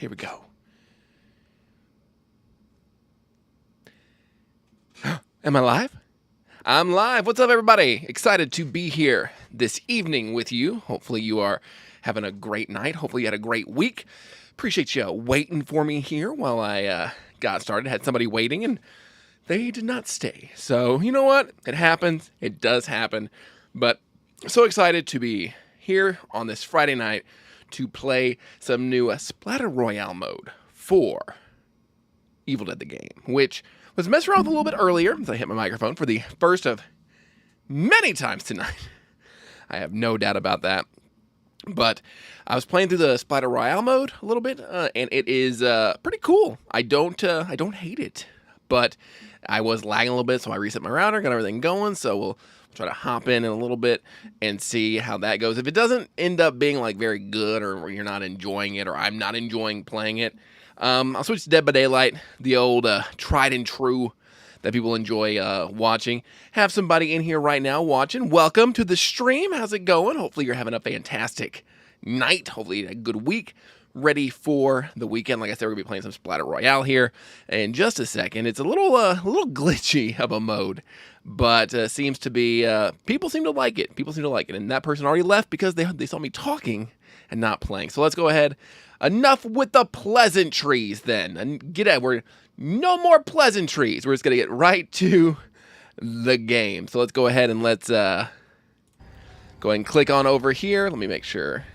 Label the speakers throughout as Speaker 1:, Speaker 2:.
Speaker 1: Here we go. Am I live? I'm live. What's up, everybody? Excited to be here this evening with you. Hopefully you are having a great night. Hopefully you had a great week. Appreciate you waiting for me here while I got started. Had somebody waiting and they did not stay. So you know what? It happens. It does happen. But so excited to be here on this Friday night to play some new Splatter Royale mode for Evil Dead the game, which was messing around with a little bit earlier as I hit my microphone for the first of many times tonight. I have no doubt about that. But I was playing through the Splatter Royale mode a little bit, and it is pretty cool. I don't hate it, but I was lagging a little bit, so I reset my router, got everything going. So we'll try to hop in a little bit and see how that goes. If it doesn't end up being like very good, or you're not enjoying it, or I'm not enjoying playing it, I'll switch to Dead by Daylight, the old tried and true that people enjoy watching. Have somebody in here right now watching. Welcome to the stream. How's it going? Hopefully you're having a fantastic night. Hopefully a good week. Ready for the weekend. Like I said, we're gonna be playing some Splatter Royale here in just a second. It's a little glitchy of a mode, but seems to be people seem to like it. People seem to like it, and that person already left because they saw me talking and not playing. So let's go ahead. Enough with the pleasantries then. And get out. We're no more pleasantries. We're just gonna get right to the game. So let's go ahead and let's go ahead and click on over here. Let me make sure.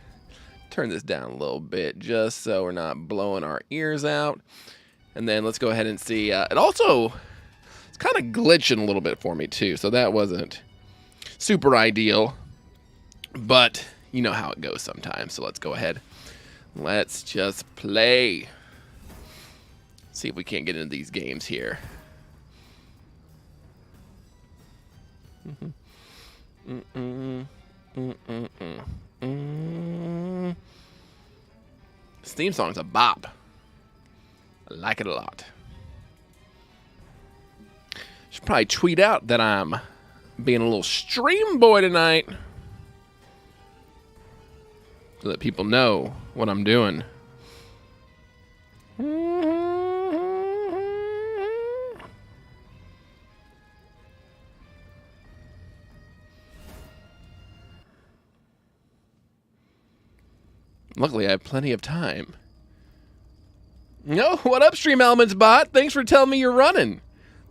Speaker 1: Turn this down a little bit just so we're not blowing our ears out. And then let's go ahead and see. It's kind of glitching a little bit for me too, so that wasn't super ideal. But you know how it goes sometimes. So let's go ahead. Let's just play. See if we can't get into these games here. This theme song's a bop. I like it a lot. Should probably tweet out that I'm being a little stream boy tonight, so that people know what I'm doing. Luckily, I have plenty of time. No, what up, Stream Elements bot? Thanks for telling me you're running.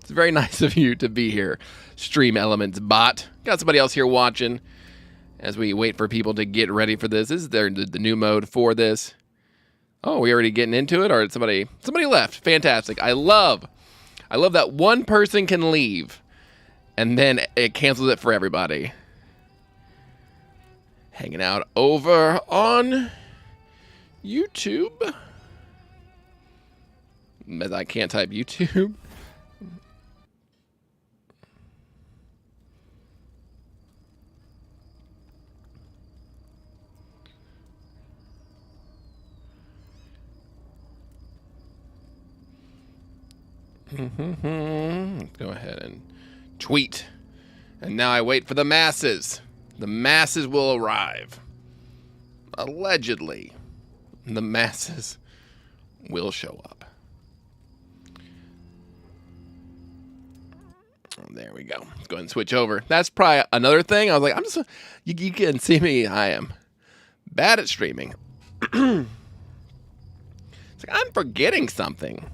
Speaker 1: It's very nice of you to be here, Stream Elements bot. Got somebody else here watching as we wait for people to get ready for this. This is the new mode for this. Oh, we already getting into it, or did somebody left? Fantastic. I love that one person can leave, and then it cancels it for everybody. Hanging out over on YouTube. As I can't type YouTube. Let's go ahead and tweet. And now I wait for the masses. The masses will arrive. Allegedly, the masses will show up. Oh, there we go. Let's go ahead and switch over. That's probably another thing. I was like, you can see me. I am bad at streaming. It's like I'm forgetting something.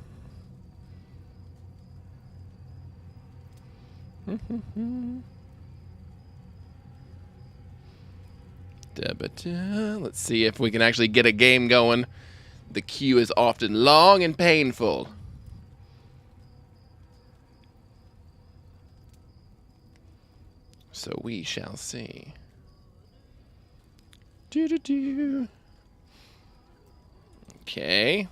Speaker 1: Let's see if we can actually get a game going. The queue is often long and painful. So we shall see. Okay.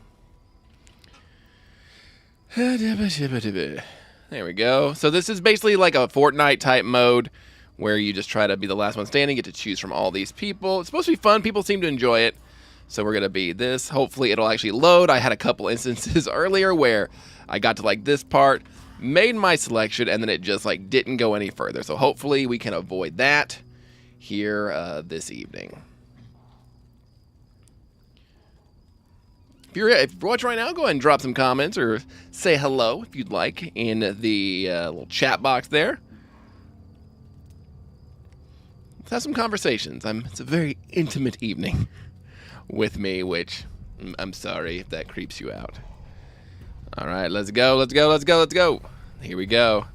Speaker 1: There we go. So this is basically like a Fortnite type mode where you just try to be the last one standing, get to choose from all these people. It's supposed to be fun. People seem to enjoy it. So we're going to be this. Hopefully it'll actually load. I had a couple instances earlier where I got to like this part, made my selection, and then it just like didn't go any further. So hopefully we can avoid that here this evening. if you're watching right now, go ahead and drop some comments or say hello if you'd like in the little chat box there. Let's have some conversations. It's a very intimate evening with me, which I'm sorry if that creeps you out. All right, let's go, let's go, let's go, let's go. Here we go.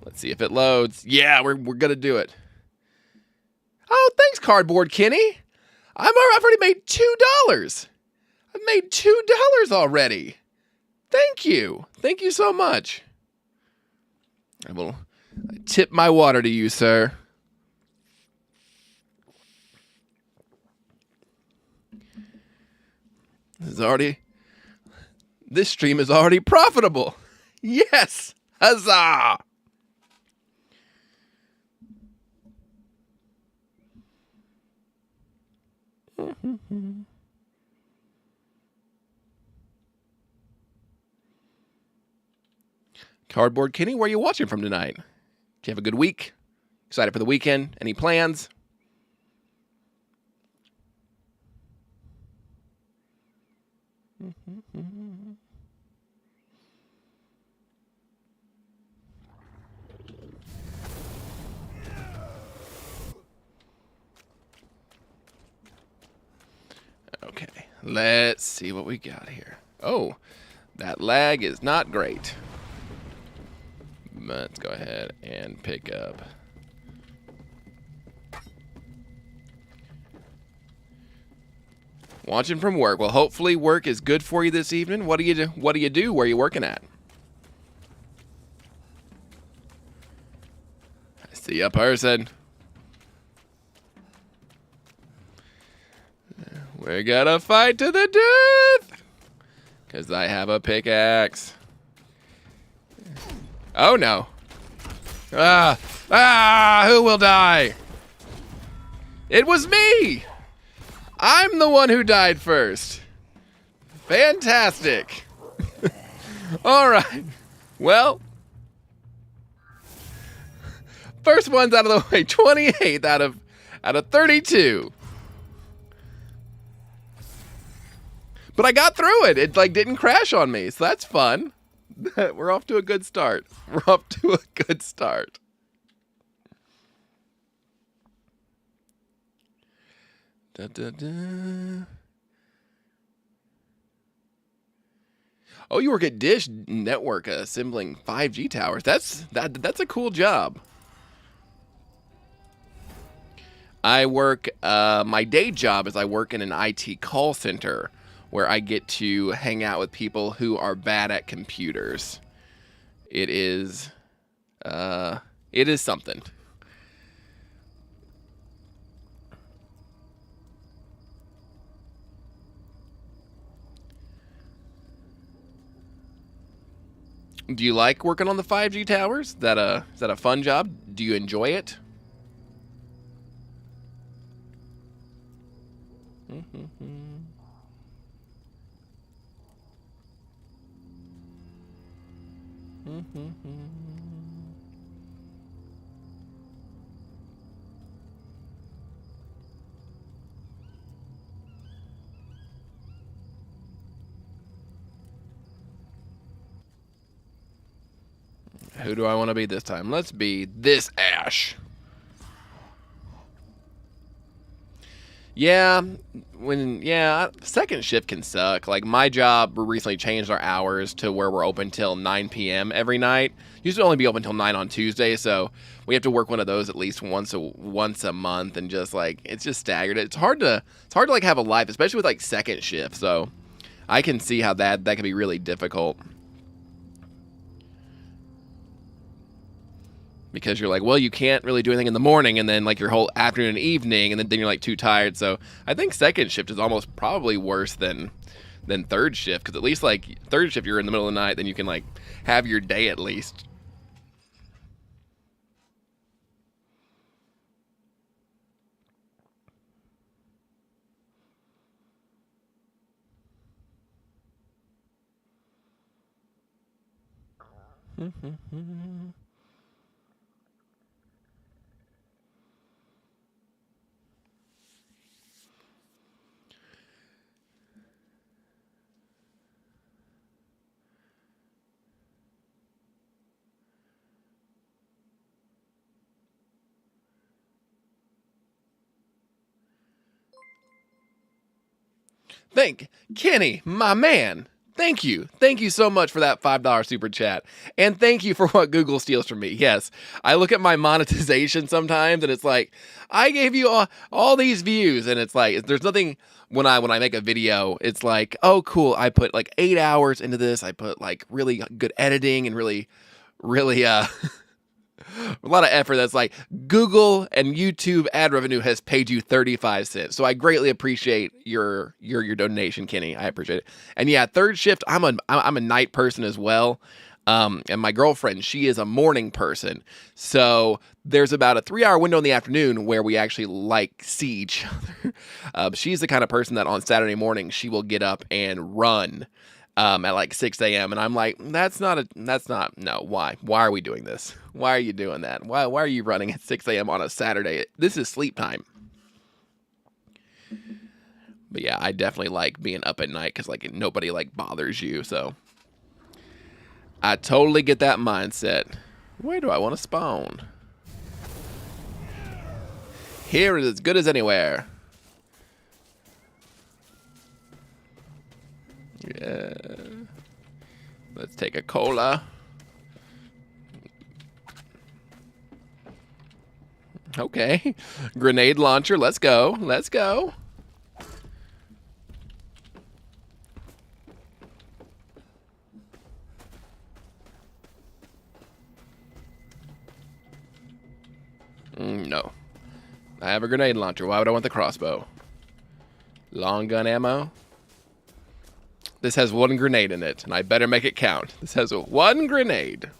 Speaker 1: Let's see if it loads. Yeah, we're gonna do it. Oh, thanks, Cardboard Kenny. I've already made $2. I've made $2 already. Thank you. Thank you so much. I will tip my water to you, sir. This stream is already profitable. Yes. Huzzah. Cardboard Kenny, where are you watching from tonight? Do you have a good week? Excited for the weekend? Any plans? Okay, let's see what we got here. Oh, that lag is not great. Let's go ahead and pick up. Watching from work. Well, hopefully work is good for you this evening. What do you do? What do you do? Where are you working at? I see a person. We're gonna fight to the death. Because I have a pickaxe. Oh no. Who will die? It was me. I'm the one who died first. Fantastic. All right. Well, first one's out of the way. 28 out of 32. But I got through it. It didn't crash on me, so that's fun. We're off to a good start. We're off to a good start. Da, da, da. Oh, you work at Dish Network assembling 5G towers. That's a cool job. I work, my day job is I work in an IT call center where I get to hang out with people who are bad at computers. It is something. Do you like working on the 5G towers? Is that a fun job? Do you enjoy it? Who do I want to be this time? Let's be this Ash. Yeah, second shift can suck. Like my job, we recently changed our hours to where we're open till 9 p.m. every night. Used to only be open till 9 on Tuesday, so we have to work one of those at least once a month, and just like it's just staggered. It's hard to like have a life, especially with like second shift. So I can see how that can be really difficult. Because you're like, well, you can't really do anything in the morning, and then like your whole afternoon and evening, and then you're like too tired. So I think second shift is almost probably worse than third shift, because at least like third shift you're in the middle of the night, then you can like have your day at least. Kenny, my man. Thank you. Thank you so much for that $5 super chat. And thank you for what Google steals from me. Yes, I look at my monetization sometimes and it's like, I gave you all these views. And it's like, there's nothing when I make a video, it's like, oh, cool. I put like 8 hours into this. I put like really good editing and really, a lot of effort. That's like Google and YouTube ad revenue has paid you 35 cents. So I greatly appreciate your donation, Kenny. I appreciate it. And yeah, third shift, I'm a night person as well. And my girlfriend, she is a morning person. So there's about a 3-hour window in the afternoon where we actually like see each other. She's the kind of person that on Saturday morning, she will get up and run at like 6 a.m. And I'm like, no, why? Why are we doing this? Why are you doing that? Why are you running at 6 a.m. on a Saturday? This is sleep time. But yeah, I definitely like being up at night because like nobody like bothers you. So I totally get that mindset. Where do I want to spawn? Here is as good as anywhere. Yeah. Let's take a cola. Okay. Grenade launcher. Let's go. Let's go. No. I have a grenade launcher. Why would I want the crossbow? Long gun ammo. This has 1 grenade in it, and I better make it count. This has 1 grenade.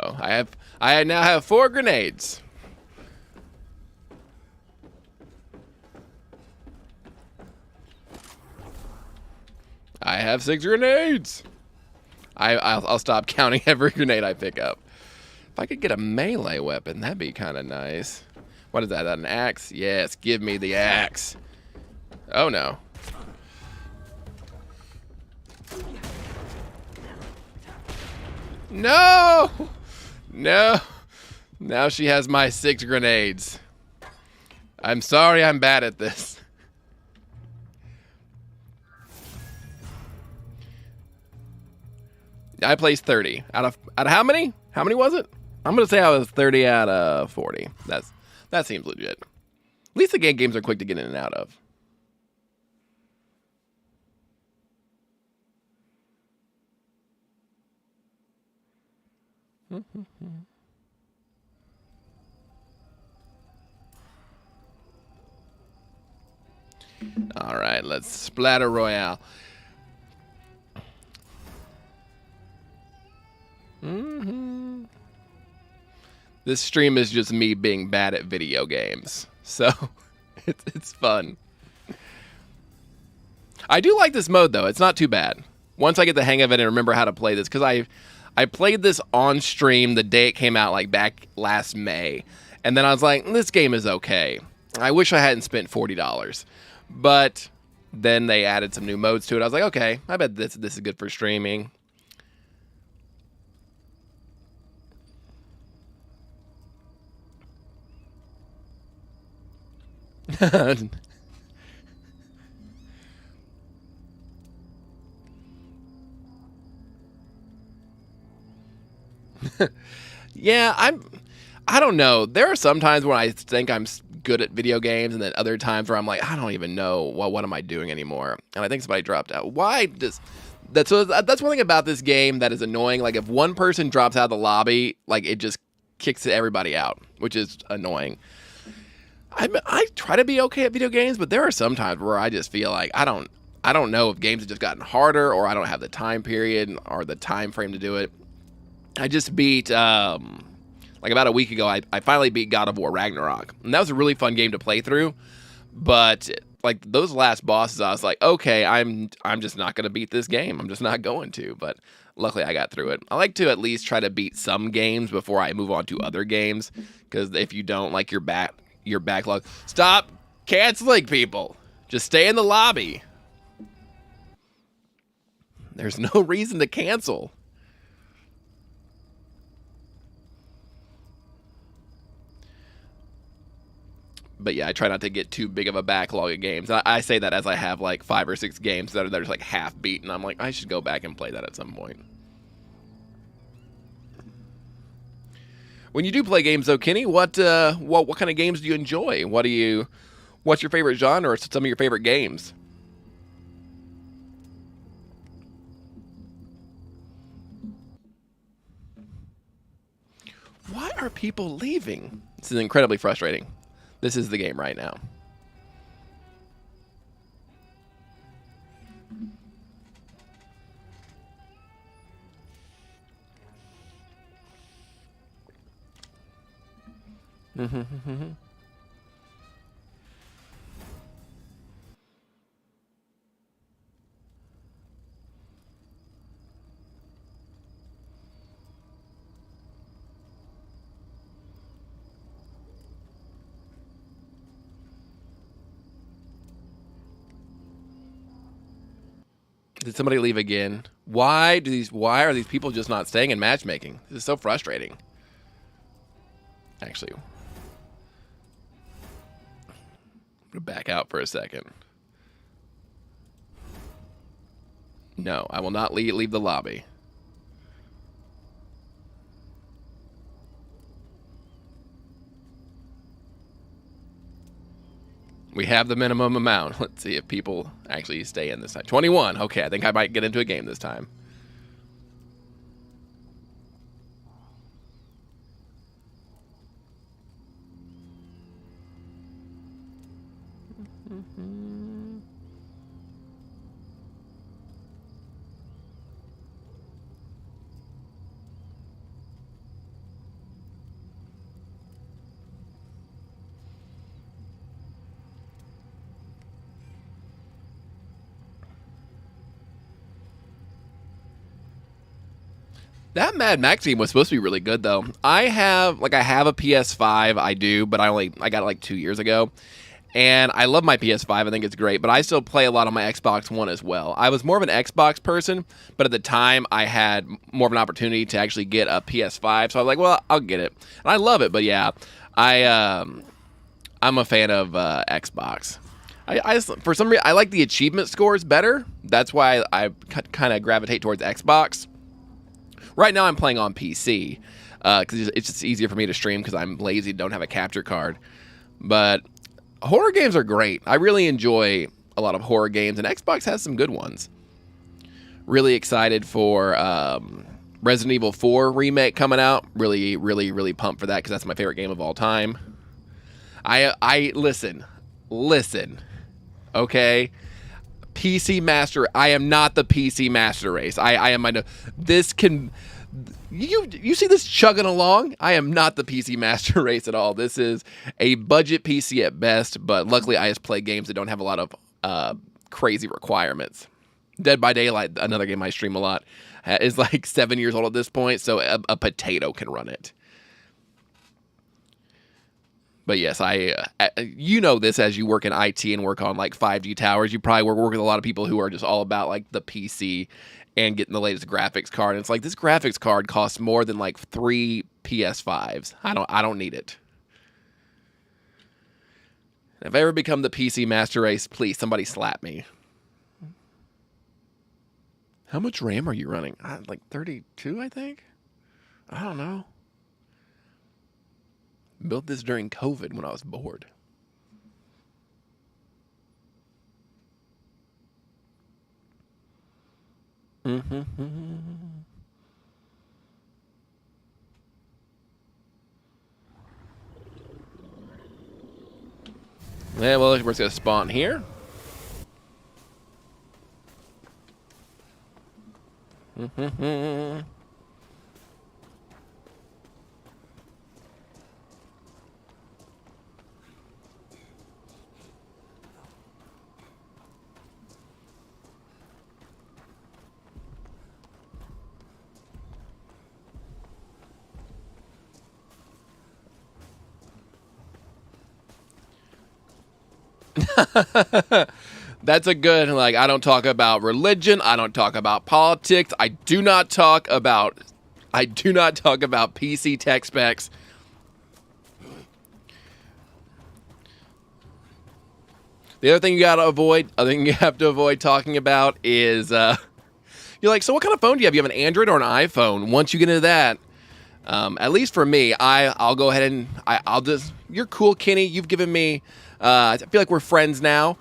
Speaker 1: Oh, I now have 4 grenades. I have 6 grenades. I'll stop counting every grenade I pick up. If I could get a melee weapon, that'd be kind of nice. What is that? An axe? Yes, give me the axe. Oh no. No! No! Now she has my 6 grenades. I'm sorry I'm bad at this. I placed 30 out of how many? How many was it? I'm gonna say I was 30 out of 40. That seems legit. At least the games are quick to get in and out of. All right, let's Splatter Royale. This stream is just me being bad at video games, so it's fun. I do like this mode though; it's not too bad. Once I get the hang of it and remember how to play this, because I played this on stream the day it came out, like back last May, and then I was like, this game is okay. I wish I hadn't spent $40, but then they added some new modes to it. I was like, okay, I bet this is good for streaming. Yeah, I don't know. There are some times when I think I'm good at video games, and then other times where I'm like, I don't even know what am I doing anymore. And I think somebody dropped out. Why does that's one thing about this game that is annoying. Like if one person drops out of the lobby, like it just kicks everybody out, which is annoying. I try to be okay at video games, but there are some times where I just feel like I don't know if games have just gotten harder, or I don't have the time period or the time frame to do it. I just beat like about a week ago. I finally beat God of War Ragnarok, and that was a really fun game to play through. But like those last bosses, I was like, okay, I'm just not gonna beat this game. I'm just not going to. But luckily, I got through it. I like to at least try to beat some games before I move on to other games, because if you don't, like your backlog. Stop canceling people. Just stay in the lobby. There's no reason to cancel. But yeah, I try not to get too big of a backlog of games. I say that as I have like 5 or 6 games that are just like half beaten. I'm like, I should go back and play that at some point. When you do play games, though, Kenny, what kind of games do you enjoy? What's your favorite genre or some of your favorite games? Why are people leaving? This is incredibly frustrating. This is the game right now. Did somebody leave again? Why are these people just not staying in matchmaking? This is so frustrating. Actually, I'm gonna back out for a second. No, I will not leave the lobby. We have the minimum amount. Let's see if people actually stay in this time. 21. Okay, I think I might get into a game this time. That Mad Max game was supposed to be really good, though. I have a PS5, I do, but I got it like 2 years ago. And I love my PS5. I think it's great, but I still play a lot on my Xbox One as well. I was more of an Xbox person, but at the time I had more of an opportunity to actually get a PS5, so I was like, well, I'll get it. And I love it, but yeah, I'm a fan of Xbox. For some reason, I like the achievement scores better. That's why I kind of gravitate towards Xbox. Right now I'm playing on PC because it's just easier for me to stream because I'm lazy, don't have a capture card. But horror games are great. I really enjoy a lot of horror games, and Xbox has some good ones. Really excited for Resident Evil 4 remake coming out. Really, really, really pumped for that because that's my favorite game of all time. I listen, okay? PC Master. I am not the PC Master Race. I am. This can. You see this chugging along? I am not the PC Master Race at all. This is a budget PC at best, but luckily I just play games that don't have a lot of crazy requirements. Dead by Daylight, another game I stream a lot, is like 7 years old at this point, so a potato can run it. But yes, you know this as you work in IT and work on like 5G towers. You probably work with a lot of people who are just all about like the PC and getting the latest graphics card. And it's like this graphics card costs more than like 3 PS5s. I don't need it. If I ever become the PC Master Race, please somebody slap me. How much RAM are you running? Like 32, I think. I don't know. Built this during COVID when I was bored. Yeah, well, we're just going to spawn here. That's a good, like, I don't talk about religion. I don't talk about politics. I do not talk about PC tech specs. The other thing you gotta avoid, other thing you have to avoid talking about is, you're like, so what kind of phone do you have? You have an Android or an iPhone? Once you get into that, at least for me, I'll go ahead and I'll just, you're cool, Kenny. You've given me, I feel like we're friends now.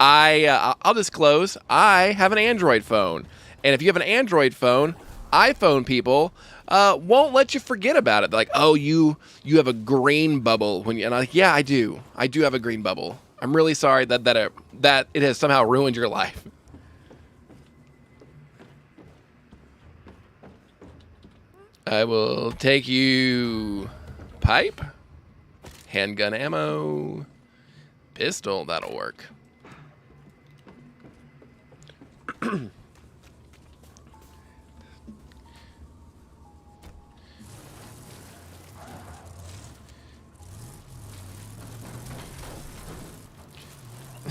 Speaker 1: I'll disclose, I have an Android phone. And if you have an Android phone, iPhone people won't let you forget about it. They're like, oh, you have a green bubble. And I'm like, yeah, I do. I do have a green bubble. I'm really sorry that it has somehow ruined your life. I will take you pipe, handgun ammo, pistol, that'll work.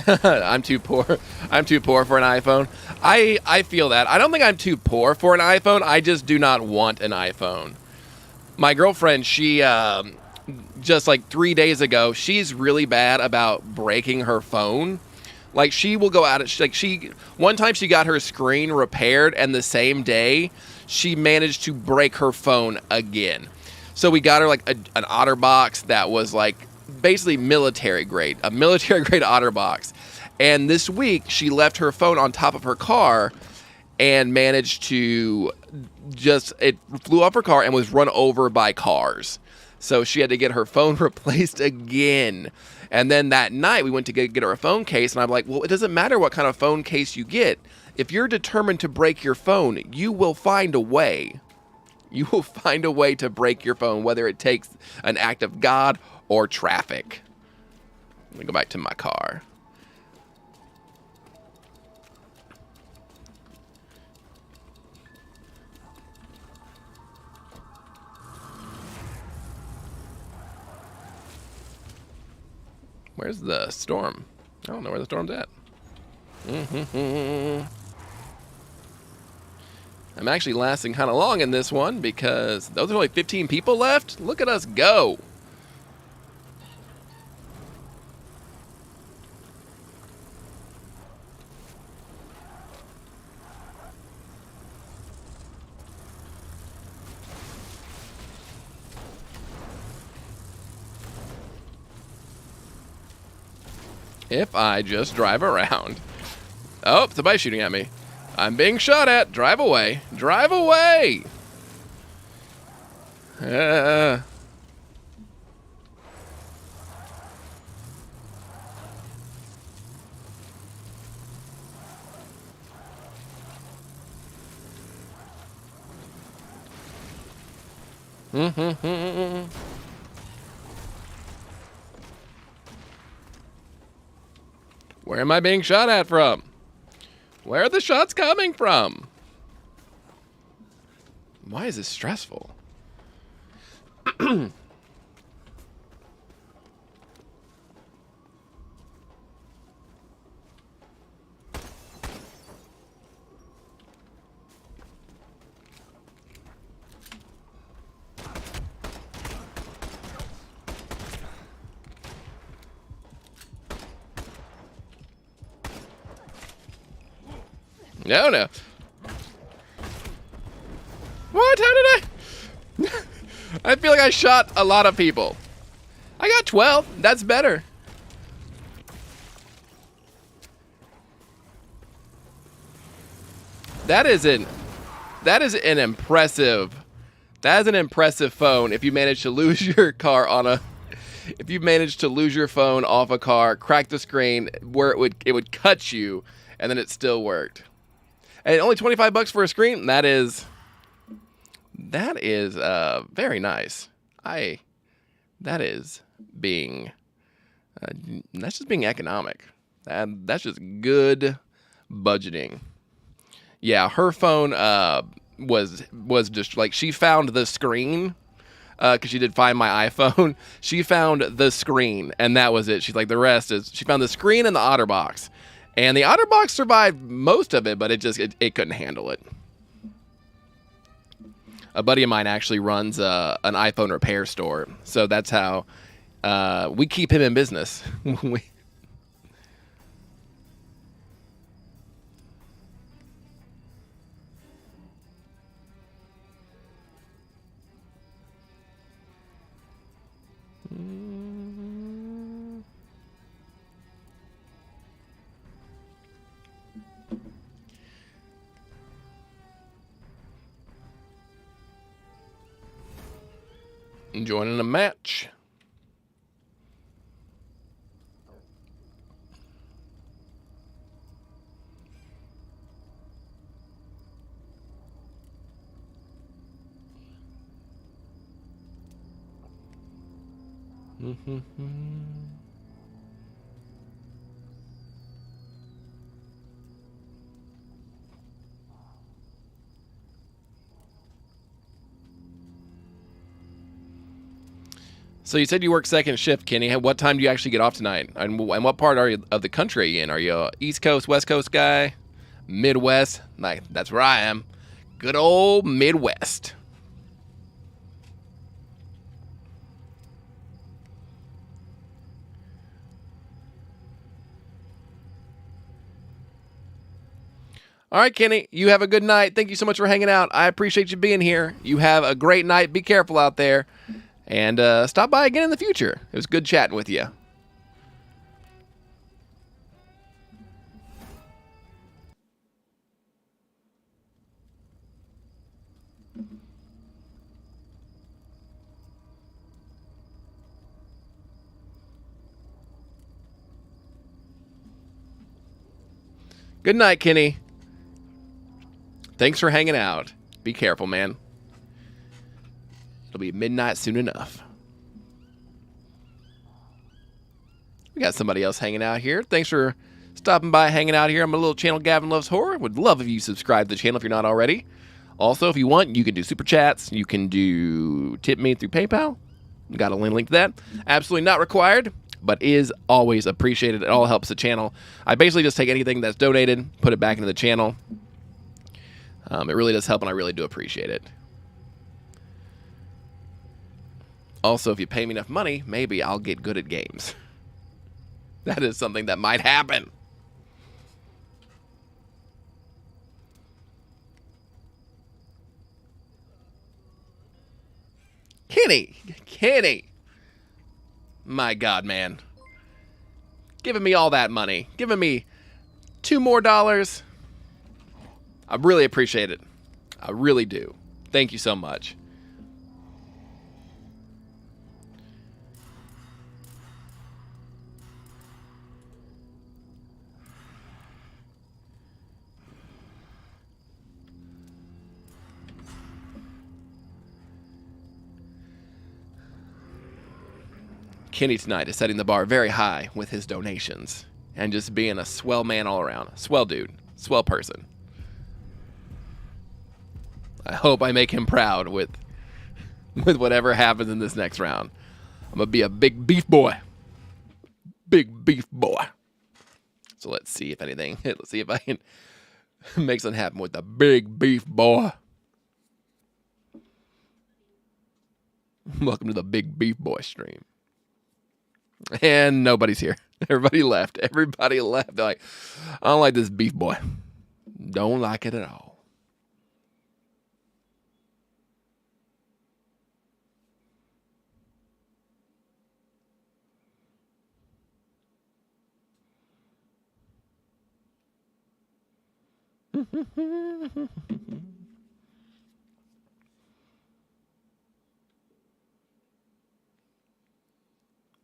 Speaker 1: I'm too poor. I'm too poor for an iPhone. I feel that. I don't think I'm too poor for an iPhone. I just do not want an iPhone. My girlfriend, she just like 3 days ago, she's really bad about breaking her phone. Like, she will go out one time she got her screen repaired, and the same day she managed to break her phone again. So we got her like an OtterBox that was like basically military grade, a military grade OtterBox. And this week she left her phone on top of her car and managed to it flew off her car and was run over by cars. So she had to get her phone replaced again. And then that night we went to get her a phone case, and I'm like, well, it doesn't matter what kind of phone case you get. If you're determined to break your phone, you will find a way. You will find a way to break your phone, whether it takes an act of God or traffic. Let me go back to my car. Where's the storm? I don't know where the storm's at. I'm actually lasting kind of long in this one because those are only 15 people left. Look at us go. If I just drive around. Oh, somebody's shooting at me. I'm being shot at. Drive away. Drive away. Where am I being shot at from? Where are the shots coming from? Why is this stressful? No. What? How did I? I feel like I shot a lot of people. I got 12. That's better. That is an impressive phone. If you manage to lose your car if you manage to lose your phone off a car, crack the screen where it would cut you, and then it still worked. And only $25 for a screen. That is very nice. That is being that's just being economic. That's just good budgeting. Yeah, her phone was just like, she found the screen because she did find my iPhone. She found the screen, and that was it. She's like, the rest is, she found the screen and the OtterBox. And the OtterBox survived most of it, but it couldn't handle it. A buddy of mine actually runs an iPhone repair store, so that's how we keep him in business. Joining a match. So you said you work second shift, Kenny. What time do you actually get off tonight? And what part of the country are you in? Are you a East Coast, West Coast guy? Midwest? Like, that's where I am. Good old Midwest. All right, Kenny, you have a good night. Thank you so much for hanging out. I appreciate you being here. You have a great night. Be careful out there. And stop by again in the future. It was good chatting with you. Good night, Kenny. Thanks for hanging out. Be careful, man. It'll be midnight soon enough. We got somebody else hanging out here. Thanks for stopping by, hanging out here on my little channel, Gavin Loves Horror. Would love if you subscribe to the channel if you're not already. Also, if you want, you can do super chats. You can do tip me through PayPal. Got a link to that. Absolutely not required, but is always appreciated. It all helps the channel. I basically just take anything that's donated, put it back into the channel. It really does help, and I really do appreciate it. Also, if you pay me enough money, maybe I'll get good at games. That is something that might happen. Kenny. My God, man. Giving me all that money. Giving me $2 more. I really appreciate it. I really do. Thank you so much. Kenny tonight is setting the bar very high with his donations and just being a swell man all around. Swell dude. Swell person. I hope I make him proud with whatever happens in this next round. I'm going to be a big beef boy. Big beef boy. So let's see if anything. Let's see if I can make something happen with the big beef boy. Welcome to the Big Beef Boy stream. And nobody's here. Everybody left. Everybody left. They're like, I don't like this beef boy. Don't like it at all.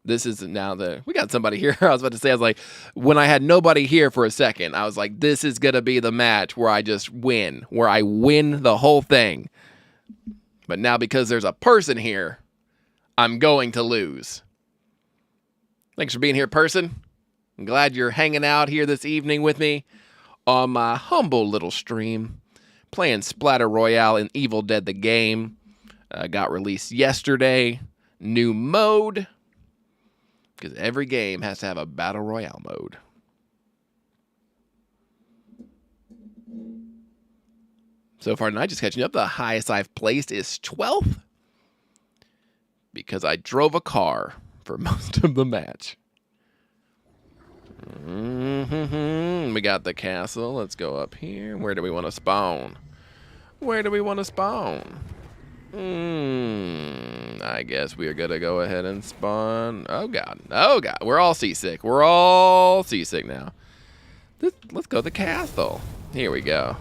Speaker 1: This is now we got somebody here. I was about to say, I was like, when I had nobody here for a second, I was like, this is going to be the match where I just win, where I win the whole thing. But now because there's a person here, I'm going to lose. Thanks for being here, person. I'm glad you're hanging out here this evening with me on my humble little stream, playing Splatter Royale in Evil Dead the game. Got released yesterday. New mode. Because every game has to have a Battle Royale mode. So far tonight, just catching up. The highest I've placed is 12th because I drove a car for most of the match. We got the castle. Let's go up here. Where do we want to spawn? Where do we want to spawn? I guess we are going to go ahead and spawn. Oh, God. Oh, God. We're all seasick. We're all seasick now. Let's go to the castle. Here we go.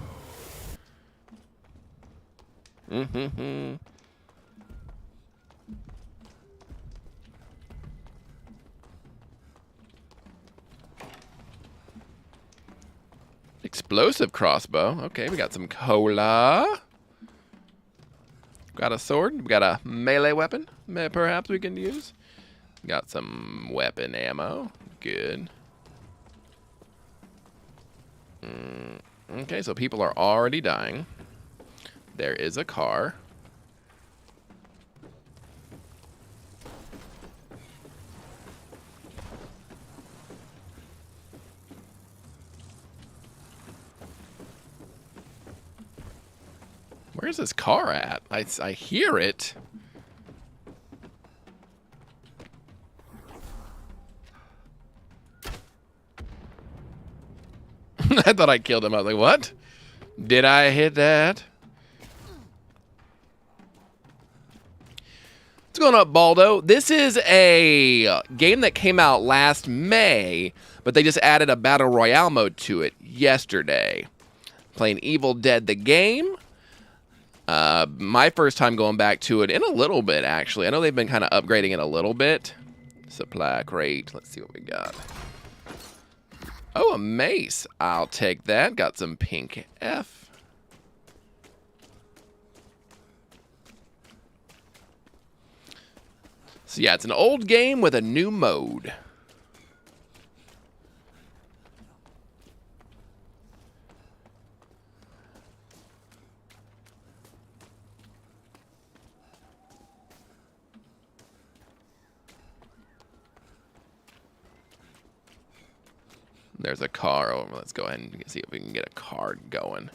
Speaker 1: Explosive crossbow. Okay, we got some cola. Got a sword. We got a melee weapon. Perhaps we can use. Got some weapon ammo. Good. Okay, so people are already dying. There is a car. Where's this car at? I hear it. I thought I killed him. I was like, what? Did I hit that? What's going on, Baldo? This is a game that came out last May, but they just added a Battle Royale mode to it yesterday. Playing Evil Dead the game. My first time going back to it in a little bit, actually. I know they've been kind of upgrading it a little bit. Supply crate. Let's see what we got. Oh, a mace. I'll take that. Got some pink F. So yeah, it's an old game with a new mode. There's a car over. Let's go ahead and see if we can get a card going.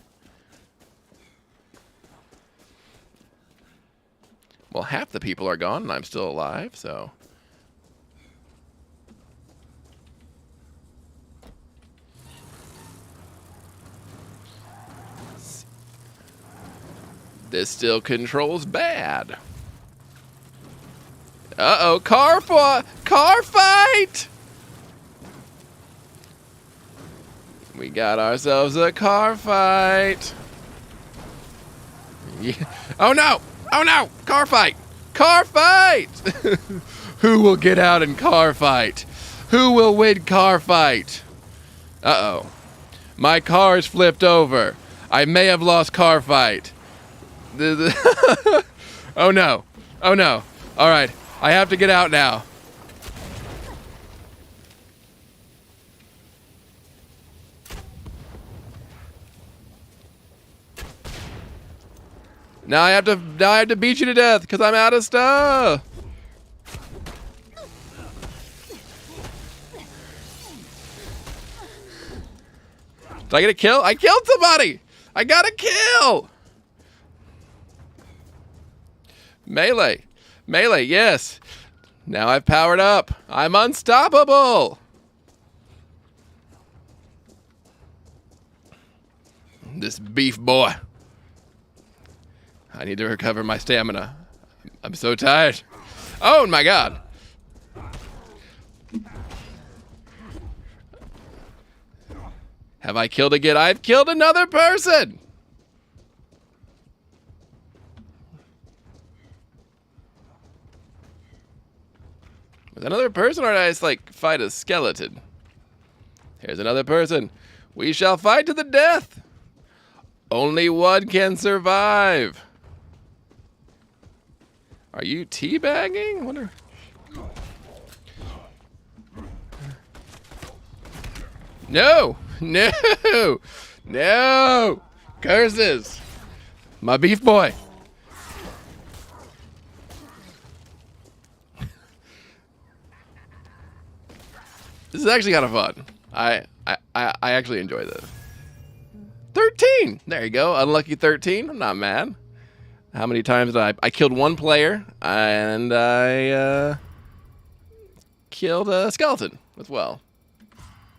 Speaker 1: Well, half the people are gone, and I'm still alive, so... This still controls bad. Uh-oh, car fight! We got ourselves a car fight. Yeah. Oh no! Oh no! Car fight! Car fight! Who will get out in car fight? Who will win car fight? Uh-oh. My car's flipped over. I may have lost car fight. Oh no. Oh no. Alright. I have to get out now. Now I have to beat you to death because I'm out of stuff. Did I get a kill? I killed somebody. I got a kill. Melee. Melee, yes. Now I've powered up. I'm unstoppable. This beef boy. I need to recover my stamina. I'm so tired. Oh my god. Have I killed again? I've killed another person. Was another person, or did I just like fight a skeleton? Here's another person. We shall fight to the death. Only one can survive. Are you teabagging? I wonder. No! No! No! Curses! My beef boy! This is actually kind of fun. I actually enjoy this. 13. There you go. Unlucky 13. I'm not mad. How many times did I killed one player, and I killed a skeleton as well.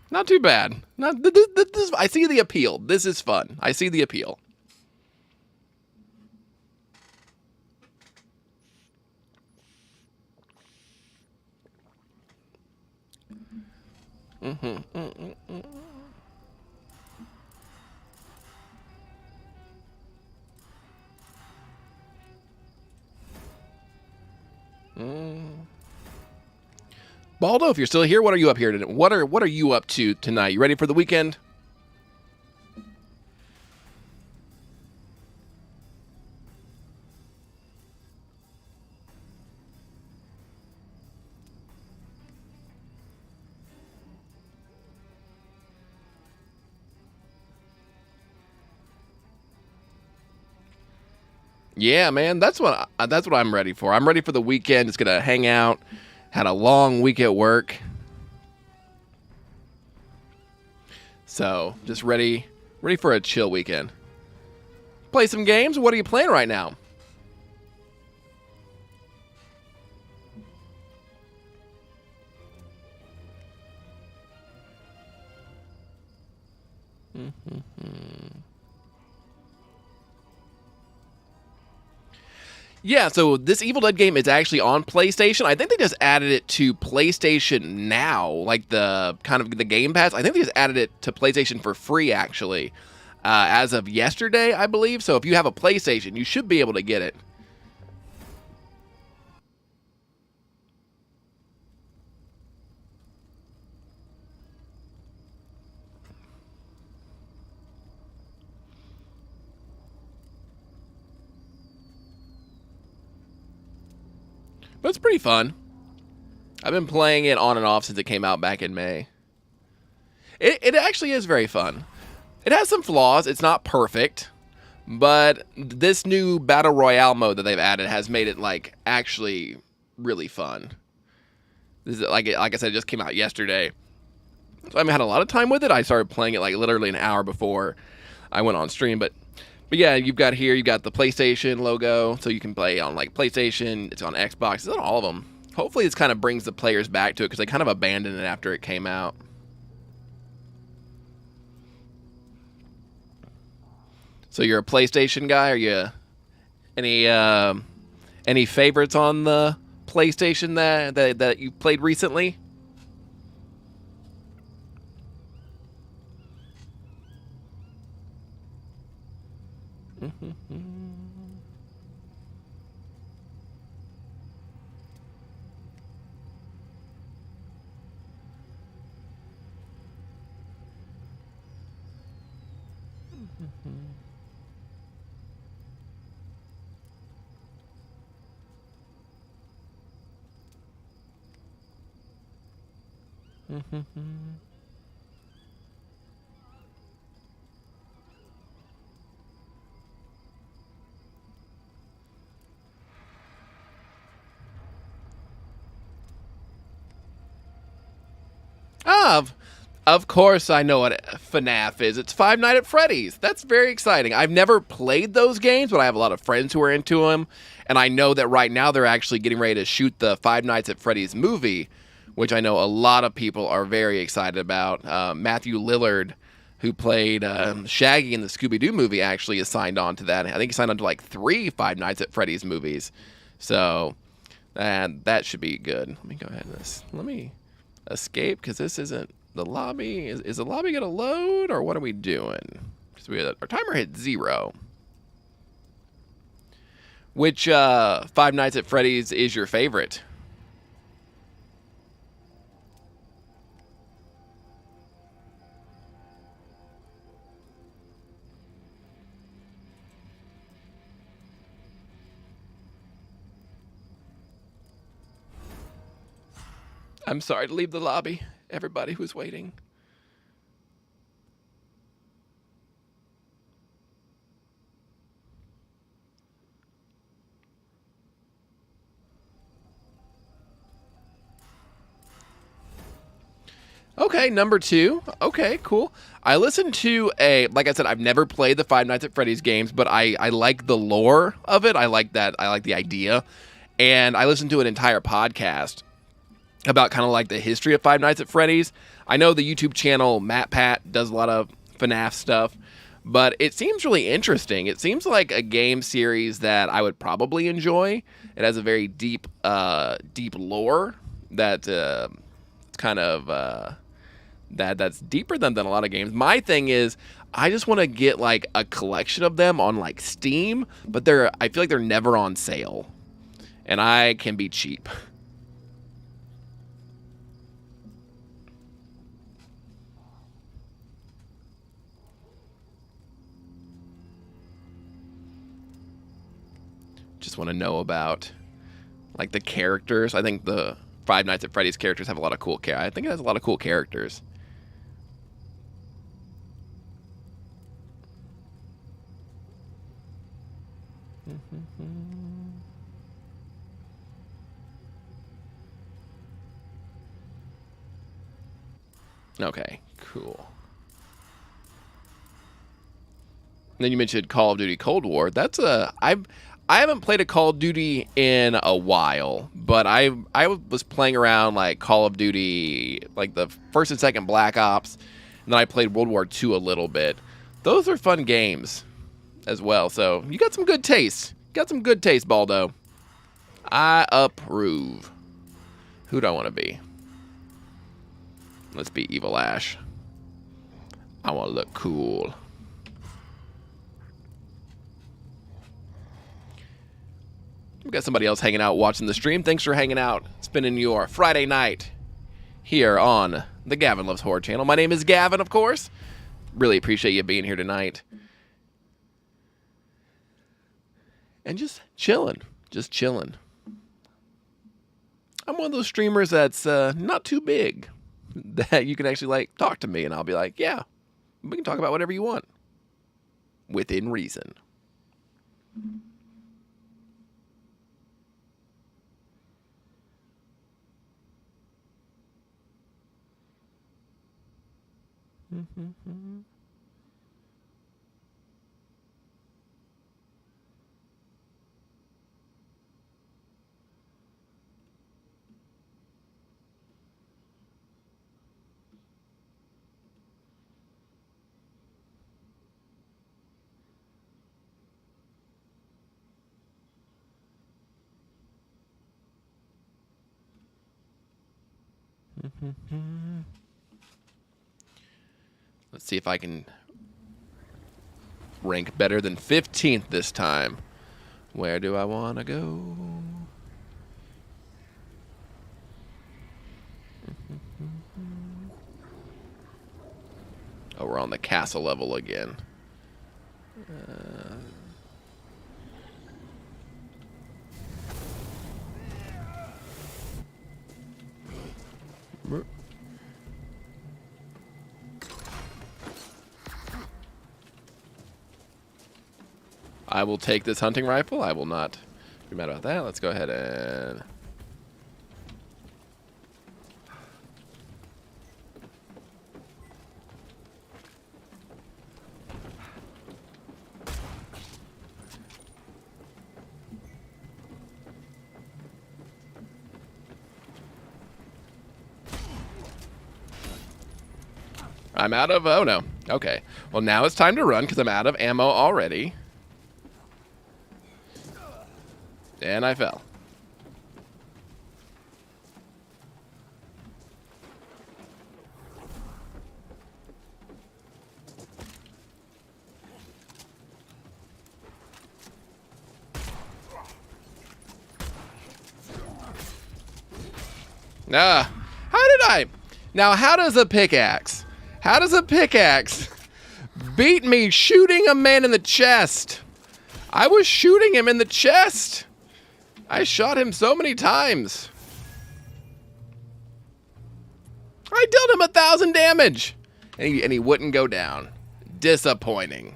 Speaker 1: Not too bad. I see the appeal. This is fun. I see the appeal. Baldo, if you're still here, what are you up here today? What are you up to tonight? You ready for the weekend? Yeah, man, that's what I'm ready for. I'm ready for the weekend. Just gonna hang out. Had a long week at work, so just ready for a chill weekend. Play some games. What are you playing right now? Yeah, so this Evil Dead game is actually on PlayStation. I think they just added it to PlayStation Now, like the kind of the Game Pass. I think they just added it to PlayStation for free, actually, as of yesterday, I believe. So if you have a PlayStation, you should be able to get it. But it's pretty fun. I've been playing it on and off since it came out back in May. It actually is very fun. It has some flaws. It's not perfect. But this new Battle Royale mode that they've added has made it, like, actually really fun. This is, like I said, it just came out yesterday. So I haven't had a lot of time with it. I started playing it, like, literally an hour before I went on stream. But yeah, you've got the PlayStation logo, so you can play on, like, PlayStation. It's on Xbox. It's on all of them. Hopefully this kind of brings the players back to it, because they kind of abandoned it after it came out. So you're a PlayStation guy? Are you any favorites on the PlayStation that you played recently? Of course I know what FNAF is. It's Five Nights at Freddy's. That's very exciting. I've never played those games, but I have a lot of friends who are into them. And I know that right now they're actually getting ready to shoot the Five Nights at Freddy's movie, which I know a lot of people are very excited about. Matthew Lillard, who played Shaggy in the Scooby-Doo movie, actually is signed on to that. I think he signed on to like 3 Five Nights at Freddy's movies. So that should be good. Let me go ahead and let me escape, because this isn't the lobby. Is the lobby gonna load, or what are we doing? Because our timer hit 0. Which Five Nights at Freddy's is your favorite? I'm sorry to leave the lobby, everybody who's waiting. Okay, number 2. Okay, cool. I listened to like I said, I've never played the Five Nights at Freddy's games, but I like the lore of it. I like that. I like the idea. And I listened to an entire podcast about kind of like the history of Five Nights at Freddy's. I know the YouTube channel MatPat does a lot of FNAF stuff, but it seems really interesting. It seems like a game series that I would probably enjoy. It has a very deep lore that kind of that's deeper than a lot of games. My thing is, I just want to get like a collection of them on like Steam, but I feel like they're never on sale, and I can be cheap. Just want to know about like the characters. I think the Five Nights at Freddy's characters have a lot of cool I think it has a lot of cool characters. Okay, cool. And then you mentioned Call of Duty Cold War. That's I haven't played a Call of Duty in a while, but I was playing around like Call of Duty, like the first and second Black Ops, and then I played World War II a little bit. Those are fun games as well. So you got some good taste. Got some good taste, Baldo. I approve. Who do I want to be? Let's be Evil Ash. I want to look cool. We've got somebody else hanging out watching the stream. Thanks for hanging out, spending your Friday night here on the Gavin Loves Horror channel. My name is Gavin, of course. Really appreciate you being here tonight. And just chilling. Just chilling. I'm one of those streamers that's not too big, that you can actually like talk to me and I'll be like, yeah, we can talk about whatever you want within reason. Let's see if I can rank better than 15th this time. Where do I want to go? Oh, we're on the castle level again. I will take this hunting rifle. I will not be mad about that. Let's go ahead and... I'm out of... Oh, no. Okay. Well, now it's time to run because I'm out of ammo already. And I fell. How did I... Now, how does a pickaxe beat me shooting a man in the chest? I was shooting him in the chest. I shot him so many times. I dealt him 1,000 damage. And he wouldn't go down. Disappointing.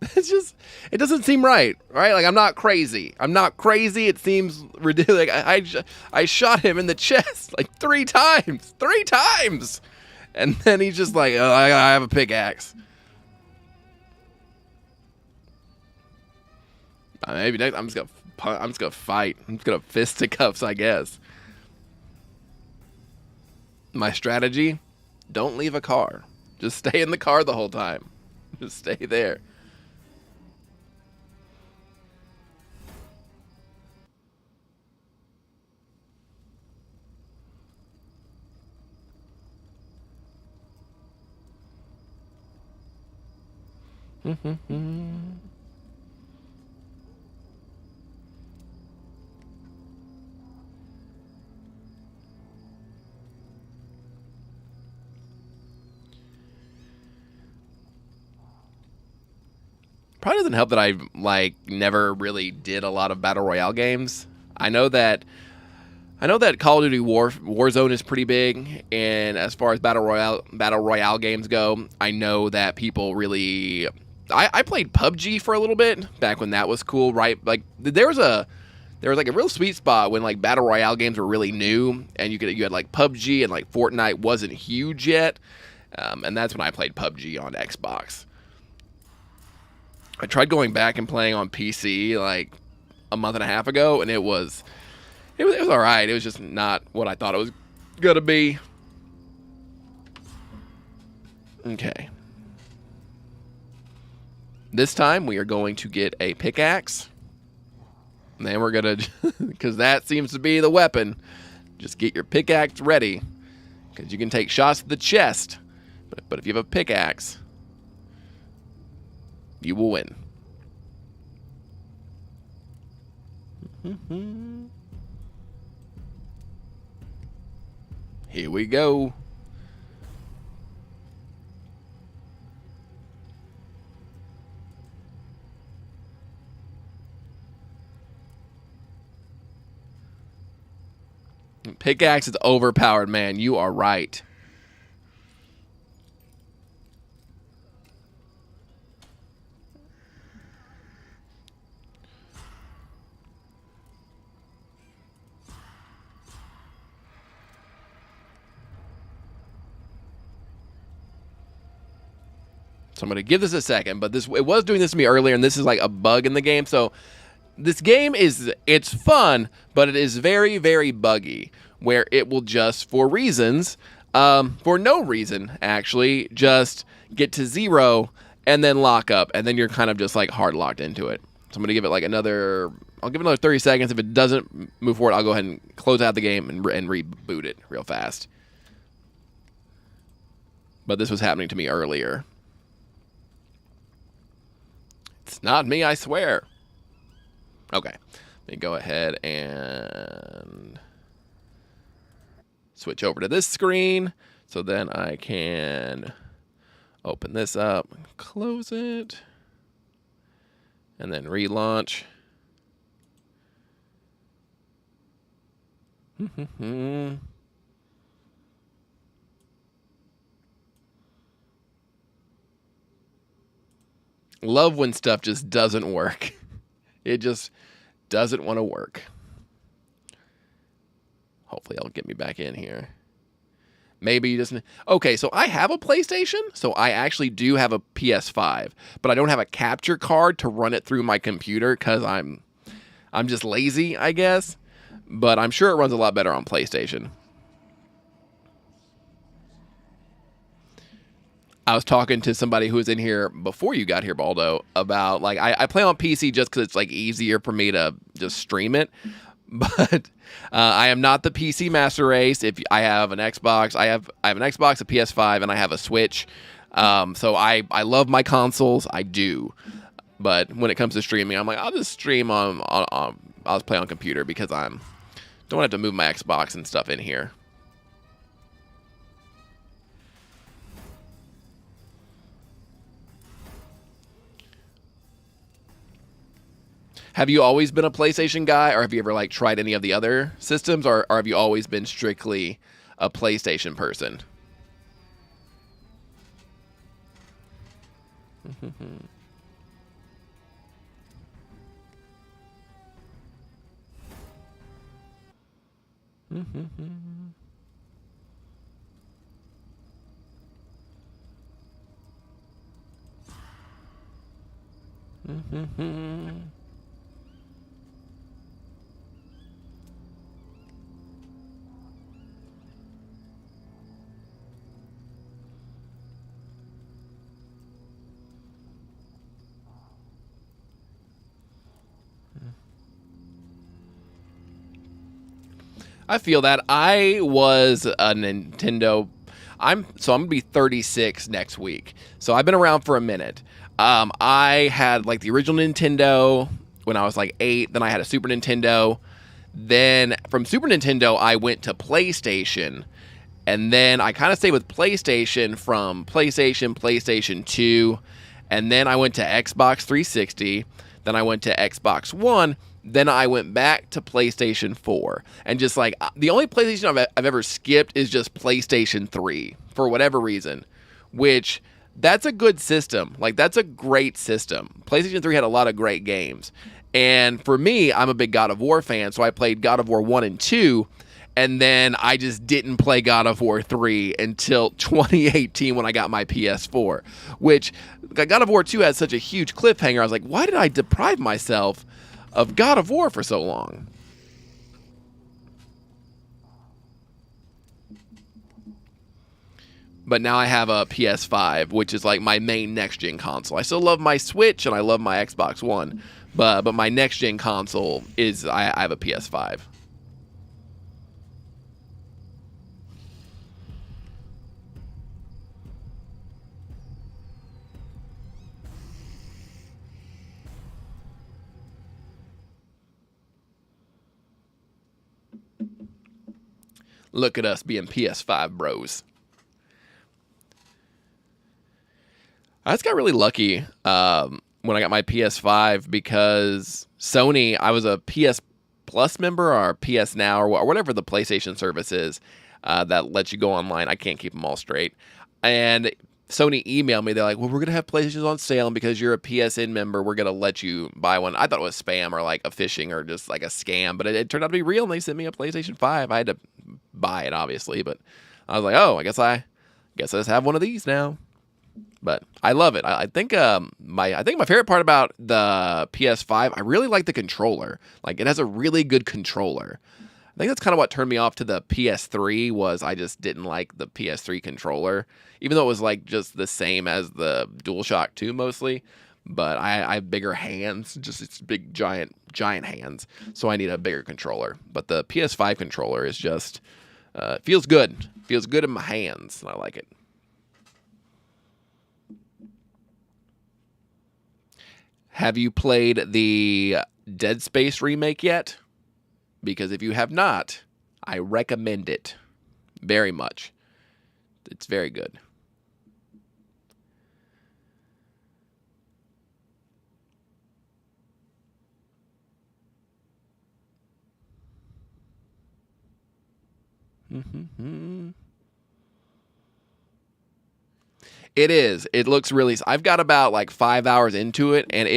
Speaker 1: It's just, it doesn't seem right, right? Like, I'm not crazy. I'm not crazy. It seems ridiculous. Like, I shot him in the chest like 3 times. 3 times! And then he's just like, oh, I have a pickaxe. Maybe next, I'm just gonna fight. I'm just gonna fisticuffs, I guess. My strategy: don't leave a car. Just stay in the car the whole time. Just stay there. Probably doesn't help that I like never really did a lot of battle royale games. I know that Call of Duty Warzone is pretty big, and as far as battle royale games go, I know that people really. I played PUBG for a little bit back when that was cool, right? Like there was like a real sweet spot when like battle royale games were really new, and you had like PUBG, and like Fortnite wasn't huge yet, and that's when I played PUBG on Xbox. I tried going back and playing on PC like a month and a half ago, and it was all right. It was just not what I thought it was gonna be. Okay. This time we are going to get a pickaxe. And then we're gonna, because that seems to be the weapon. Just get your pickaxe ready, because you can take shots to the chest. But if you have a pickaxe, you will win. Here we go. Pickaxe is overpowered, man. You are right. So I'm going to give this a second, but it was doing this to me earlier, and this is like a bug in the game. So this game it's fun, but it is very, very buggy, where it will just, for reasons, for no reason, actually, just get to 0 and then lock up, and then you're kind of just like hard locked into it. So I'm going to give it like I'll give it another 30 seconds. If it doesn't move forward, I'll go ahead and close out the game and reboot it real fast. But this was happening to me earlier. It's not me, I swear. Okay, let me go ahead and switch over to this screen, so then I can open this up, close it, and then relaunch. Love when stuff just doesn't work. It just doesn't want to work. Hopefully it'll get me back in here. Maybe you just... Okay, so I have a PlayStation, so I actually do have a PS5, but I don't have a capture card to run it through my computer because I'm just lazy, I guess. But I'm sure it runs a lot better on PlayStation. I was talking to somebody who was in here before you got here, Baldo, about like I play on PC just because it's like easier for me to just stream it. But I am not the PC master race. If I have an Xbox, I have an Xbox, a PS5, and I have a Switch. So I love my consoles. I do. But when it comes to streaming, I'm like, I'll just stream I'll just play on computer because don't have to move my Xbox and stuff in here. Have you always been a PlayStation guy, or have you ever like tried any of the other systems, or have you always been strictly a PlayStation person? I feel that. I was a Nintendo. I'm gonna be 36 next week. So I've been around for a minute. I had like the original Nintendo when I was like 8. Then I had a Super Nintendo. Then from Super Nintendo, I went to PlayStation. And then I kind of stayed with PlayStation from PlayStation 2. And then I went to Xbox 360. Then I went to Xbox One. Then I went back to PlayStation 4. And just like the only PlayStation I've ever skipped is just PlayStation 3 for whatever reason, which that's a good system. Like that's a great system. PlayStation 3 had a lot of great games. And for me, I'm a big God of War fan. So I played God of War 1 and 2. And then I just didn't play God of War 3 until 2018 when I got my PS4, which God of War 2 had such a huge cliffhanger. I was like, why did I deprive myself of God of War for so long? But now I have a PS5, which is like my main next-gen console. I still love my Switch and I love my Xbox One, but my next-gen console is I have a PS5. Look at us being PS5 bros. I just got really lucky when I got my PS5 because Sony, I was a PS Plus member or PS Now or whatever the PlayStation service is that lets you go online. I can't keep them all straight. And Sony emailed me. They're like, well, we're going to have PlayStations on sale, and because you're a PSN member, we're going to let you buy one. I thought it was spam or like a phishing or just like a scam, but it turned out to be real, and they sent me a PlayStation 5. I had to buy it, obviously, but I was like, oh, I guess I just have one of these now. But I love it. I think my favorite part about the PS5, I really like the controller. Like, it has a really good controller. I think that's kind of what turned me off to the PS3 was I just didn't like the PS3 controller, even though it was like just the same as the DualShock 2 mostly. But I have bigger hands, just it's big giant hands, so I need a bigger controller. But the PS5 controller is just feels good in my hands, and I like it. Have you played the Dead Space remake yet? Because if you have not, I recommend it very much. It's very good. It is. It looks really. I've got about like 5 hours into it, and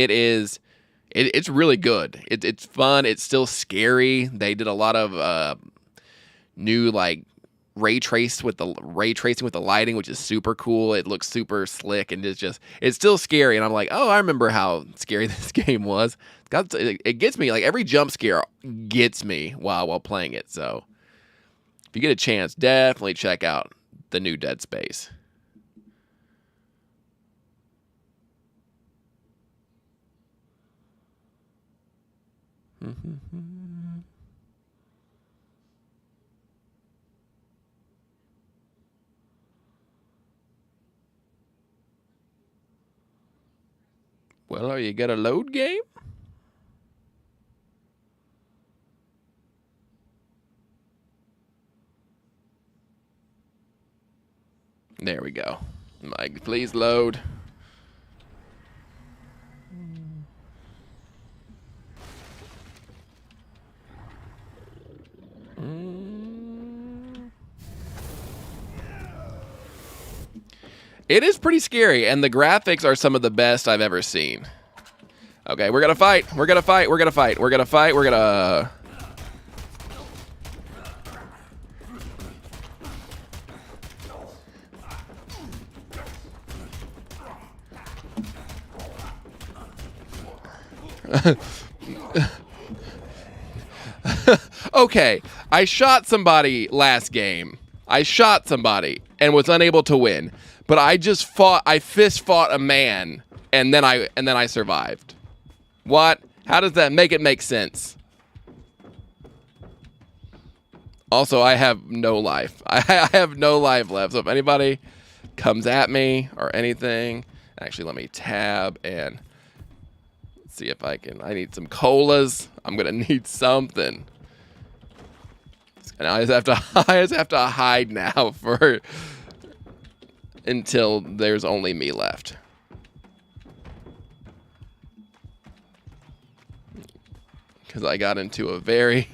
Speaker 1: it's really good. It's fun. It's still scary. They did a lot of new like ray tracing with the lighting, which is super cool. It looks super slick, and it's still scary. And I'm like, oh, I remember how scary this game was. It gets me. Like every jump scare gets me while playing it. So if you get a chance, definitely check out the new Dead Space. Well, are you gonna load game? There we go. Mike, please load. It is pretty scary, and the graphics are some of the best I've ever seen. Okay, we're gonna fight. We're gonna fight. We're gonna fight. We're gonna fight. We're gonna... Okay, I shot somebody last game. I shot somebody and was unable to win. But I fist fought a man and then I survived. What? How does that make sense? Also, I have no life. I have no life left. So if anybody comes at me or anything, actually let me tab and see if I need some colas. I'm gonna need something. And I just have to hide now until there's only me left. Because I got into a very,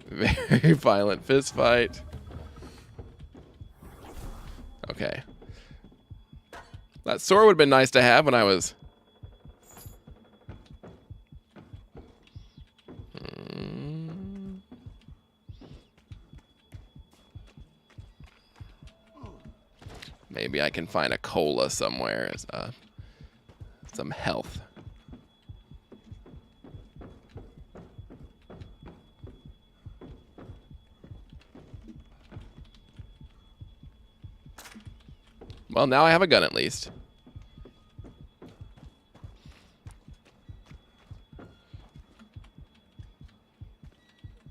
Speaker 1: very violent fist fight. Okay. That sword would have been nice to have when I was... Maybe I can find a cola somewhere as some health. Well, now I have a gun at least.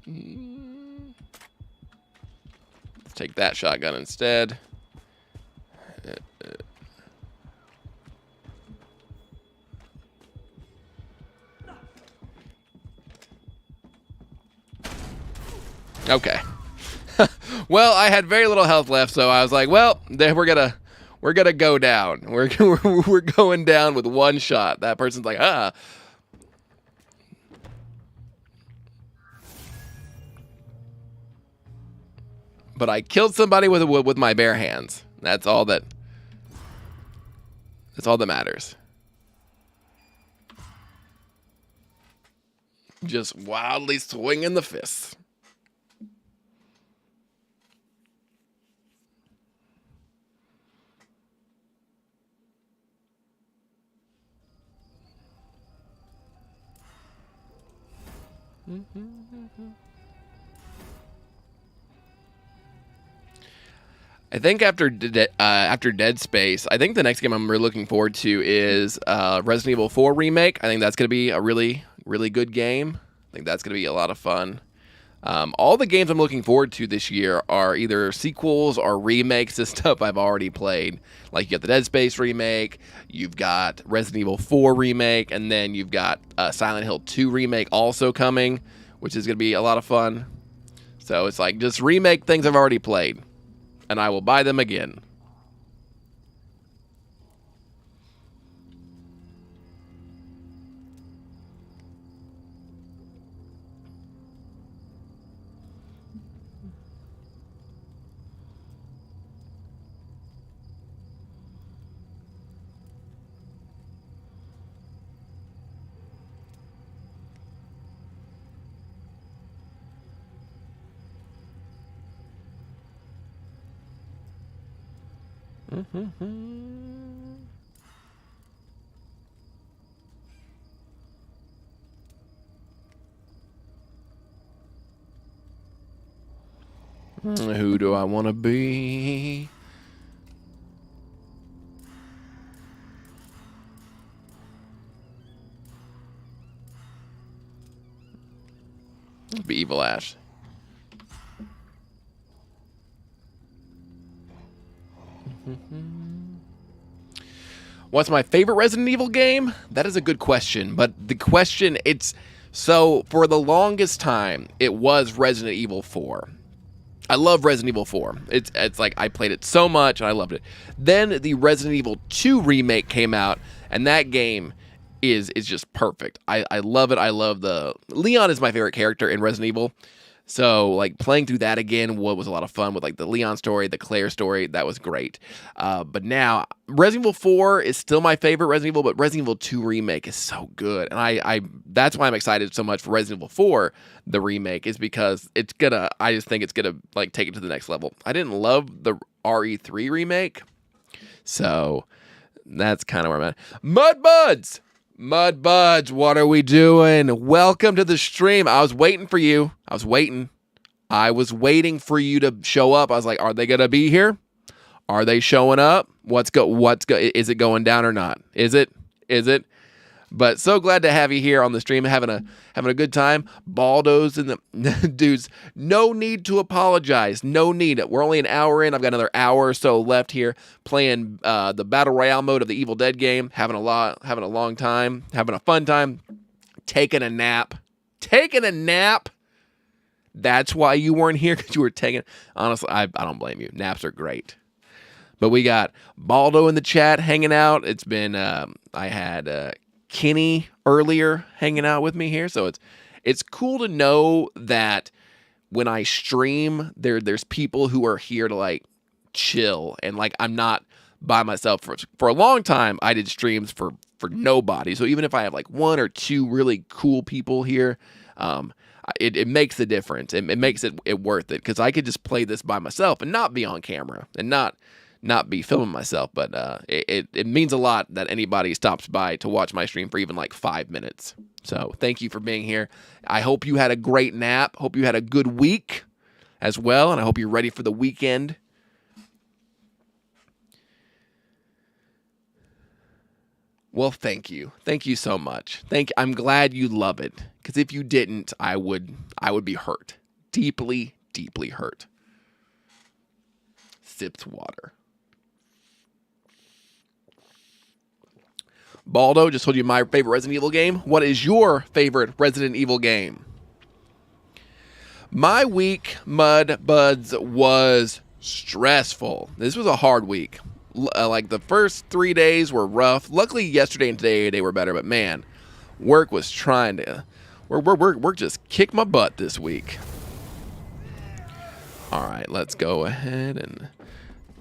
Speaker 1: Let's take that shotgun instead. Okay. Well, I had very little health left, so I was like, well, then we're gonna go down. We're going down with one shot. That person's like, ah. But I killed somebody with my bare hands. That's all that matters. Just wildly swinging the fists. I think after Dead Space, I think the next game I'm really looking forward to is Resident Evil 4 Remake. I think that's going to be a really, really good game. I think that's going to be a lot of fun. All the games I'm looking forward to this year are either sequels or remakes of stuff I've already played. Like you got the Dead Space remake, you've got Resident Evil 4 remake, and then you've got Silent Hill 2 remake also coming, which is going to be a lot of fun. So it's like just remake things I've already played, and I will buy them again. Who do I want to be? Be Evil Ash. What's my favorite Resident Evil game? That is a good question, but the question, so for the longest time, it was Resident Evil 4. I love Resident Evil 4. It's like I played it so much and I loved it. Then the Resident Evil 2 remake came out, and that game is just perfect. I love it. I love Leon is my favorite character in Resident Evil. So, like, playing through that again was a lot of fun with, like, the Leon story, the Claire story. That was great. But now, Resident Evil 4 is still my favorite Resident Evil, but Resident Evil 2 Remake is so good. And that's why I'm excited so much for Resident Evil 4, the remake, is because I just think it's gonna, like, take it to the next level. I didn't love the RE3 remake, so that's kind of where I'm at. Mudbuds! Mud Buds, what are we doing? Welcome to the stream. I was waiting for you. I was waiting for you to show up. I was like, are they going to be here? Are they showing up? Is it going down or not? Is it? But so glad to have you here on the stream, having a good time. Baldo's and the dudes. No need to apologize. No need. We're only an hour in. I've got another hour or so left here playing the Battle Royale mode of the Evil Dead game. Having a long time. Having a fun time. Taking a nap. That's why you weren't here, because you were taking. Honestly, I don't blame you. Naps are great. But we got Baldo in the chat hanging out. It's been I had Kenny earlier hanging out with me here, so it's cool to know that when I stream, there's people who are here to like chill, and like I'm not by myself. For a long time, I did streams for nobody. So even if I have like one or two really cool people here, it makes a difference. It makes it worth it, because I could just play this by myself and not be on camera and not be filming myself, but it means a lot that anybody stops by to watch my stream for even like 5 minutes. So thank you for being here. I hope you had a great nap. Hope you had a good week as well, and I hope you're ready for the weekend. Well, thank you. Thank you so much. I'm glad you love it, because if you didn't, I would be hurt. Deeply, deeply hurt. Sips water. Baldo just told you my favorite Resident Evil game. What is your favorite Resident Evil game? My week, Mud Buds, was stressful. This was a hard week. Like the first 3 days were rough. Luckily, yesterday and today they were better. But man, work was trying to. Work just kicked my butt this week. All right, let's go ahead, and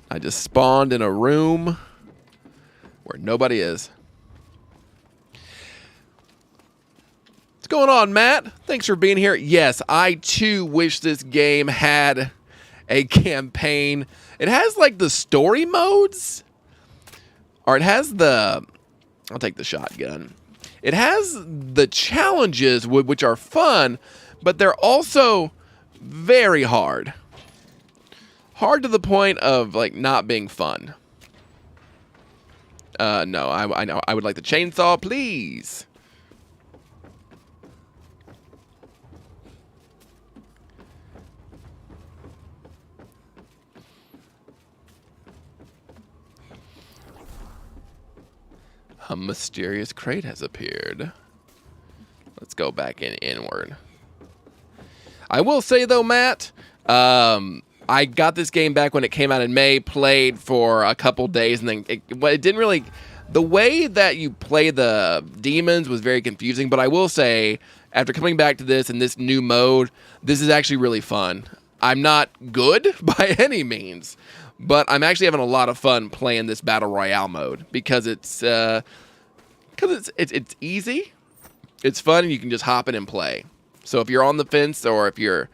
Speaker 1: I just spawned in a room where nobody is. What's going on, Matt? Thanks for being here. Yes, I too wish this game had a campaign. It has like the story modes, or it has the, I'll take the shotgun. It has the challenges, which are fun, but they're also very hard. Hard to the point of like not being fun. No, I know. I would like the chainsaw, please. A mysterious crate has appeared. Let's go back inward. I will say though, Matt, I got this game back when it came out in May, played for a couple days, and then it didn't really. The way that you play the demons was very confusing, but I will say, after coming back to this and this new mode, this is actually really fun. I'm not good by any means, but I'm actually having a lot of fun playing this Battle Royale mode, because it's easy, it's fun, and you can just hop in and play. So if you're on the fence, or if you've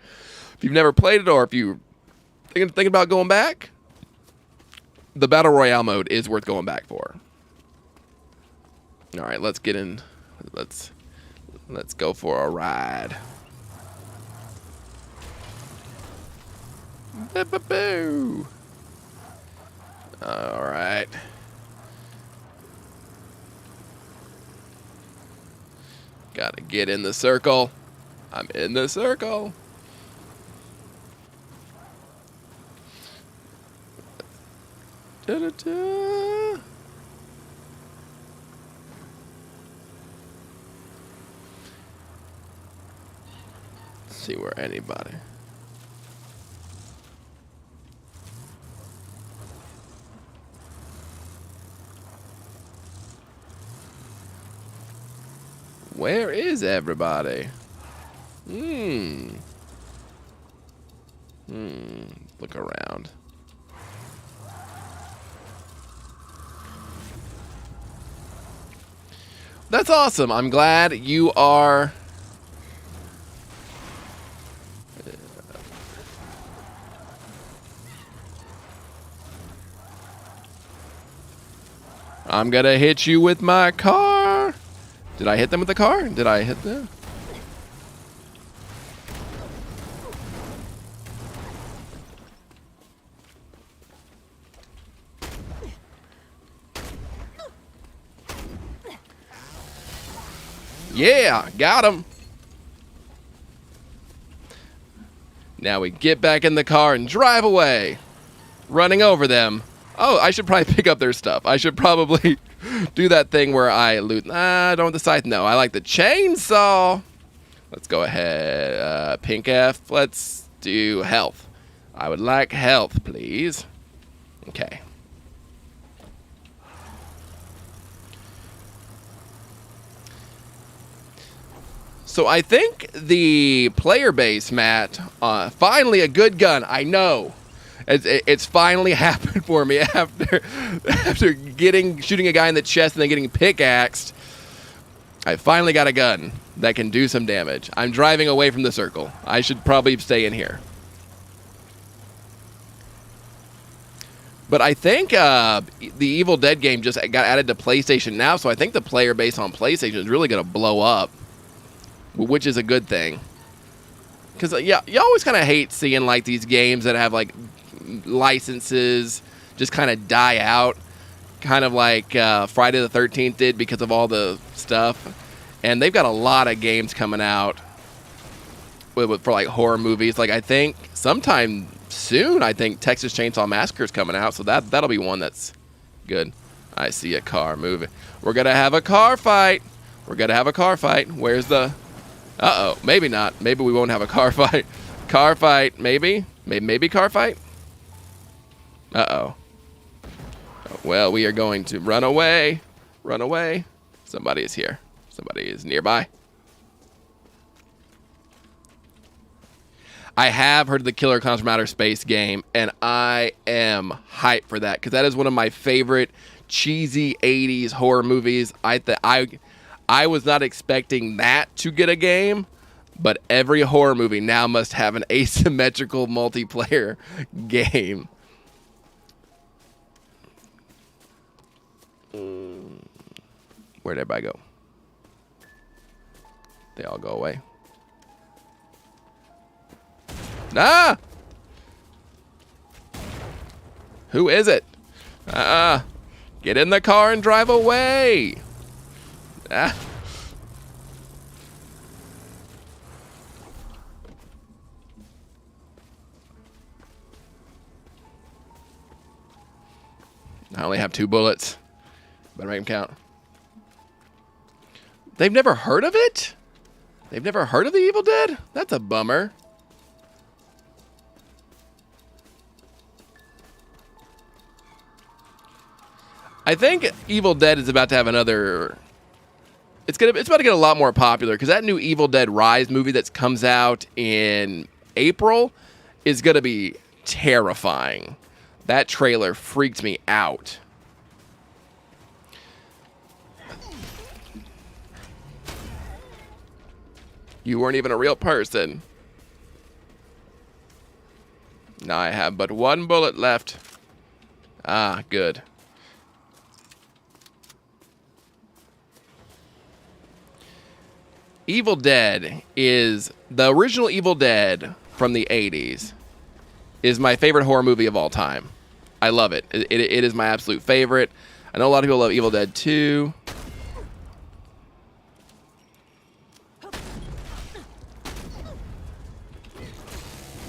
Speaker 1: never played it, or if you thinking about going back, the Battle Royale mode is worth going back for. All right, let's get in. Let's go for a ride. Boo. All right. Gotta get in the circle. I'm in the circle. Da-da-da. See where anybody. Where is everybody? Look around. That's awesome. I'm glad you are. I'm gonna hit you with my car. Did I hit them with the car? Did I hit them? Yeah, got him. Now we get back in the car and drive away. Running over them. Oh, I should probably pick up their stuff. I should probably do that thing where I loot. I don't want the scythe. No, I like the chainsaw. Let's go ahead. Pink F. Let's do health. I would like health, please. Okay. So I think the player base, Matt, finally a good gun. I know. It's finally happened for me after shooting a guy in the chest and then getting pickaxed. I finally got a gun that can do some damage. I'm driving away from the circle. I should probably stay in here. But I think the Evil Dead game just got added to PlayStation now, so I think the player base on PlayStation is really going to blow up, which is a good thing. Because yeah, you always kind of hate seeing like these games that have like licenses just kind of die out, kind of like Friday the 13th did because of all the stuff. And they've got a lot of games coming out for like horror movies. Like I think sometime soon, I think Texas Chainsaw Massacre is coming out, so that'll be one that's good. I see a car moving. We're gonna have a car fight. We're gonna have a car fight. Where's the? Uh-oh, maybe not. Maybe we won't have a car fight. Car fight, maybe? Maybe car fight? Uh-oh. Well, we are going to run away. Run away. Somebody is here. Somebody is nearby. I have heard of the Killer Clowns from Outer Space game, and I am hyped for that, because that is one of my favorite cheesy 80s horror movies. I was not expecting that to get a game, but every horror movie now must have an asymmetrical multiplayer game. Where'd everybody go? They all go away. Ah! Who is it? Get in the car and drive away. Ah. I only have 2 bullets. Better make them count. They've never heard of it? They've never heard of the Evil Dead? That's a bummer. I think Evil Dead is about to have another... It's about to get a lot more popular, because that new Evil Dead Rise movie that comes out in April is going to be terrifying. That trailer freaked me out. You weren't even a real person. Now I have but 1 bullet left. Ah, good. Evil Dead is the original Evil Dead from the 80s is my favorite horror movie of all time. I love it. It is my absolute favorite. I know a lot of people love Evil Dead 2.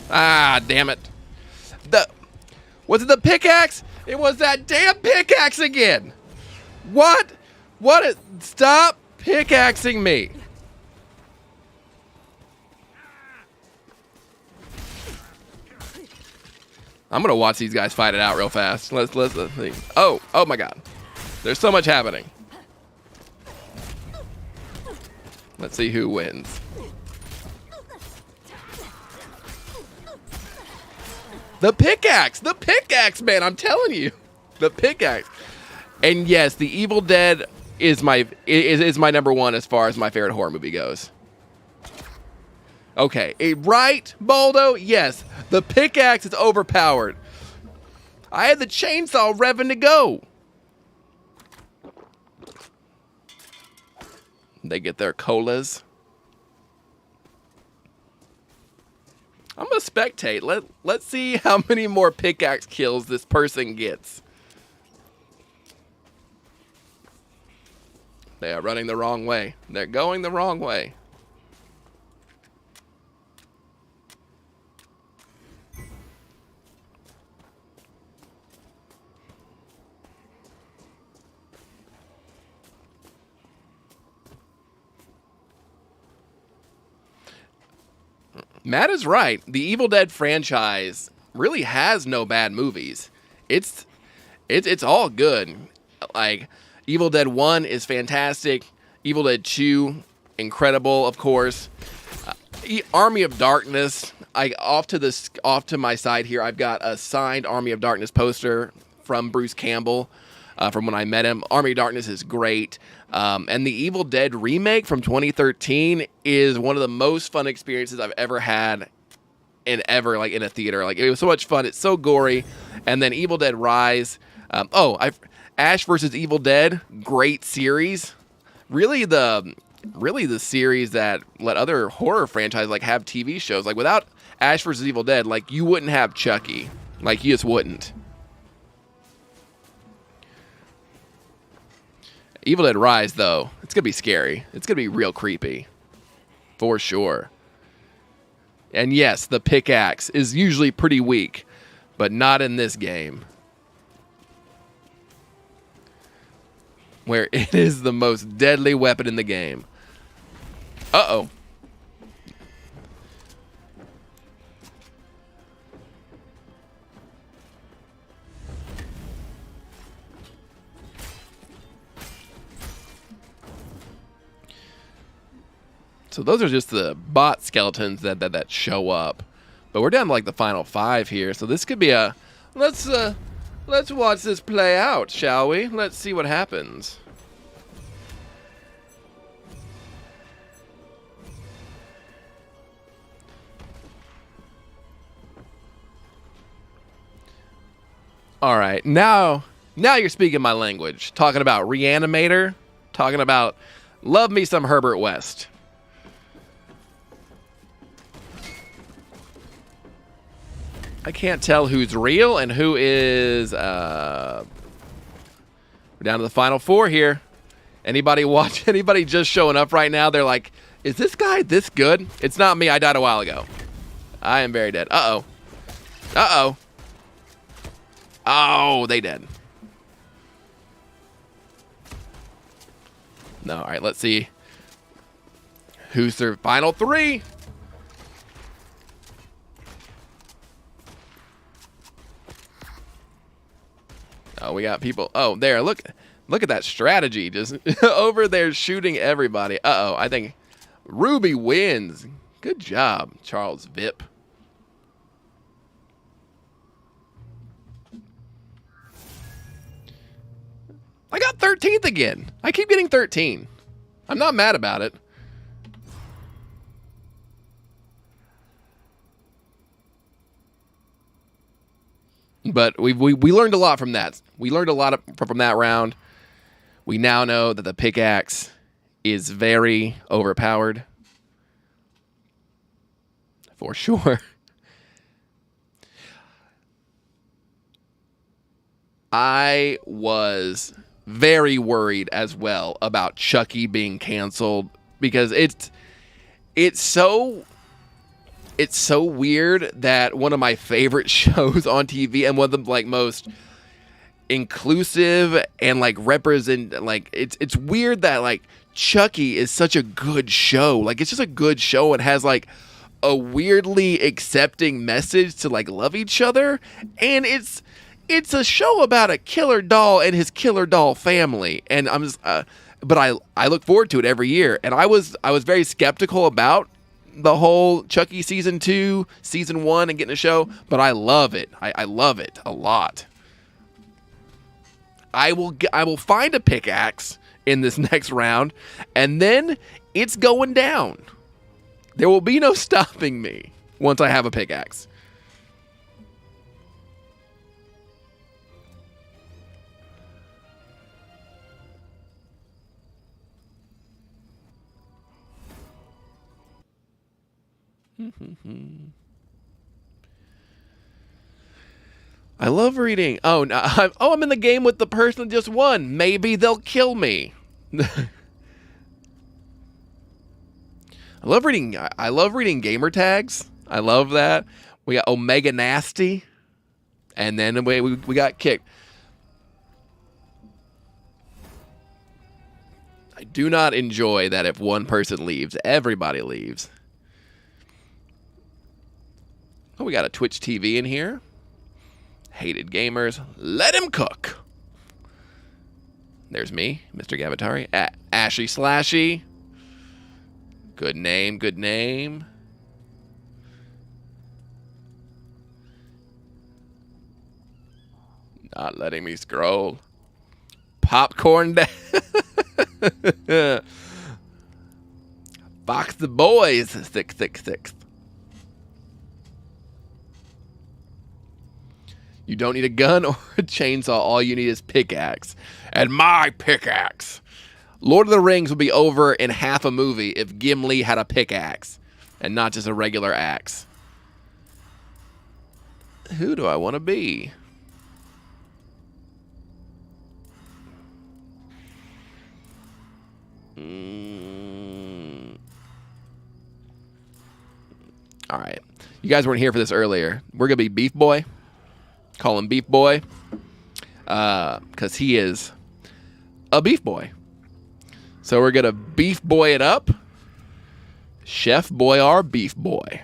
Speaker 1: Ah, damn it. Was it the pickaxe? It was that damn pickaxe again. What? Stop pickaxing me. I'm gonna watch these guys fight it out real fast. Let's see. Oh my God. There's so much happening. Let's see who wins. The pickaxe, man, I'm telling you. The pickaxe. And yes, the Evil Dead is my number 1 as far as my favorite horror movie goes. Okay, right, Baldo? Yes, the pickaxe is overpowered. I had the chainsaw revving to go. They get their colas. I'm gonna spectate. Let's see how many more pickaxe kills this person gets. They are running the wrong way. They're going the wrong way. Matt is right. The Evil Dead franchise really has no bad movies. It's all good. Like, Evil Dead 1 is fantastic. Evil Dead 2, incredible, of course. Army of Darkness. Off to my side here, I've got a signed Army of Darkness poster from Bruce Campbell from when I met him. Army of Darkness is great. And the Evil Dead remake from 2013 is one of the most fun experiences I've ever had in a theater. Like, it was so much fun. It's so gory. And then Evil Dead Rise. Ash versus Evil Dead, great series. Really the series that let other horror franchises like have TV shows. Like, without Ash versus Evil Dead, like, you wouldn't have Chucky. Like, you just wouldn't. Evil Dead Rise, though, it's gonna be scary. It's gonna be real creepy, for sure. And yes, the pickaxe is usually pretty weak, but not in this game, where it is the most deadly weapon in the game. Uh-oh. So those are just the bot skeletons that show up. But we're down to like the final 5 here. So this could be a... Let's watch this play out, shall we? Let's see what happens. All right, now you're speaking my language. Talking about Reanimator. Talking about love me some Herbert West. I can't tell who's real and who is... We're down to the final 4 here. Anybody just showing up right now? They're like, is this guy this good? It's not me. I died a while ago. I am very dead. Uh-oh. Uh-oh. Oh, they dead. No, all right, let's see. Who's their final 3? Oh, we got people. Oh, there. Look at that strategy. Just over there shooting everybody. Uh-oh. I think Ruby wins. Good job, Charles Vip. I got 13th again. I keep getting 13. I'm not mad about it. But we learned a lot from that. We learned a lot from that round. We now know that the pickaxe is very overpowered. For sure. I was very worried as well about Chucky being canceled because it's so weird that one of my favorite shows on TV and one of the like most inclusive and like represent, like it's weird that like Chucky is such a good show. Like, it's just a good show. It has like a weirdly accepting message to like love each other, and it's a show about a killer doll and his killer doll family. And I'm just but I look forward to it every year. And I was very skeptical about the whole Chucky season 2, season 1 and getting a show, but I love it. I love it a lot. I will find a pickaxe in this next round, and then it's going down. There will be no stopping me once I have a pickaxe. I love reading. Oh, no, I'm in the game with the person that just won. Maybe they'll kill me. I love reading. I love reading gamer tags. I love that. We got Omega Nasty, and then we got kicked. I do not enjoy that if one person leaves, everybody leaves. Oh, we got a Twitch TV in here. Hated gamers. Let him cook. There's me, Mr. Gavatari. Ashy Slashy. Good name, good name. Not letting me scroll. Popcorn Dad. Fox the Boys. 666. You don't need a gun or a chainsaw. All you need is pickaxe. And my pickaxe. Lord of the Rings would be over in half a movie if Gimli had a pickaxe and not just a regular axe. Who do I want to be? All right. You guys weren't here for this earlier. We're going to be Beef Boy. Call him Beef Boy. Because he is a beef boy. So we're going to Beef Boy it up. Chef Boy our Beef Boy.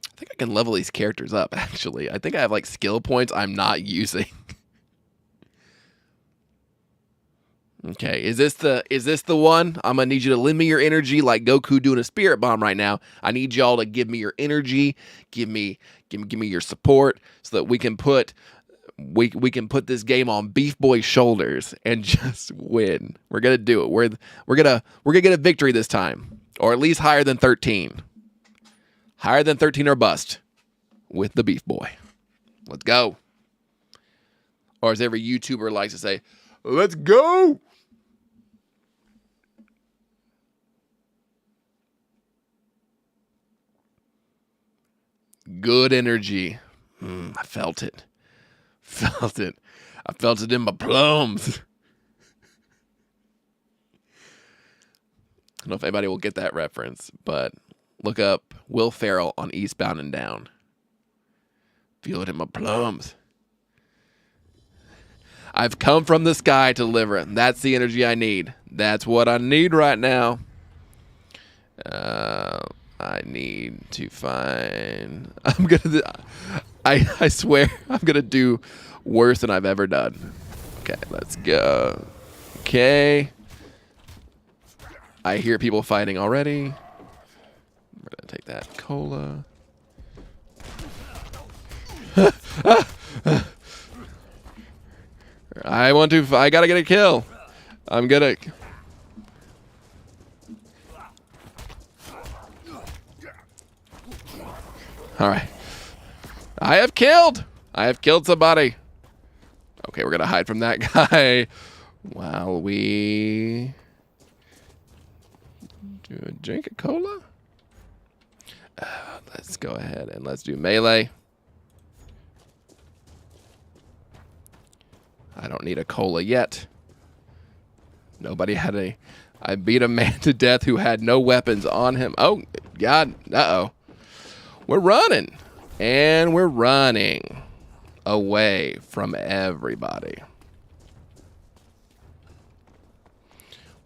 Speaker 1: I think I can level these characters up, actually. I think I have like skill points I'm not using. Okay, is this the one? I'm gonna need you to lend me your energy like Goku doing a spirit bomb right now. I need y'all to give me your energy, give me your support, so that we can put this game on Beef Boy's shoulders and just win. We're gonna do it. We're gonna get a victory this time, or at least higher than 13. Higher than 13 or bust with the Beef Boy. Let's go. Or as every YouTuber likes to say, let's go. Good energy. I felt it. Felt it. I felt it in my plums. I don't know if anybody will get that reference, but look up Will Ferrell on Eastbound and Down. Feel it in my plums. I've come from the sky to deliver it. That's the energy I need. That's what I need right now. I need to find... I swear I'm going to do worse than I've ever done. Okay, let's go. Okay. I hear people fighting already. We're going to take that cola. I gotta get a kill. I'm gonna... Alright. I have killed somebody. Okay, we're gonna hide from that guy while we do a drink of cola. Let's go ahead and let's do melee. I don't need a cola yet. Nobody had a... I beat a man to death who had no weapons on him. Oh, God. Uh-oh. We're running. And we're running away from everybody.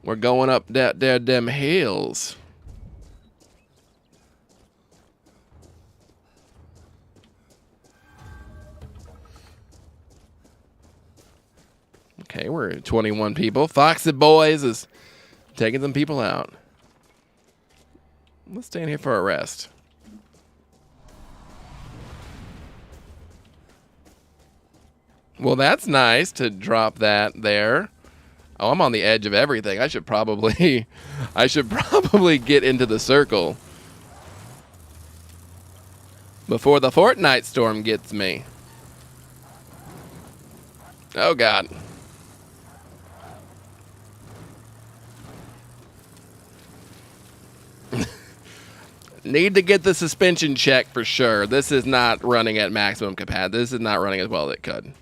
Speaker 1: We're going up them hills. Okay, we're at 21 people. Foxy Boys is taking some people out. Let's stay in here for a rest. Well, that's nice to drop that there. Oh, I'm on the edge of everything. I should probably get into the circle before the Fortnite storm gets me. Oh, God. Need to get the suspension check for sure. This is not running at maximum capacity. This is not running as well as it could.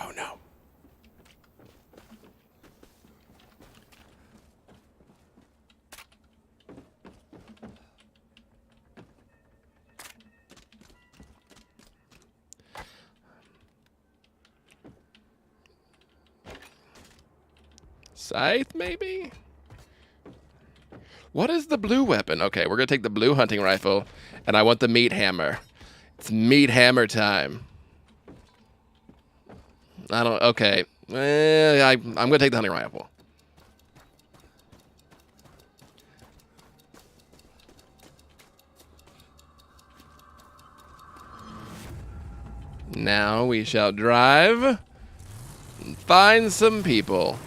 Speaker 1: Oh, no. Scythe, maybe? What is the blue weapon? Okay, we're going to take the blue hunting rifle, and I want the meat hammer. It's meat hammer time. I don't... Okay. I'm going to take the hunting rifle. Now we shall drive and find some people.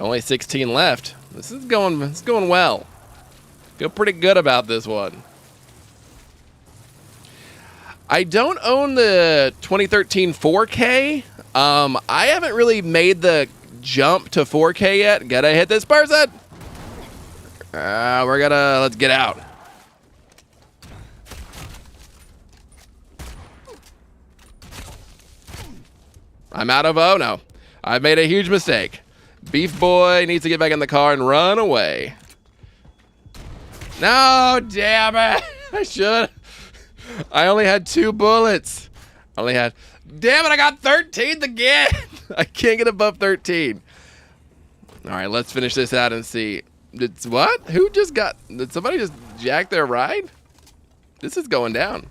Speaker 1: Only 16 left. This is going well. Feel pretty good about this one. I don't own the 2013 4K. I haven't really made the jump to 4K yet. Gotta hit this person. Let's get out. I'm out of, oh no. I've made a huge mistake. Beef boy needs to get back in the car and run away. No, damn it. I should. I only had 2 bullets. Damn it, I got 13th again. I can't get above 13. All right, let's finish this out and see. Did somebody just jack their ride? This is going down.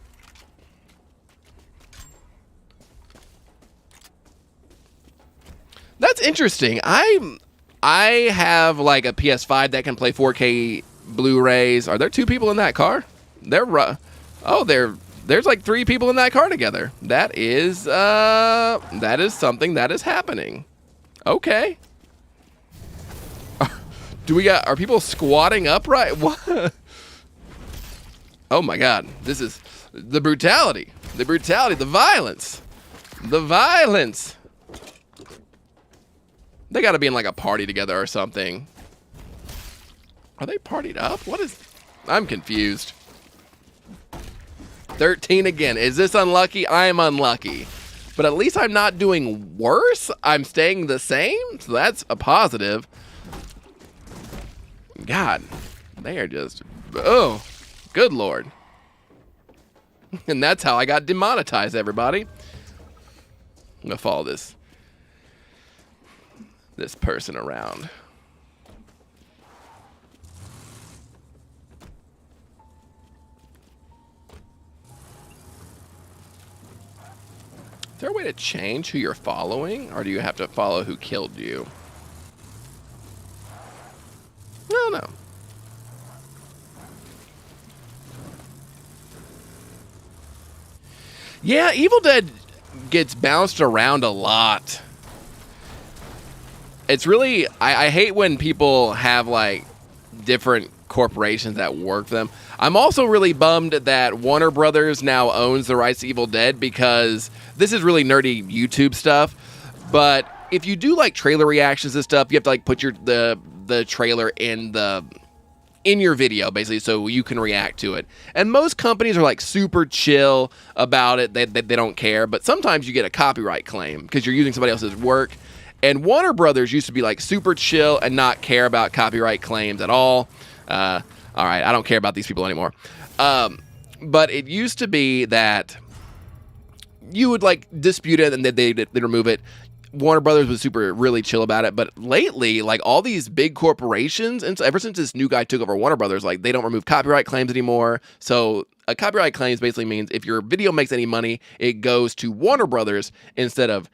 Speaker 1: That's interesting. I have like a PS5 that can play 4K Blu-rays. Are there 2 people in that car? There's like 3 people in that car together. That is something that is happening. Okay. Are people squatting upright? What? Oh my God. This is the brutality, the violence, They got to be in like a party together or something. Are they partied up? I'm confused. 13 again. Is this unlucky? I'm unlucky. But at least I'm not doing worse. I'm staying the same. So that's a positive. God, they are just, oh, good Lord. And that's how I got demonetized, everybody. I'm going to follow this person around. Is there a way to change who you're following, or do you have to follow who killed you? No. Yeah, Evil Dead gets bounced around a lot. It's really, I hate when people have like different corporations that work for them. I'm also really bummed that Warner Brothers now owns the rights to Evil Dead, because this is really nerdy YouTube stuff. But if you do like trailer reactions and stuff, you have to like put the trailer in your video, basically, so you can react to it. And most companies are like super chill about it. They don't care. But sometimes you get a copyright claim because you're using somebody else's work. And Warner Brothers used to be like super chill and not care about copyright claims at all. All right, I don't care about these people anymore. But it used to be that you would like dispute it and they'd remove it. Warner Brothers was really chill about it. But lately, like all these big corporations, and so ever since this new guy took over Warner Brothers, like they don't remove copyright claims anymore. So a copyright claims basically means if your video makes any money, it goes to Warner Brothers instead of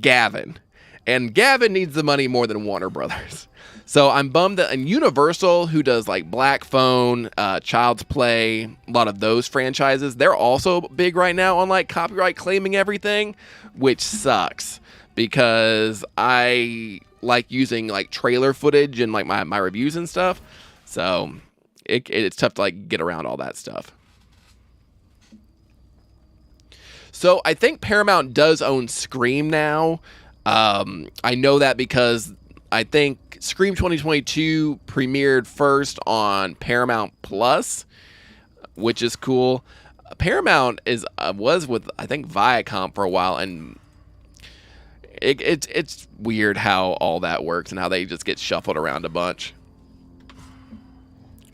Speaker 1: Gavin. And Gavin needs the money more than Warner Brothers. So I'm bummed that, and Universal, who does like Black Phone, Child's Play, a lot of those franchises, they're also big right now on like copyright claiming everything, which sucks because I like using like trailer footage and like my reviews and stuff. So it's tough to like get around all that stuff. So I think Paramount does own Scream now. I know that because I think Scream 2022 premiered first on Paramount Plus, which is cool. Paramount was with, I think, Viacom for a while, and it's weird how all that works and how they just get shuffled around a bunch.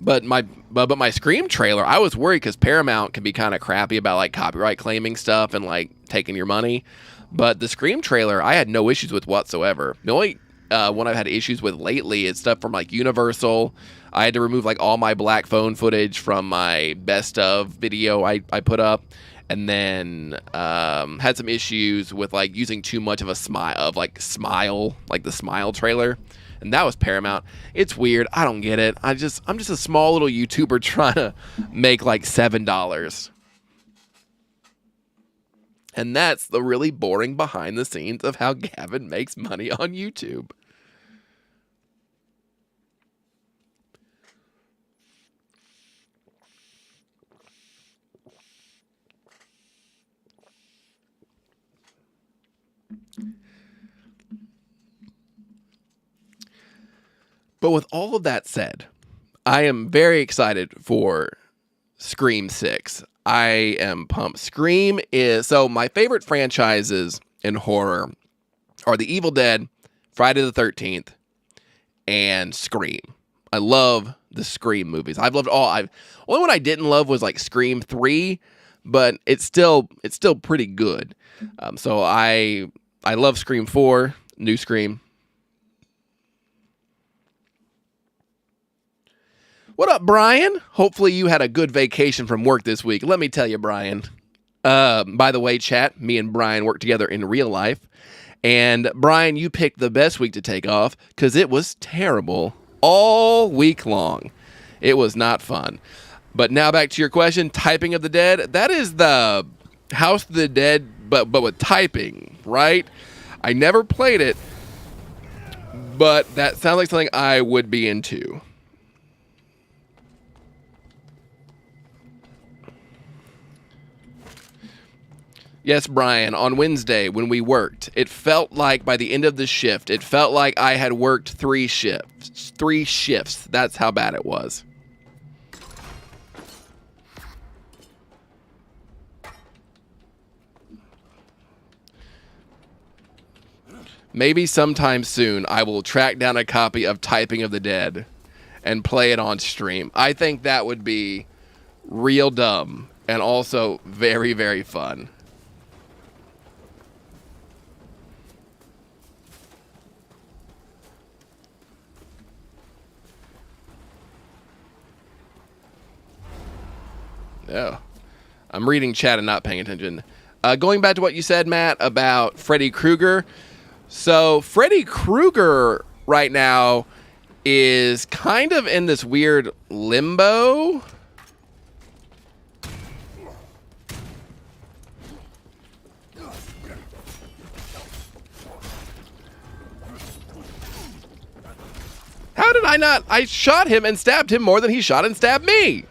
Speaker 1: But my Scream trailer, I was worried because Paramount can be kind of crappy about like copyright claiming stuff and like taking your money. But the Scream trailer, I had no issues with whatsoever. The only one I've had issues with lately is stuff from like Universal. I had to remove like all my black phone footage from my best of video I put up, and then had some issues with like using too much of a smile, like the Smile trailer. And that was Paramount. It's weird. I don't get it. I'm just a small little YouTuber trying to make like $7. And that's the really boring behind the scenes of how Gavin makes money on YouTube. But with all of that said, I am very excited for Scream 6. I am pumped. Scream is... So my favorite franchises in horror are The Evil Dead, Friday the 13th, and Scream. I love the Scream movies. I've loved all. Only one I didn't love was like Scream 3, but it's still pretty good. So I love Scream 4, new Scream. What up, Brian? Hopefully you had a good vacation from work this week. Let me tell you, Brian. By the way, chat, me and Brian work together in real life. And Brian, you picked the best week to take off because it was terrible all week long. It was not fun. But now back to your question, Typing of the Dead. That is the House of the Dead, but with typing, right? I never played it, but that sounds like something I would be into. Yes, Brian, on Wednesday when we worked, it felt like by the end of the shift, it felt like I had worked 3 shifts. 3 shifts. That's how bad it was. Maybe sometime soon I will track down a copy of Typing of the Dead and play it on stream. I think that would be real dumb and also very, very fun. Yeah. I'm reading chat and not paying attention. Going back to what you said, Matt, about Freddy Krueger. So Freddy Krueger right now is kind of in this weird limbo. How did I not? I shot him and stabbed him more than he shot and stabbed me.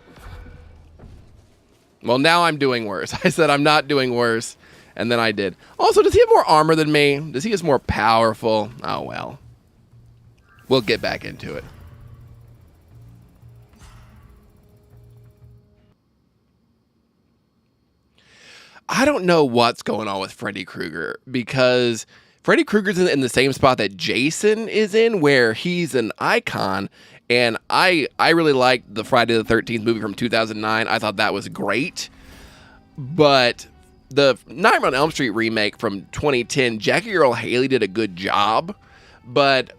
Speaker 1: Well, now I'm doing worse. I said I'm not doing worse, and then I did. Also, does he have more armor than me? Does he is more powerful? Oh, well. We'll get back into it. I don't know what's going on with Freddy Krueger, because Freddy Krueger's in the same spot that Jason is in, where he's an icon. And I really liked the Friday the 13th movie from 2009. I thought that was great. But the Nightmare on Elm Street remake from 2010, Jackie Earle Haley did a good job. But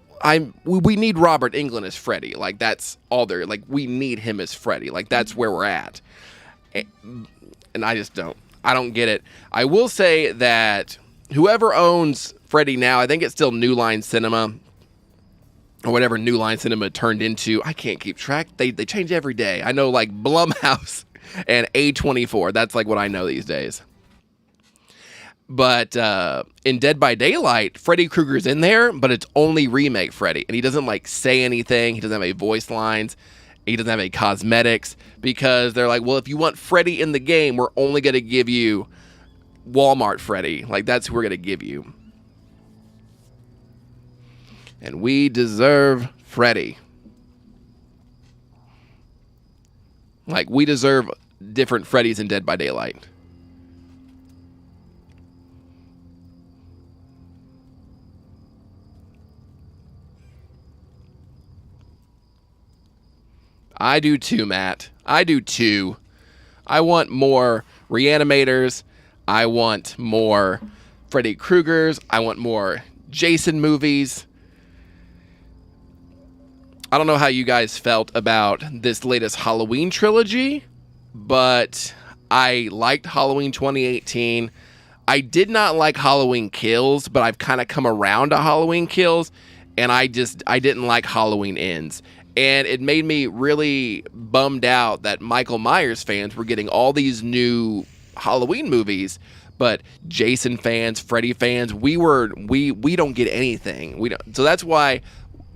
Speaker 1: we need Robert Englund as Freddy. Like, that's all there. Like, we need him as Freddy. Like, that's where we're at. And I just don't get it. I will say that whoever owns Freddy now, I think it's still New Line Cinema, or whatever New Line Cinema turned into. I can't keep track. They change every day. I know like Blumhouse and A24. That's like what I know these days. But in Dead by Daylight, Freddy Krueger's in there, but it's only remake Freddy. And he doesn't like say anything. He doesn't have any voice lines. He doesn't have any cosmetics, because they're like, well, if you want Freddy in the game, we're only going to give you Walmart Freddy. Like, that's who we're going to give you. And we deserve Freddy. Like, we deserve different Freddys in Dead by Daylight. I do too, Matt. I do too. I want more Reanimators. I want more Freddy Kruegers. I want more Jason movies. I don't know how you guys felt about this latest Halloween trilogy, but I liked Halloween 2018. I did not like Halloween Kills, but I've kind of come around to Halloween Kills, and I didn't like Halloween Ends. And it made me really bummed out that Michael Myers fans were getting all these new Halloween movies, but Jason fans, Freddy fans, we don't get anything. We don't. So that's why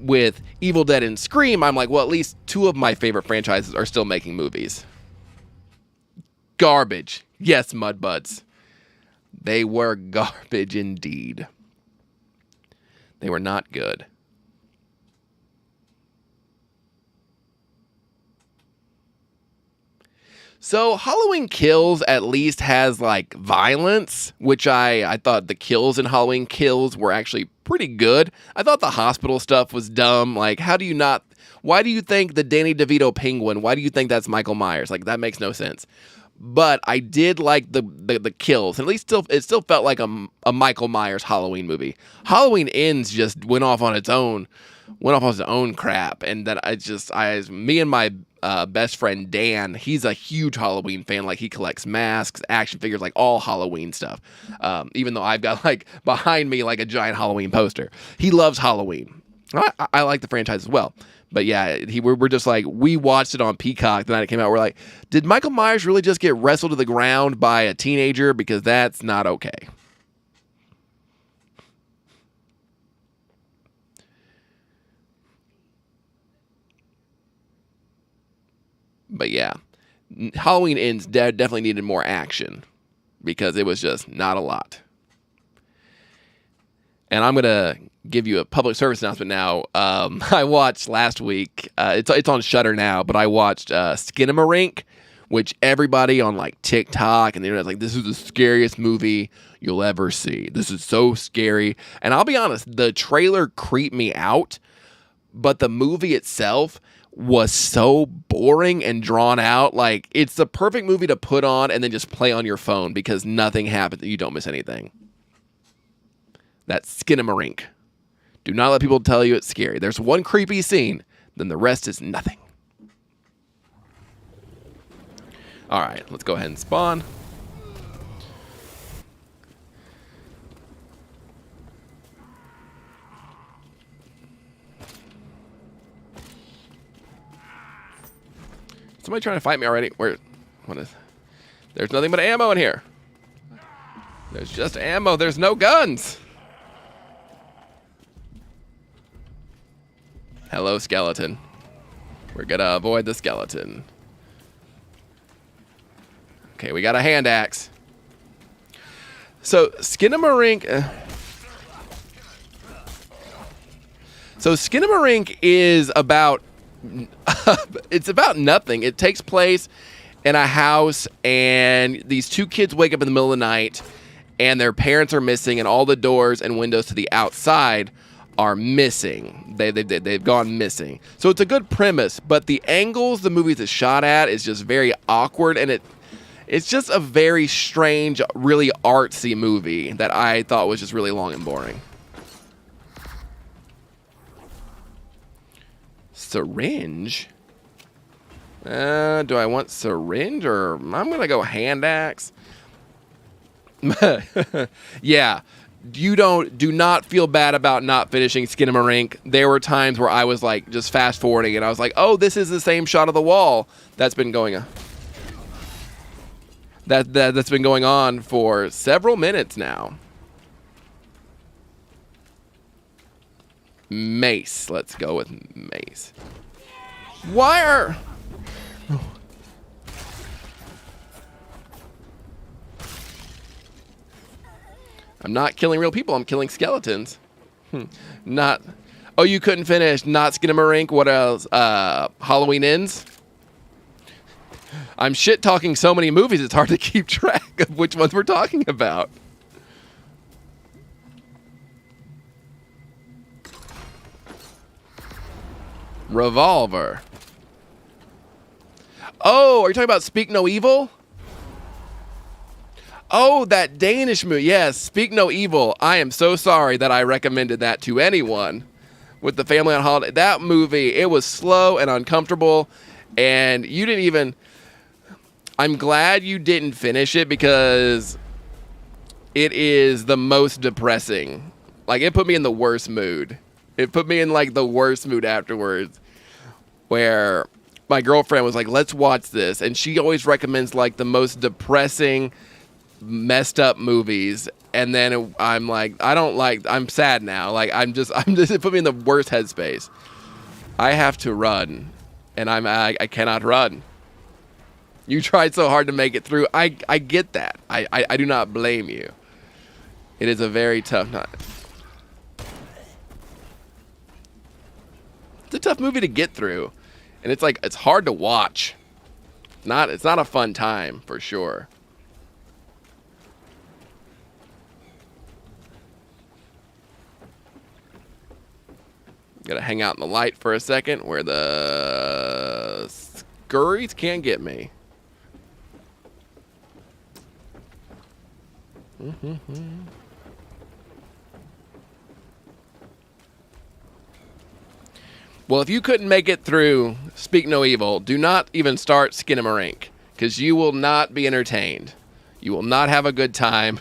Speaker 1: with Evil Dead and Scream, I'm like, well, at least two of my favorite franchises are still making movies. Garbage. Yes, Mudbuds. They were garbage indeed. They were not good. So Halloween Kills at least has like violence, which I thought the kills in Halloween Kills were actually pretty good. I thought the hospital stuff was dumb. Like, why do you think the Danny DeVito penguin, why do you think that's Michael Myers? Like, that makes no sense. But I did like the kills. At least it still felt like a Michael Myers Halloween movie. Halloween Ends just went off on its own crap, and that me and my best friend Dan, he's a huge Halloween fan. Like, he collects masks, action figures, like all Halloween stuff. Even though I've got like behind me like a giant Halloween poster. He loves Halloween. I like the franchise as well. But yeah, we're just like, we watched it on Peacock the night it came out. We're like, did Michael Myers really just get wrestled to the ground by a teenager? Because that's not okay. But yeah, Halloween Ends definitely needed more action because it was just not a lot. And I'm going to give you a public service announcement now. I watched last week, it's on Shudder now, but I watched Skinamarink, which everybody on like TikTok and the internet like, this is the scariest movie you'll ever see. This is so scary. And I'll be honest, the trailer creeped me out, but the movie itself was so boring and drawn out. Like, it's the perfect movie to put on and then just play on your phone because nothing happens. You don't miss anything. That's Skinamarink. Do not let people tell you it's scary. There's one creepy scene, then the rest is nothing. All right, let's go ahead and spawn. Somebody trying to fight me already? What is? There's nothing but ammo in here. There's just ammo. There's no guns. Hello, skeleton. We're gonna avoid the skeleton. Okay, we got a hand axe. So Skinamarink. Skinamarink is about. It's about nothing. It takes place in a house, and these two kids wake up in the middle of the night, and their parents are missing, and all the doors and windows to the outside are missing. They've gone missing. So it's a good premise, but the angles the movie is shot at is just very awkward, and it's just a very strange, really artsy movie that I thought was just really long and boring. Syringe? Do I want syringe, or I'm gonna go hand axe? Yeah. Do not feel bad about not finishing Skinamarink. There were times where I was like just fast forwarding and I was like, oh, this is the same shot of the wall that's been going on. That's been going on for several minutes now. Mace. Let's go with mace. Why are... I'm not killing real people. I'm killing skeletons. Not... Oh, you couldn't finish Not Skinamarink. What else? Halloween Ends. I'm shit talking so many movies, it's hard to keep track of which ones we're talking about. Revolver. Oh, are you talking about Speak No Evil? Oh, that Danish movie. Yes, Speak No Evil. I am so sorry that I recommended that to anyone with the family on holiday. That movie, it was slow and uncomfortable, and you didn't even... I'm glad you didn't finish it because it is the most depressing. Like, it put me in the worst mood. It put me in, like, the worst mood afterwards, where my girlfriend was like, let's watch this. And she always recommends, like, the most depressing, messed up movies. And then I'm like, I'm sad now. Like, it put me in the worst headspace. I have to run, and I cannot run. You tried so hard to make it through. I get that. I do not blame you. It is a very tough night. It's a tough movie to get through. And it's like, it's hard to watch. It's not a fun time, for sure. Gotta hang out in the light for a second where the scurries can't get me. Well, if you couldn't make it through Speak No Evil, do not even start Skinamarink, because you will not be entertained. You will not have a good time.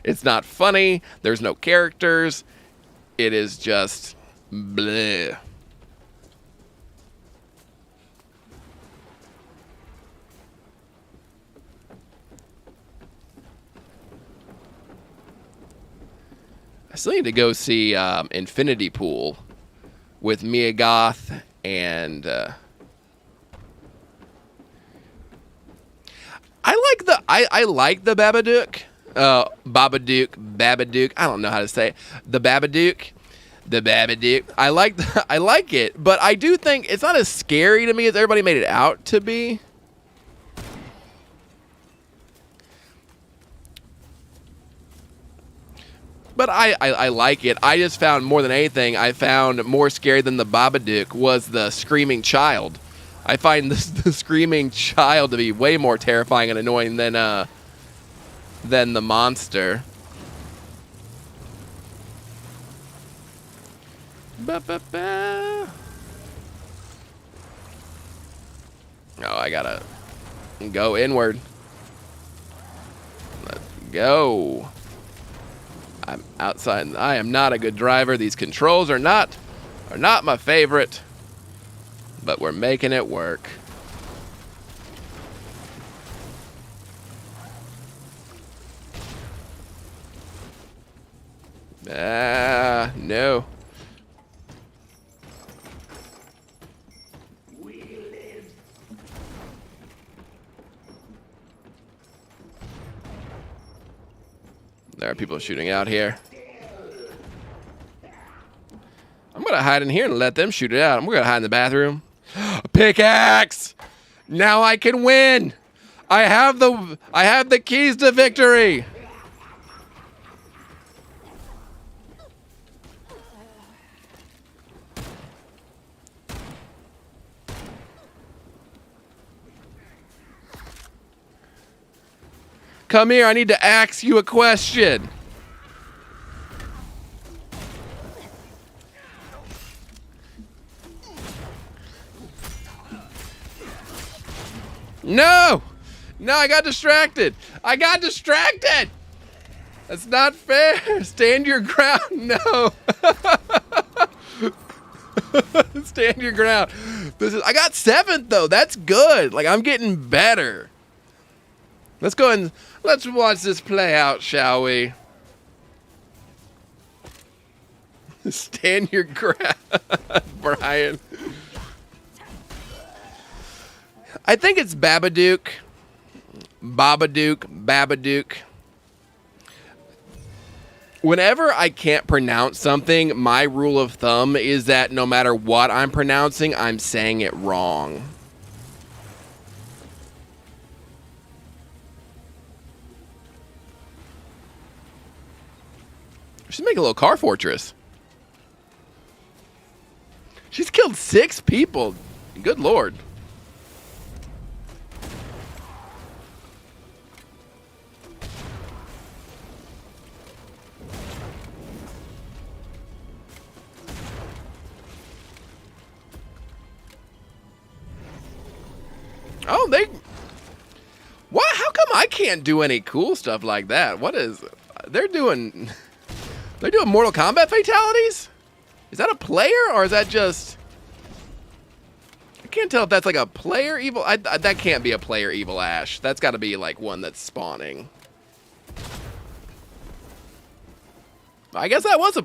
Speaker 1: It's not funny. There's no characters. It is just bleh. I still need to go see Infinity Pool with Mia Goth and I like the Babadook. Babadook. I don't know how to say it. The Babadook. I like it, but I do think it's not as scary to me as everybody made it out to be. But I like it. I just found, more than anything, I found more scary than the Babadook was the screaming child. I find the screaming child to be way more terrifying and annoying than the monster. Ba-ba-ba. Oh, I gotta go inward. Let's go. I'm outside. I am not a good driver. These controls are not my favorite, but we're making it work. No. There are people shooting out here. I'm gonna hide in here and let them shoot it out. I'm gonna hide in the bathroom. Pickaxe! Now I can win! I have the keys to victory! Come here, I need to ask you a question. No! No, I got distracted. That's not fair. Stand your ground. No. Stand your ground. I got 7th though. That's good. Like, I'm getting better. Let's go and let's watch this play out, shall we? Stand your ground, Brian. I think it's Babadook. Whenever I can't pronounce something, my rule of thumb is that no matter what I'm pronouncing, I'm saying it wrong. She's making a little car fortress. She's killed 6 people. Good Lord. Oh, what? How come I can't do any cool stuff like that? What is... They're doing Mortal Kombat fatalities? Is that a player, or is that just... I can't tell if that's like a player evil... that can't be a player evil Ash. That's got to be like one that's spawning. I guess that was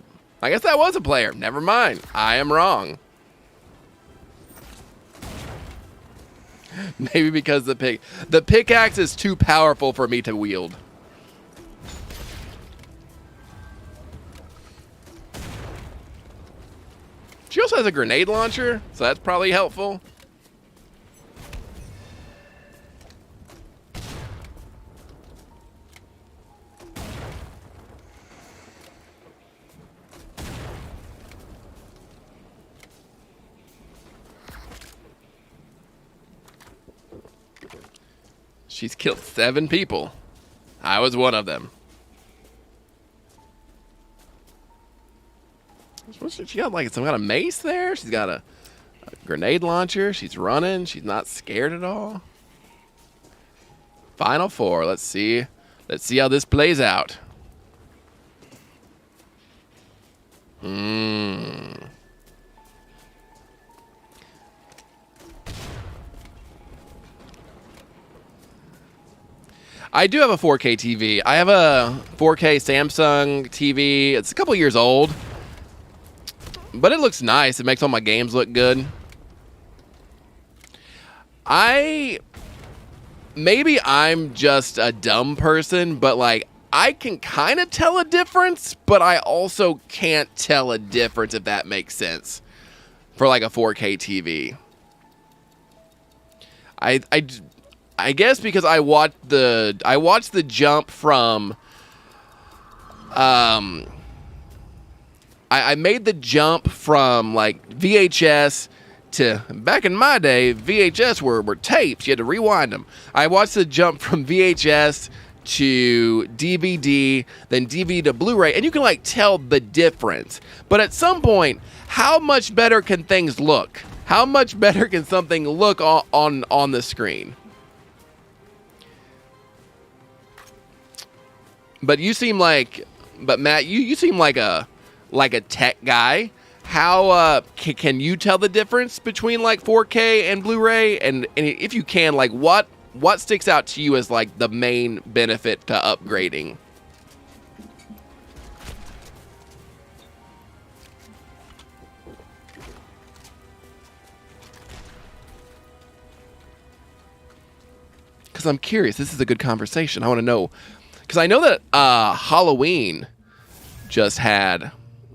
Speaker 1: a player. Never mind. I am wrong. Maybe because the pickaxe is too powerful for me to wield. She also has a grenade launcher, so that's probably helpful. She's killed 7 people. I was one of them. She got like some kind of mace there. She's got a grenade launcher. She's running. She's not scared at all. Final 4. Let's see. Let's see how this plays out. I do have a 4K TV. I have a 4K Samsung TV. It's a couple years old, but it looks nice. It makes all my games look good. Maybe I'm just a dumb person, but like I can kind of tell a difference, but I also can't tell a difference, if that makes sense, for like a 4K TV. I guess because I watched the jump from I made the jump from like VHS to, back in my day, VHS were tapes. You had to rewind them. I watched the jump from VHS to DVD, then DVD to Blu-ray, and you can like tell the difference. But at some point, how much better can things look? How much better can something look on the screen? But Matt, you seem like a tech guy. How can you tell the difference between like 4K and Blu-ray? And if you can, like what sticks out to you as like the main benefit to upgrading? Because I'm curious. This is a good conversation. I want to know. Because I know that Halloween just had...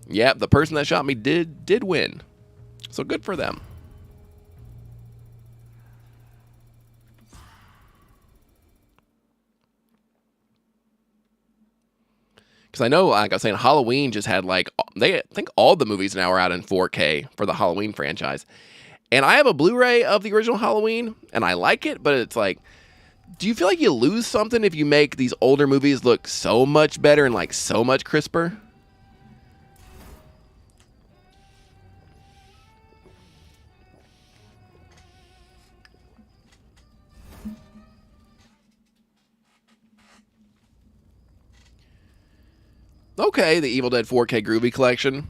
Speaker 1: Yep, the person that shot me did win. So good for them. Because I know, like I was saying, Halloween just had like... I think all the movies now are out in 4K for the Halloween franchise. And I have a Blu-ray of the original Halloween, and I like it, but it's like... Do you feel like you lose something if you make these older movies look so much better and like so much crisper? Okay, the Evil Dead 4K Groovy collection.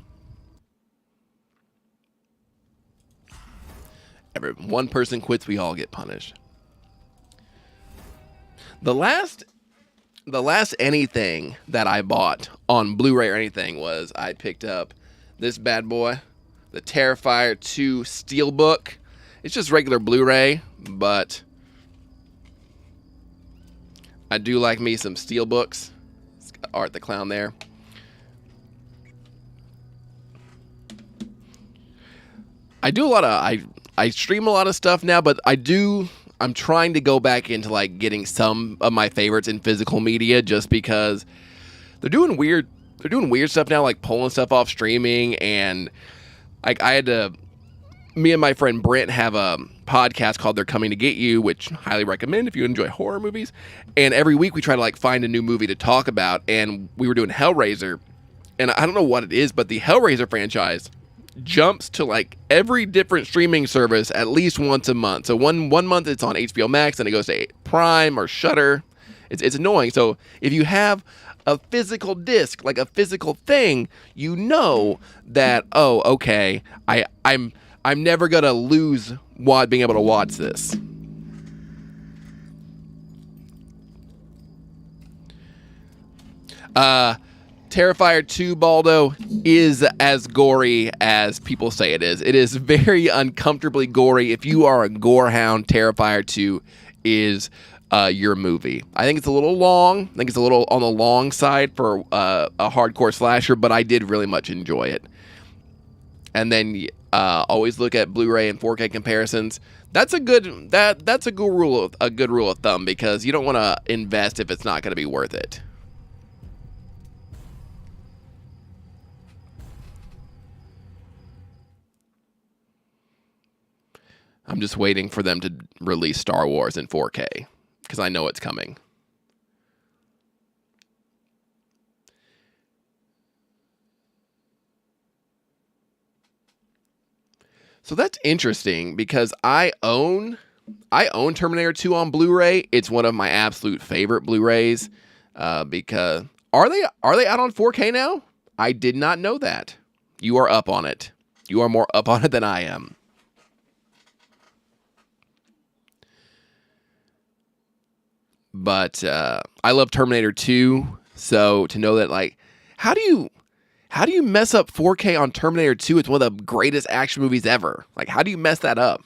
Speaker 1: One person quits, we all get punished. The last anything that I bought on Blu-ray or anything was I picked up this bad boy, the Terrifier 2 Steelbook. It's just regular Blu-ray, but I do like me some Steelbooks. It's got Art the Clown there. I do a lot of I stream a lot of stuff now, but I'm trying to go back into like getting some of my favorites in physical media just because they're doing weird stuff now, like pulling stuff off streaming. And like me and my friend Brent have a podcast called They're Coming to Get You, which I highly recommend if you enjoy horror movies. And every week we try to like find a new movie to talk about, and we were doing Hellraiser, and I don't know what it is, but the Hellraiser franchise jumps to like every different streaming service at least once a month. So one month it's on HBO Max, then it goes to Prime or Shudder. It's annoying. So if you have a physical disc, like a physical thing, you know that, oh, okay, I'm never gonna lose being able to watch this. Terrifier 2, Baldo, is as gory as people say it is. It is very uncomfortably gory. If you are a gore hound, Terrifier 2 is your movie. I think it's a little long. I think it's a little on the long side for a hardcore slasher, but I did really much enjoy it. And then always look at Blu-ray and 4K comparisons. That's a good rule of thumb, because you don't want to invest if it's not going to be worth it. I'm just waiting for them to release Star Wars in 4K, because I know it's coming. So that's interesting, because I own Terminator 2 on Blu-ray. It's one of my absolute favorite Blu-rays. Because are they out on 4K now? I did not know that. You are up on it. You are more up on it than I am. But I love Terminator 2, so to know that, like, how do you mess up 4K on Terminator 2? It's one of the greatest action movies ever. Like, how do you mess that up?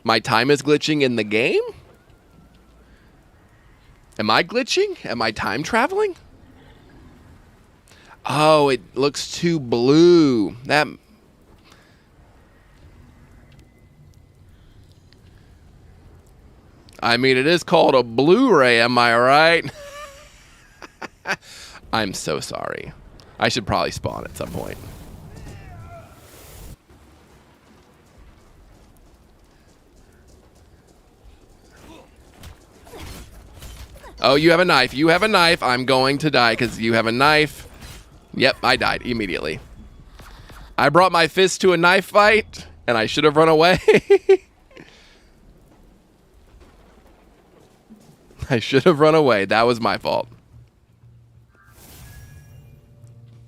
Speaker 1: My time is glitching in the game? Am I glitching? Am I time traveling? Oh, it looks too blue. I mean, it is called a Blu-ray, am I right? I'm so sorry. I should probably spawn at some point. Oh, you have a knife. You have a knife. I'm going to die because you have a knife. Yep, I died immediately. I brought my fist to a knife fight, and I should have run away. I should have run away. That was my fault.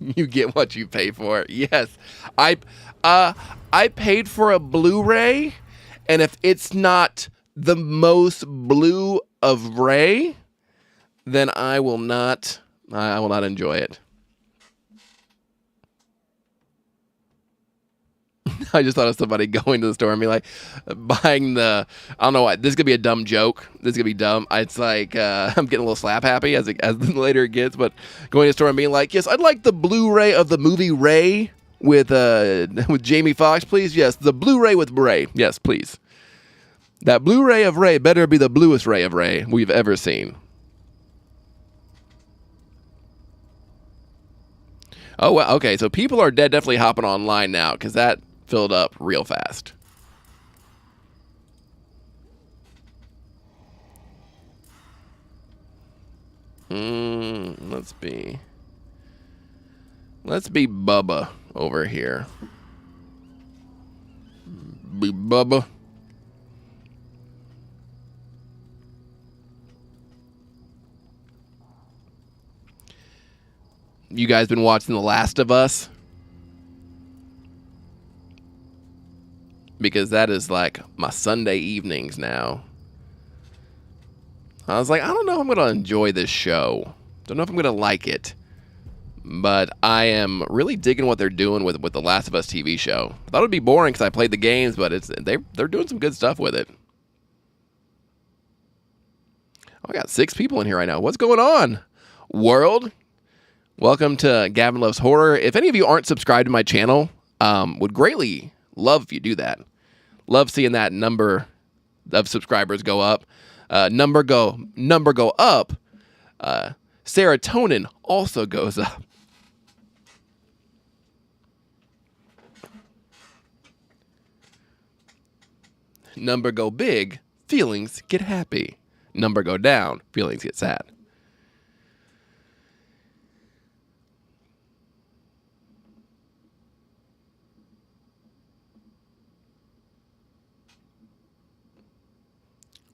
Speaker 1: You get what you pay for. Yes. I paid for a Blu-ray, and if it's not the most blue of Ray, then I will not enjoy it. I just thought of somebody going to the store and be like, buying I don't know what, this is going to be a dumb joke. This is going to be dumb. It's like, I'm getting a little slap happy as later it gets, but going to the store and being like, yes, I'd like the Blu-ray of the movie Ray with Jamie Foxx, please. Yes, the Blu-ray with Ray. Yes, please. That Blu-ray of Ray better be the bluest Ray of Ray we've ever seen. Oh, well, okay, so people are definitely hopping online now, because that filled up real fast. Let's be Bubba over here. Be Bubba. You guys been watching The Last of Us? Because that is like my Sunday evenings now. I was like, I don't know if I'm going to enjoy this show. Don't know if I'm going to like it. but I am really digging what they're doing with the Last of Us TV show. I thought it'd be boring because I played the games, but they're doing some good stuff with it. Oh, I got 6 people in here right now. What's going on, world? Welcome to Gavin Loves Horror. If any of you aren't subscribed to my channel, would greatly love if you do that. Love seeing that number of subscribers go up. Number go up. Serotonin also goes up. Number go big, feelings get happy. Number go down, feelings get sad.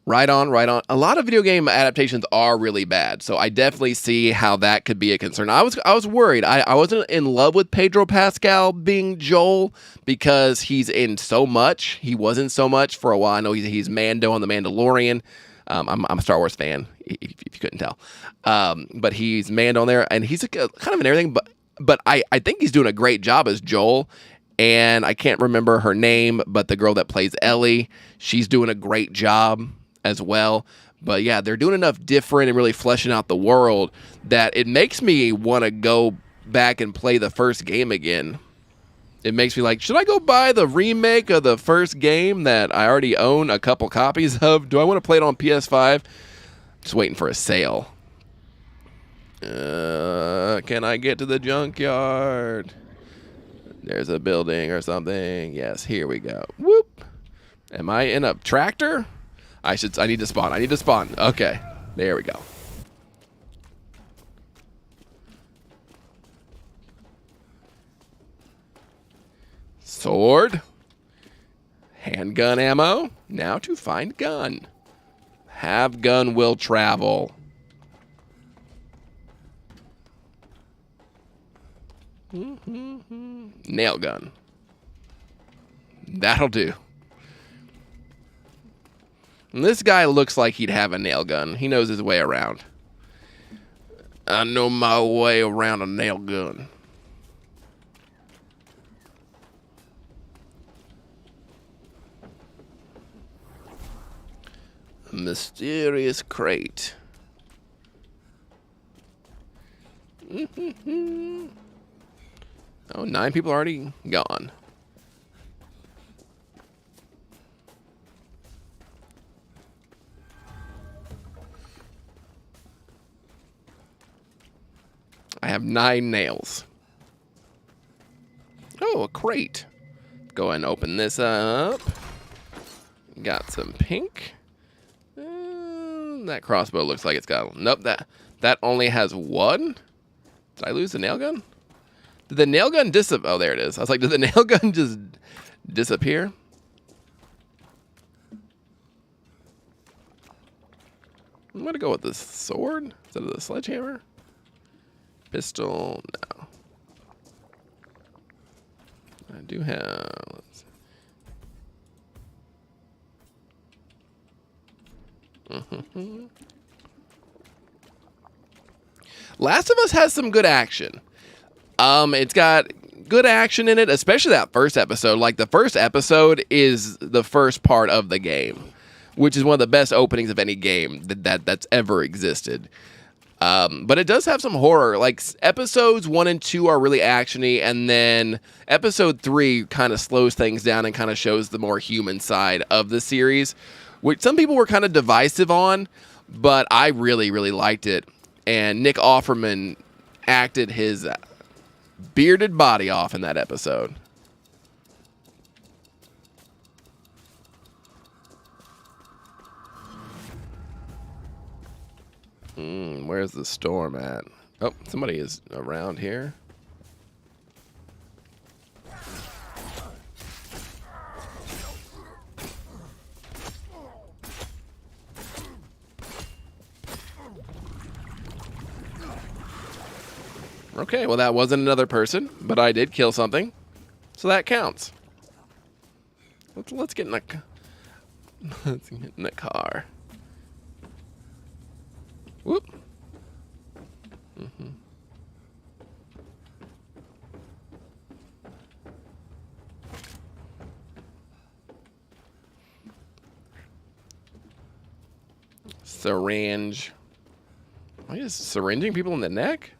Speaker 1: Right on, right on. A lot of video game adaptations are really bad, so I definitely see how that could be a concern. I was worried. I wasn't in love with Pedro Pascal being Joel because he's in so much. He wasn't so much for a while. I know he's Mando on The Mandalorian. I'm a Star Wars fan, if you couldn't tell. But he's Mando on there, and he's kind of in everything. But I think he's doing a great job as Joel. And I can't remember her name, but the girl that plays Ellie, she's doing a great job as well. But yeah, they're doing enough different and really fleshing out the world that it makes me want to go back and play the first game again. It makes me like, should I go buy the remake of the first game that I already own a couple copies of? Do I want to play it on PS5? Just waiting for a sale. Can I get to the junkyard? There's a building or something. Yes, here we go. Whoop. Am I in a tractor? I need to spawn. I need to spawn. Okay. There we go. Sword. Handgun ammo. Now to find gun. Have gun will travel. Nail gun. That'll do. And this guy looks like he'd have a nail gun. He knows his way around. I know my way around a nail gun. A mysterious crate. Oh, 9 people already gone. I have 9 nails. Oh, a crate. Go ahead and open this up. Got some pink. That crossbow looks like it's got... Nope, that only has 1. Did I lose the nail gun? Did the nail gun disappear? Oh, there it is. I was like, did the nail gun just disappear? I'm going to go with the sword instead of the sledgehammer. Pistol, no. I do have... Let's see. Last of Us has some good action. It's got good action in it, especially that first episode. Like, the first episode is the first part of the game, which is one of the best openings of any game that's ever existed. But it does have some horror. Like, episodes 1 and 2 are really actiony, and then episode 3 kind of slows things down and kind of shows the more human side of the series, which some people were kind of divisive on, but I really, really liked it. And Nick Offerman acted his bearded body off in that episode. Where's the storm at? Oh, somebody is around here. Okay, well, that wasn't another person, but I did kill something, so that counts. Let's get in the let's get in the car. Whoop. Syringe. Am I just syringing people in the neck?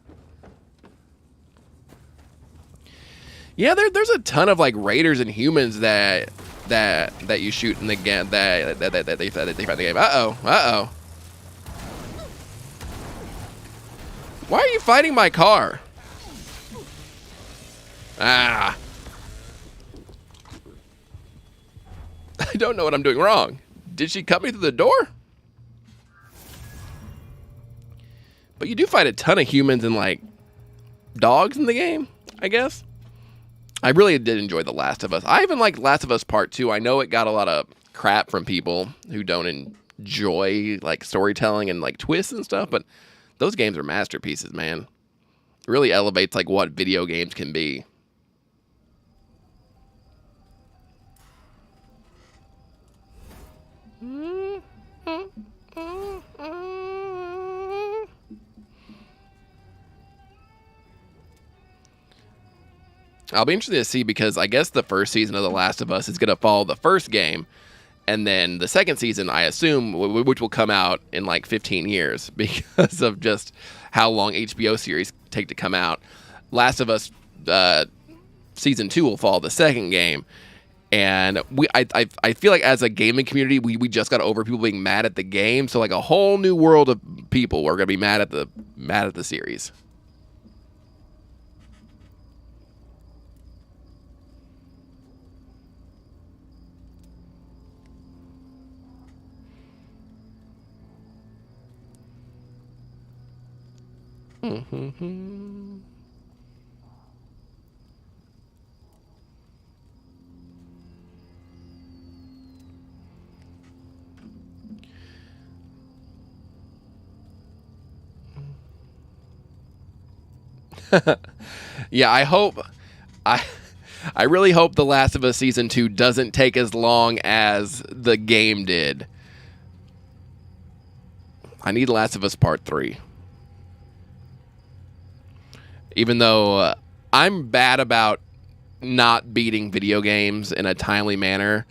Speaker 1: Yeah, there's a ton of like raiders and humans that you shoot in the game that they find the game. Uh-oh. Why are you fighting my car? Ah. I don't know what I'm doing wrong. Did she cut me through the door? But you do fight a ton of humans and like dogs in the game, I guess. I really did enjoy The Last of Us. I even like Last of Us Part 2. I know it got a lot of crap from people who don't enjoy like storytelling and like twists and stuff, but those games are masterpieces, man. It really elevates like what video games can be. I'll be interested to see because I guess the first season of The Last of Us is going to follow the first game. And then the second season, I assume, which will come out in like 15 years because of just how long HBO series take to come out. Last of Us season 2 will follow the second game. And I feel like as a gaming community, we just got over people being mad at the game. So like a whole new world of people are going to be mad at the series. Yeah, I really hope The Last of Us Season 2 doesn't take as long as the game did. I need Last of Us Part 3. Even though I'm bad about not beating video games in a timely manner.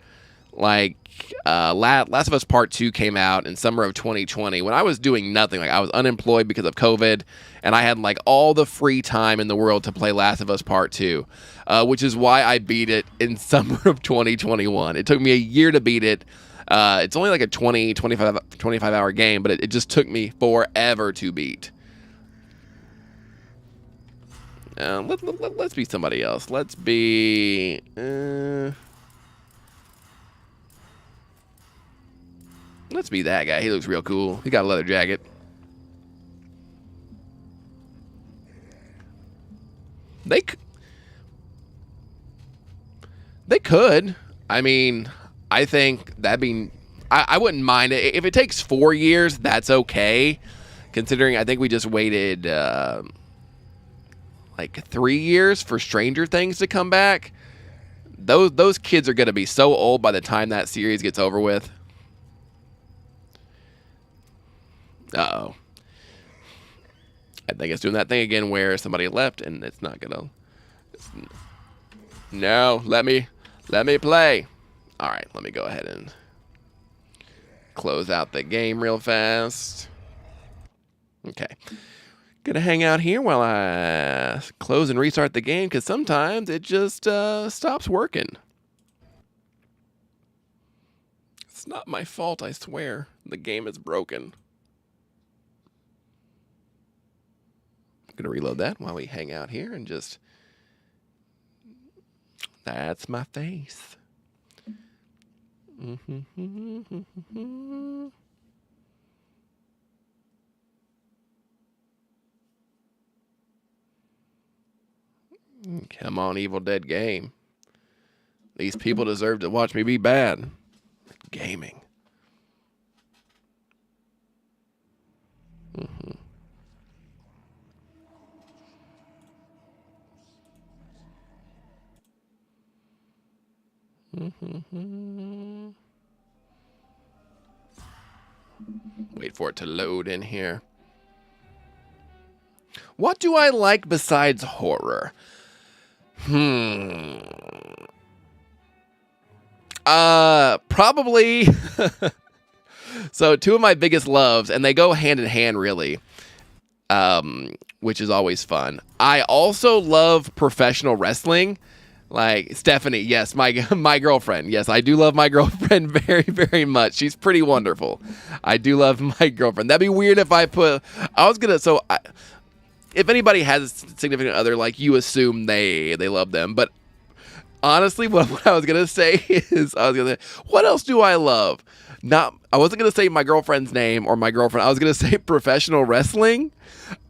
Speaker 1: Like, Last of Us Part 2 came out in summer of 2020 when I was doing nothing. Like, I was unemployed because of COVID, and I had, like, all the free time in the world to play Last of Us Part 2, which is why I beat it in summer of 2021. It took me a year to beat it. It's only like a 25-hour game, but it just took me forever to beat. Let's be somebody else. Let's be... let's be that guy. He looks real cool. He got a leather jacket. They could. I mean, I think that'd be... I wouldn't mind it. If it takes 4 years, that's okay. Considering I think we just waited... like 3 years for Stranger Things to come back. Those kids are going to be so old by the time that series gets over with. Uh-oh. I think it's doing that thing again where somebody left and it's not going to... No, let me play. All right, let me go ahead and close out the game real fast. Okay. Gonna hang out here while I close and restart the game because sometimes it just stops working. It's not my fault, I swear. The game is broken. I'm gonna reload that while we hang out here and just... That's my face. Come on, Evil Dead game. These people deserve to watch me be bad. Gaming. Wait for it to load in here. What do I like besides horror? Probably So two of my biggest loves, and they go hand in hand, really, which is always fun. I also love professional wrestling. Like Stephanie, yes, my girlfriend. Yes, I do love my girlfriend very, very much. She's pretty wonderful. I do love my girlfriend. That'd be weird if I put. If anybody has a significant other, like, you assume they love them. But honestly, what I was gonna say is, what else do I love? I wasn't gonna say my girlfriend's name or my girlfriend. I was gonna say professional wrestling.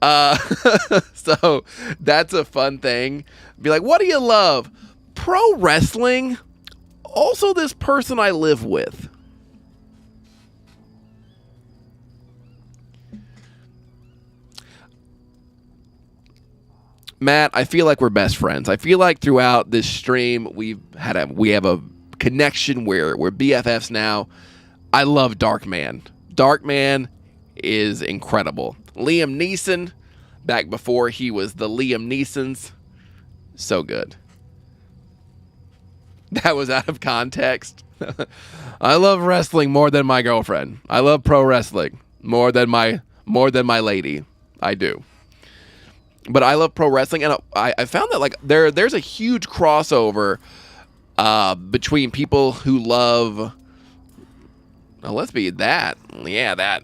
Speaker 1: So that's a fun thing. Be like, what do you love? Pro wrestling. Also, this person I live with. Matt, I feel like we're best friends. I feel like throughout this stream we have a connection where we're BFFs now. I love Darkman. Darkman is incredible. Liam Neeson, back before he was the Liam Neesons, so good. That was out of context. I love wrestling more than my girlfriend. I love pro wrestling more than my lady. I do. But I love pro wrestling, and I found that, like, there's a huge crossover between people who love. Oh, let's be that. Yeah, that.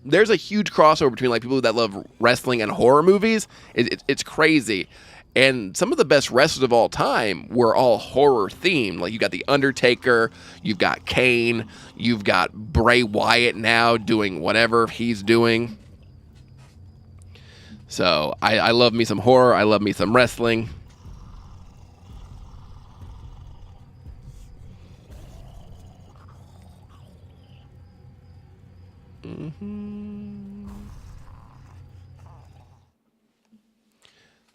Speaker 1: There's a huge crossover between, like, people that love wrestling and horror movies. It's crazy. And some of the best wrestlers of all time were all horror themed. Like, you got The Undertaker, you've got Kane, you've got Bray Wyatt now doing whatever he's doing. So I love me some horror. I love me some wrestling.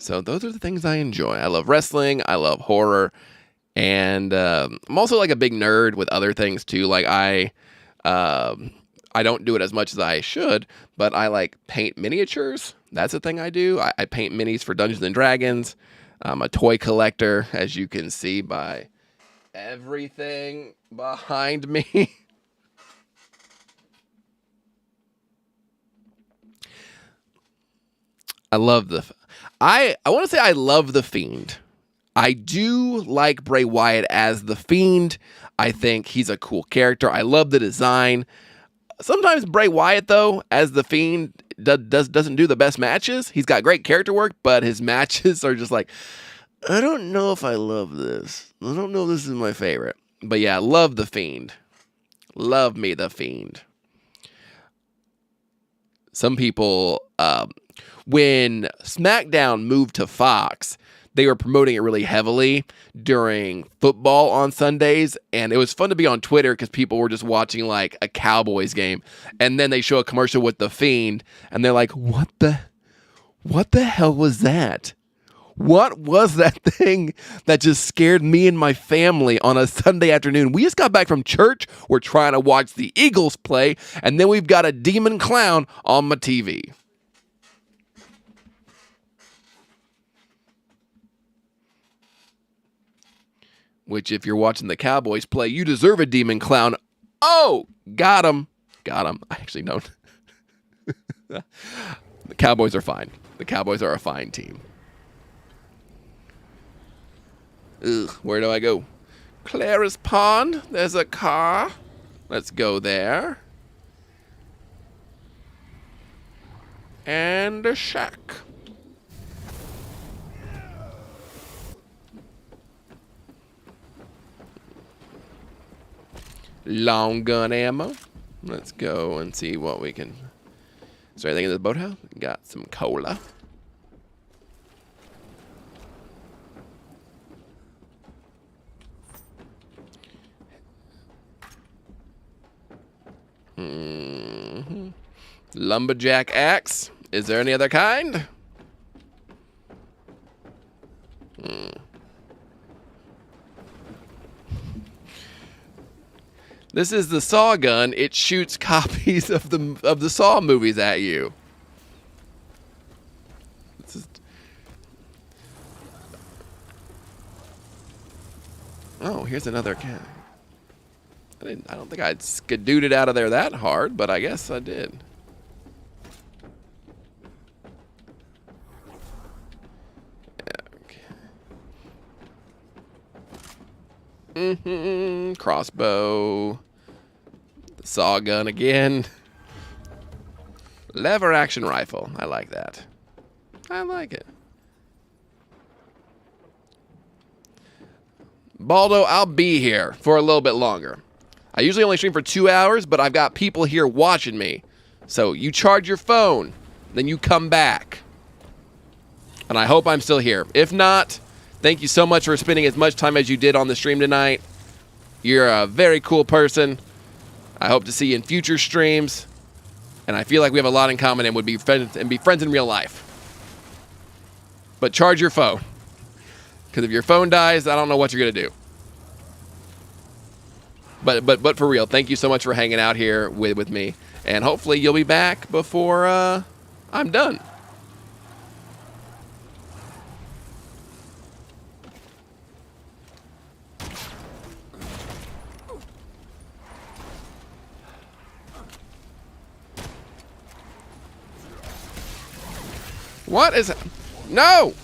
Speaker 1: So those are the things I enjoy. I love wrestling. I love horror. And I'm also, like, a big nerd with other things too. Like, I don't do it as much as I should, but I, like, paint miniatures. That's a thing I do. I paint minis for Dungeons and Dragons. I'm a toy collector, as you can see by everything behind me. I want to say I love The Fiend. I do like Bray Wyatt as The Fiend. I think he's a cool character. I love the design. Sometimes Bray Wyatt, though, as The Fiend, doesn't do the best matches. He's got great character work, but his matches are just like, I don't know if I love this. I don't know if this is my favorite. But yeah, love The Fiend. Love me The Fiend. Some people, when SmackDown moved to Fox, they were promoting it really heavily during football on Sundays, and it was fun to be on Twitter because people were just watching, like, a Cowboys game, and then they show a commercial with The Fiend, and they're like, what the hell was that? What was that thing that just scared me and my family on a Sunday afternoon? We just got back from church, we're trying to watch the Eagles play, and then we've got a demon clown on my TV. Which, if you're watching the Cowboys play, you deserve a demon clown. Oh, got him. I actually don't. The Cowboys are fine. The Cowboys are a fine team. Ugh, where do I go? Clara's Pond. There's a car. Let's go there. And a shack. Long gun ammo. Let's go and see what we can. Is there anything in this boathouse? Got some cola. Lumberjack axe. Is there any other kind? This is the Saw gun. It shoots copies of the Saw movies at you. Oh, here's another can. I don't think I'd skadooted out of there that hard, but I guess I did. Okay. Crossbow. The saw gun again. Lever action rifle. I like that. I like it. Baldo, I'll be here for a little bit longer. I usually only stream for 2 hours, but I've got people here watching me. So you charge your phone, then you come back. And I hope I'm still here. If not, thank you so much for spending as much time as you did on the stream tonight. You're a very cool person. I hope to see you in future streams. And I feel like we have a lot in common and would be friends in real life. But charge your phone. Because if your phone dies, I don't know what you're going to do. But for real, thank you so much for hanging out here with me. And hopefully you'll be back before I'm done. What is... No!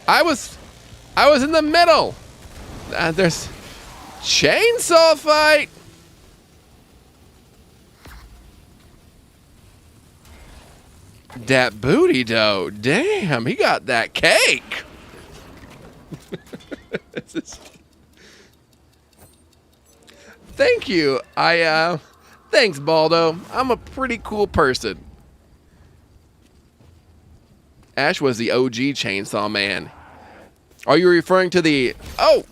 Speaker 1: I was in the middle. There's chainsaw fight. That booty dough. Damn, he got that cake. Thank you. Thanks, Baldo. I'm a pretty cool person. Ash was the OG chainsaw man. Are you referring to the... Oh!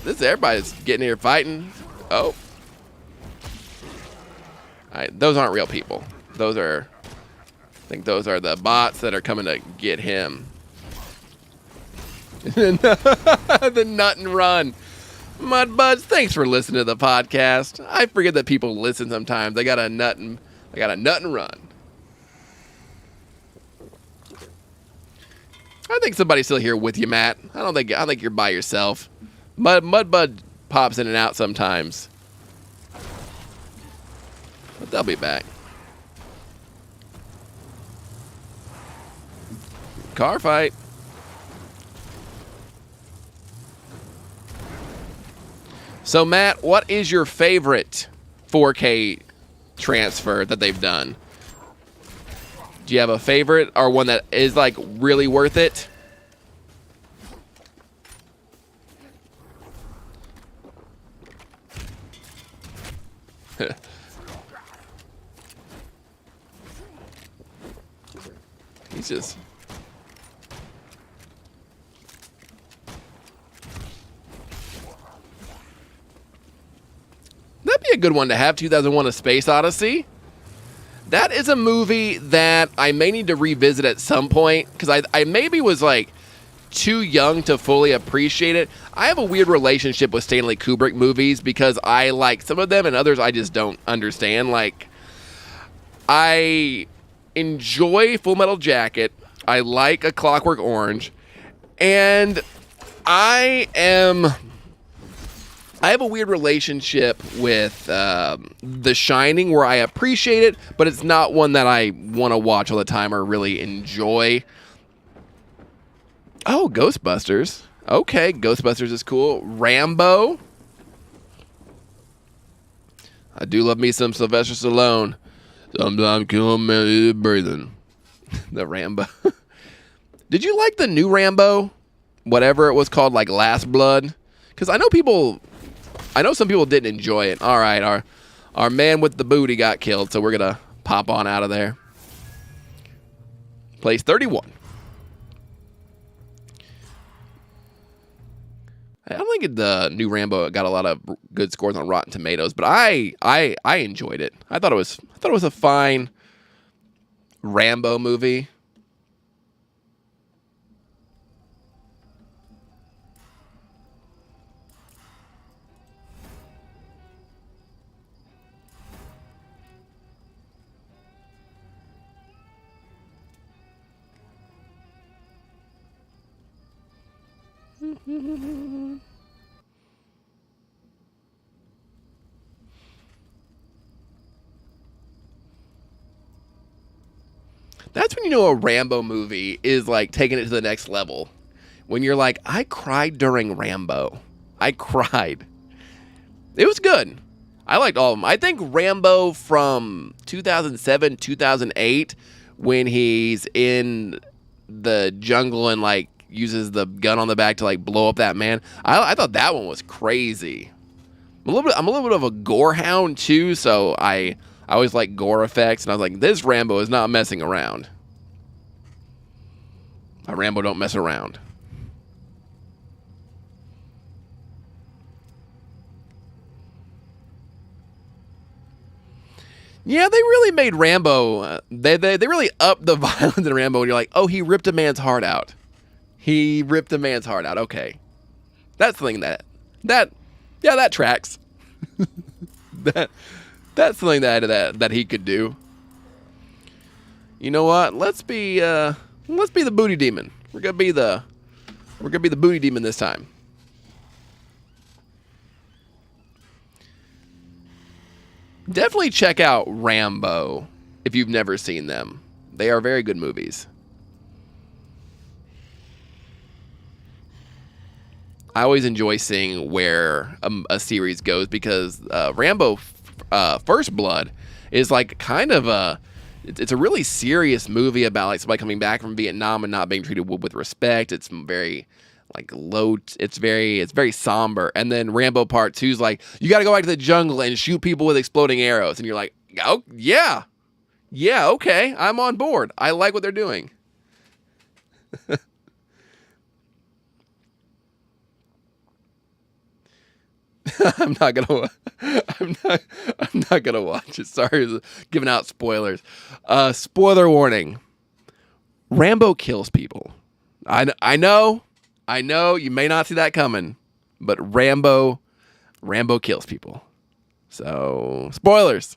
Speaker 1: Everybody's getting here fighting. Oh. Those aren't real people. Those are... I think those are the bots that are coming to get him. The nut and run. Mudbuds, thanks for listening to the podcast. I forget that people listen sometimes. They got a nut and run. I think somebody's still here with you, Matt. I don't think you're by yourself. Mudbud pops in and out sometimes. But they'll be back. Car fight. So, Matt, what is your favorite 4K transfer that they've done? Do you have a favorite or one that is like really worth it? He's just... That'd be a good one to have, 2001: A Space Odyssey. That is a movie that I may need to revisit at some point because I maybe was like too young to fully appreciate it. I have a weird relationship with Stanley Kubrick movies because I like some of them and others I just don't understand. Like, I enjoy Full Metal Jacket. I like A Clockwork Orange. And I have a weird relationship with The Shining where I appreciate it, but it's not one that I want to watch all the time or really enjoy. Oh, Ghostbusters. Okay, Ghostbusters is cool. Rambo. I do love me some Sylvester Stallone. Sometimes killing me breathing. The Rambo. Did you like the new Rambo? Whatever it was called, like Last Blood? Because I know some people didn't enjoy it. All right, our man with the booty got killed, so we're going to pop on out of there. Place 31. I don't think the new Rambo got a lot of good scores on Rotten Tomatoes, but I enjoyed it. I thought it was a fine Rambo movie. That's when you know a Rambo movie is like taking it to the next level. When you're like, I cried during Rambo. I cried. It was good. I liked all of them. I think Rambo from 2007, 2008, when he's in the jungle and like uses the gun on the back to like blow up that man. I thought that one was crazy. I'm a little bit of a gore hound too, so I always like gore effects, and I was like, this Rambo is not messing around. My Rambo don't mess around. Yeah, they really made Rambo. They really upped the violence in Rambo. And you're like, oh, he ripped a man's heart out. He ripped a man's heart out. Okay, that's something that tracks. That's something that he could do. You know what? Let's be the booty demon. We're gonna be the booty demon this time. Definitely check out Rambo if you've never seen them. They are very good movies. I always enjoy seeing where a series goes because Rambo First Blood is like kind of it's a really serious movie about like somebody coming back from Vietnam and not being treated with respect. It's very like low. It's very somber. And then Rambo Part 2 is like, you got to go back to the jungle and shoot people with exploding arrows. And you're like, oh yeah, okay, I'm on board. I like what they're doing. I'm not gonna watch it. Sorry, giving out spoilers. Spoiler warning: Rambo kills people. I know. You may not see that coming, but Rambo kills people. So spoilers.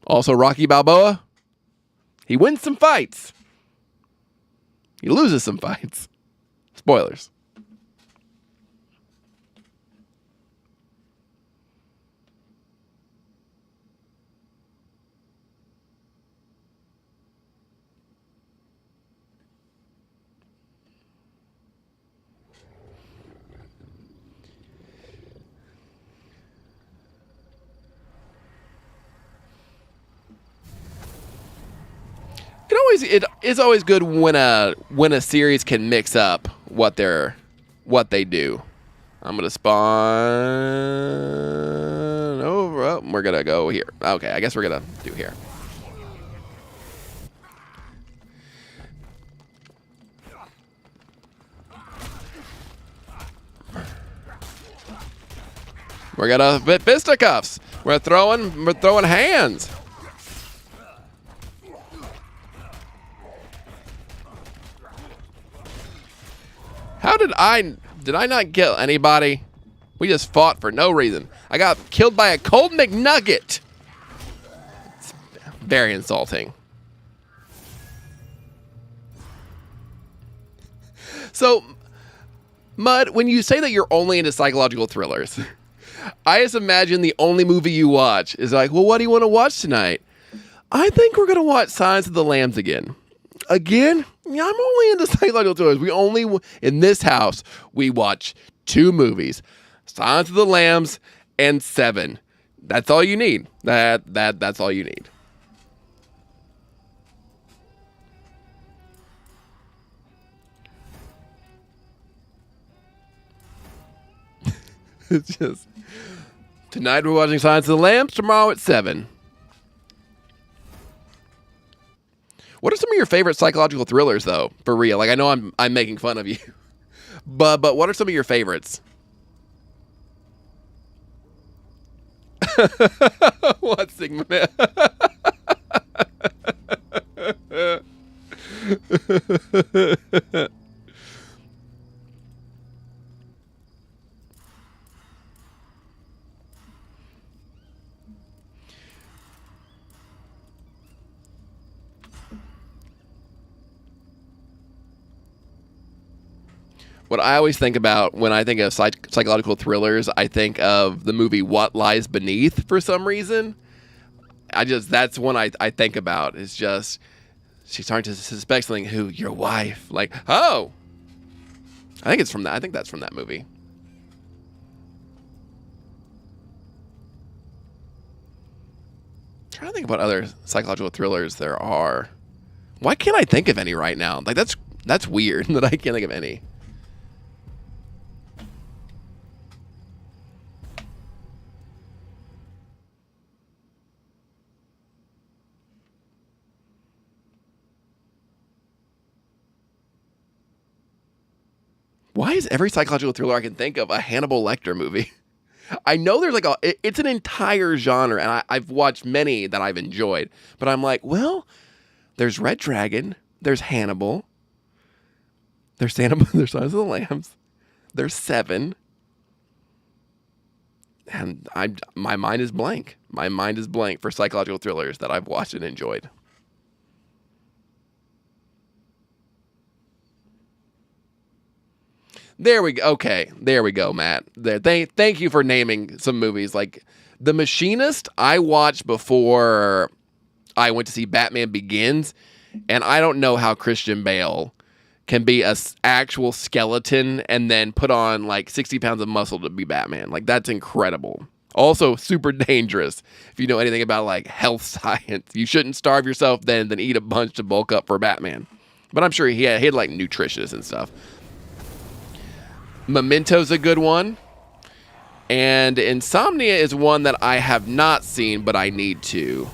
Speaker 1: Also, Rocky Balboa, he wins some fights. He loses some fights. Spoilers. It is always good when a series can mix up what they do. I'm gonna spawn over. Oh, we're gonna go here. Okay, I guess we're gonna do here. We're gonna fisticuffs. We're throwing hands. How did I not kill anybody? We just fought for no reason. I got killed by a cold McNugget. It's very insulting. So, Mud, when you say that you're only into psychological thrillers, I just imagine the only movie you watch is like, well, what do you want to watch tonight? I think we're going to watch Silence of the Lambs again. Again? Yeah, I'm only into psychological thrillers. In this house, we watch 2 movies. Silence of the Lambs and Seven. That's all you need. That's all you need. It's just, tonight we're watching Silence of the Lambs, tomorrow at 7. What are some of your favorite psychological thrillers, though? For real, like I know I'm making fun of you, but what are some of your favorites? What Sigma? What I always think about when I think of psychological thrillers, I think of the movie What Lies Beneath for some reason. That's one I think about. It's just, she's starting to suspect something. Who? Your wife. Like, oh. I think that's from that movie. I'm trying to think of what other psychological thrillers there are. Why can't I think of any right now? Like, that's weird that I can't think of any. Why is every psychological thriller I can think of a Hannibal Lecter movie? I know there's like it's an entire genre, and I've watched many that I've enjoyed. But I'm like, well, there's Red Dragon, there's Hannibal, there's Hannibal, there's Silence of the Lambs, there's Seven, and my mind is blank. My mind is blank for psychological thrillers that I've watched and enjoyed. There we go. Okay, there we go, Matt. Thank you for naming some movies. Like The Machinist, I watched before I went to see Batman Begins, and I don't know how Christian Bale can be a actual skeleton and then put on like 60 pounds of muscle to be Batman. Like, that's incredible. Also, super dangerous. If you know anything about like health science, you shouldn't starve yourself then eat a bunch to bulk up for Batman. But I'm sure he had like nutritionists and stuff. Memento's a good one. And Insomnia is one that I have not seen, but I need to.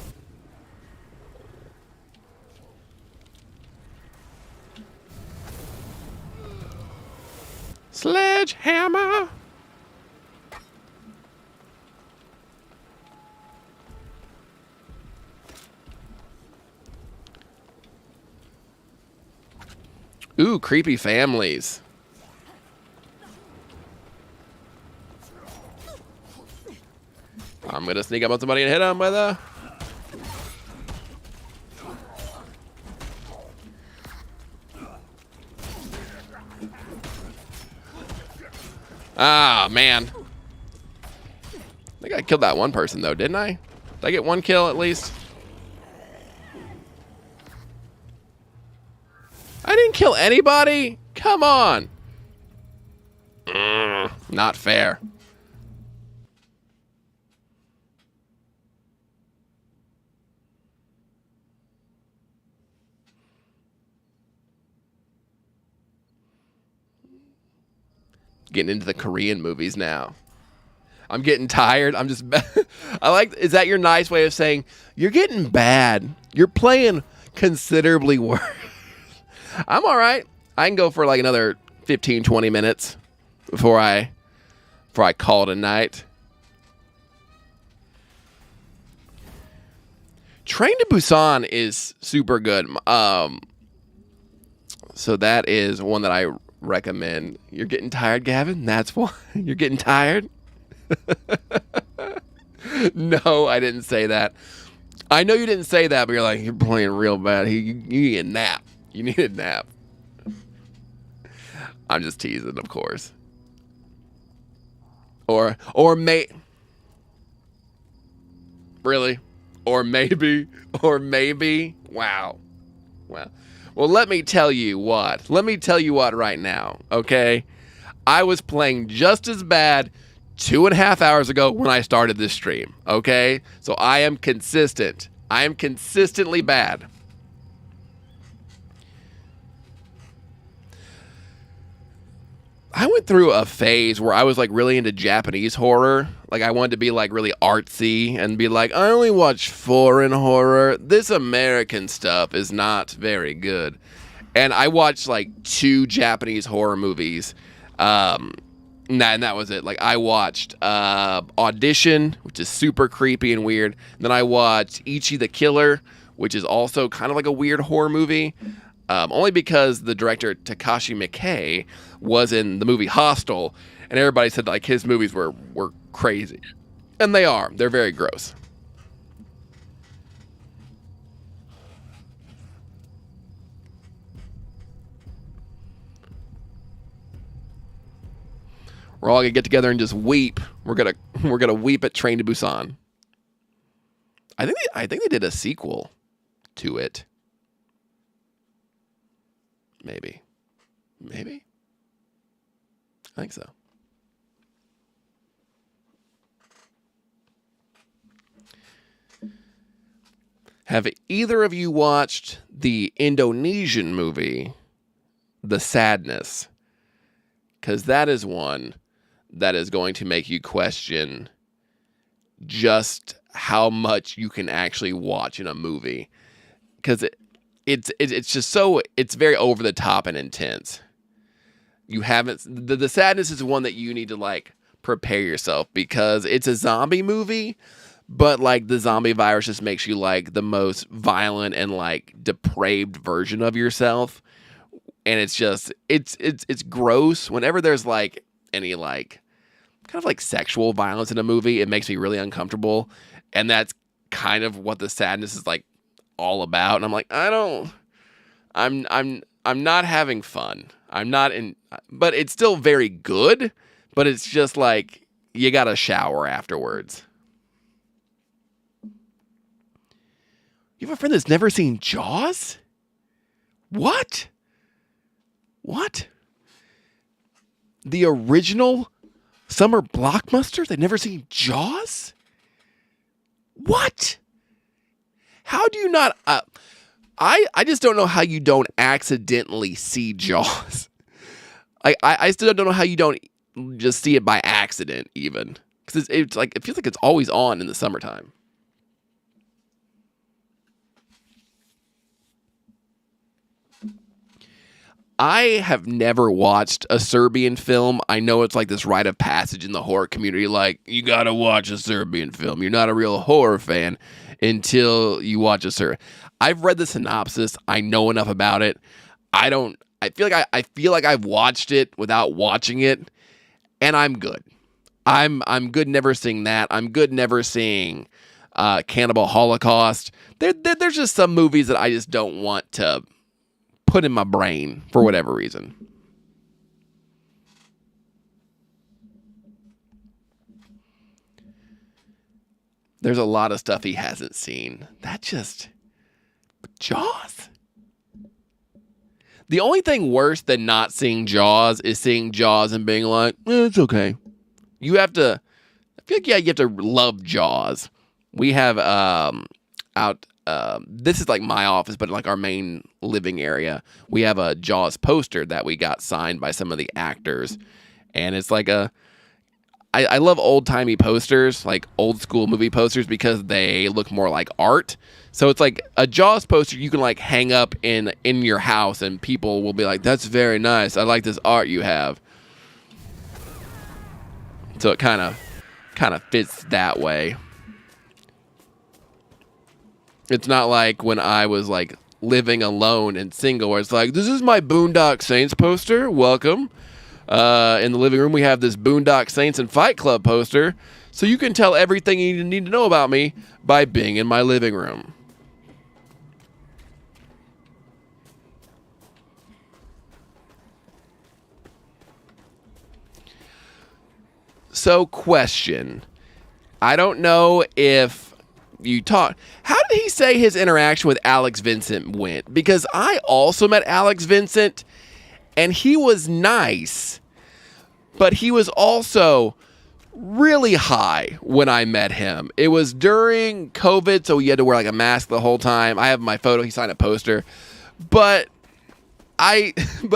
Speaker 1: Sledgehammer. Ooh, Creepy Families. I'm gonna sneak up on somebody and hit him with a... Ah, man. I think I killed that one person, though, didn't I? Did I get one kill, at least? I didn't kill anybody? Come on. Not fair. Getting into the Korean movies now. I'm getting tired. I'm just... Is that your nice way of saying, you're getting bad? You're playing considerably worse. I'm all right. I can go for like another 15, 20 minutes before I call it a night. Train to Busan is super good. So that is one that I recommend. You're getting tired, Gavin? That's why you're getting tired? No, I didn't say that. I know you didn't say that, but you're like, you're playing real bad. You need a nap. You need a nap. I'm just teasing, of course. Or really? Or maybe. Wow. Well, let me tell you what right now, okay? I was playing just as bad 2.5 hours ago when I started this stream, okay? So I am consistent. I am consistently bad. I went through a phase where I was like really into Japanese horror. Like I wanted to be like really artsy and be like, I only watch foreign horror. This American stuff is not very good. And I watched like 2 Japanese horror movies. And that was it. Like I watched Audition, which is super creepy and weird. And then I watched Ichi the Killer, which is also kind of like a weird horror movie. Only because the director Takashi Miike was in the movie Hostel, and everybody said like his movies were crazy, and they are. They're very gross. We're all gonna get together and just weep. We're gonna weep at Train to Busan. I think they did a sequel to it. Maybe. I think so. Have either of you watched the Indonesian movie, The Sadness? Because that is one that is going to make you question just how much you can actually watch in a movie. Because it's just so, it's very over the top and intense. You haven't, the Sadness is one that you need to like prepare yourself, because it's a zombie movie, but like the zombie virus just makes you like the most violent and like depraved version of yourself. And it's just, it's gross. Whenever there's like any like kind of like sexual violence in a movie, it makes me really uncomfortable. And that's kind of what The Sadness is like all about. And I'm like, I'm not having fun. I'm not in, but it's still very good, but it's just like, you gotta shower afterwards. You have a friend that's never seen Jaws? What? The original summer blockbuster? They've never seen Jaws? What? How do you not... I just don't know how you don't accidentally see Jaws. I still don't know how you don't just see it by accident, even. Because it's like, it feels like it's always on in the summertime. I have never watched a Serbian film. I know it's like this rite of passage in the horror community. Like, you gotta watch a Serbian film. You're not a real horror fan until you watch a Serbian. I've read the synopsis. I know enough about it. I feel like I've watched it without watching it, and I'm good. I'm good never seeing that. I'm good never seeing Cannibal Holocaust. There's just some movies that I just don't want to put in my brain for whatever reason. There's a lot of stuff he hasn't seen. Jaws. The only thing worse than not seeing Jaws is seeing Jaws and being like, it's okay. You have to, I feel like, yeah, you have to love Jaws. We have this is like my office, but like our main living area, we have a Jaws poster that we got signed by some of the actors. And it's like I love old-timey posters, like old school movie posters, because they look more like art. So it's like a Jaws poster you can like hang up in your house, and people will be like, that's very nice. I like this art you have. So it kind of fits that way. It's not like when I was like living alone and single, where it's like, this is my Boondock Saints poster. Welcome. In the living room, we have this Boondock Saints and Fight Club poster. So you can tell everything you need to know about me by being in my living room. So, question. I don't know if you talk. How did he say his interaction with Alex Vincent went? Because I also met Alex Vincent, and he was nice, but he was also really high when I met him. It was during COVID, so he had to wear like a mask the whole time. I have my photo. He signed a poster, but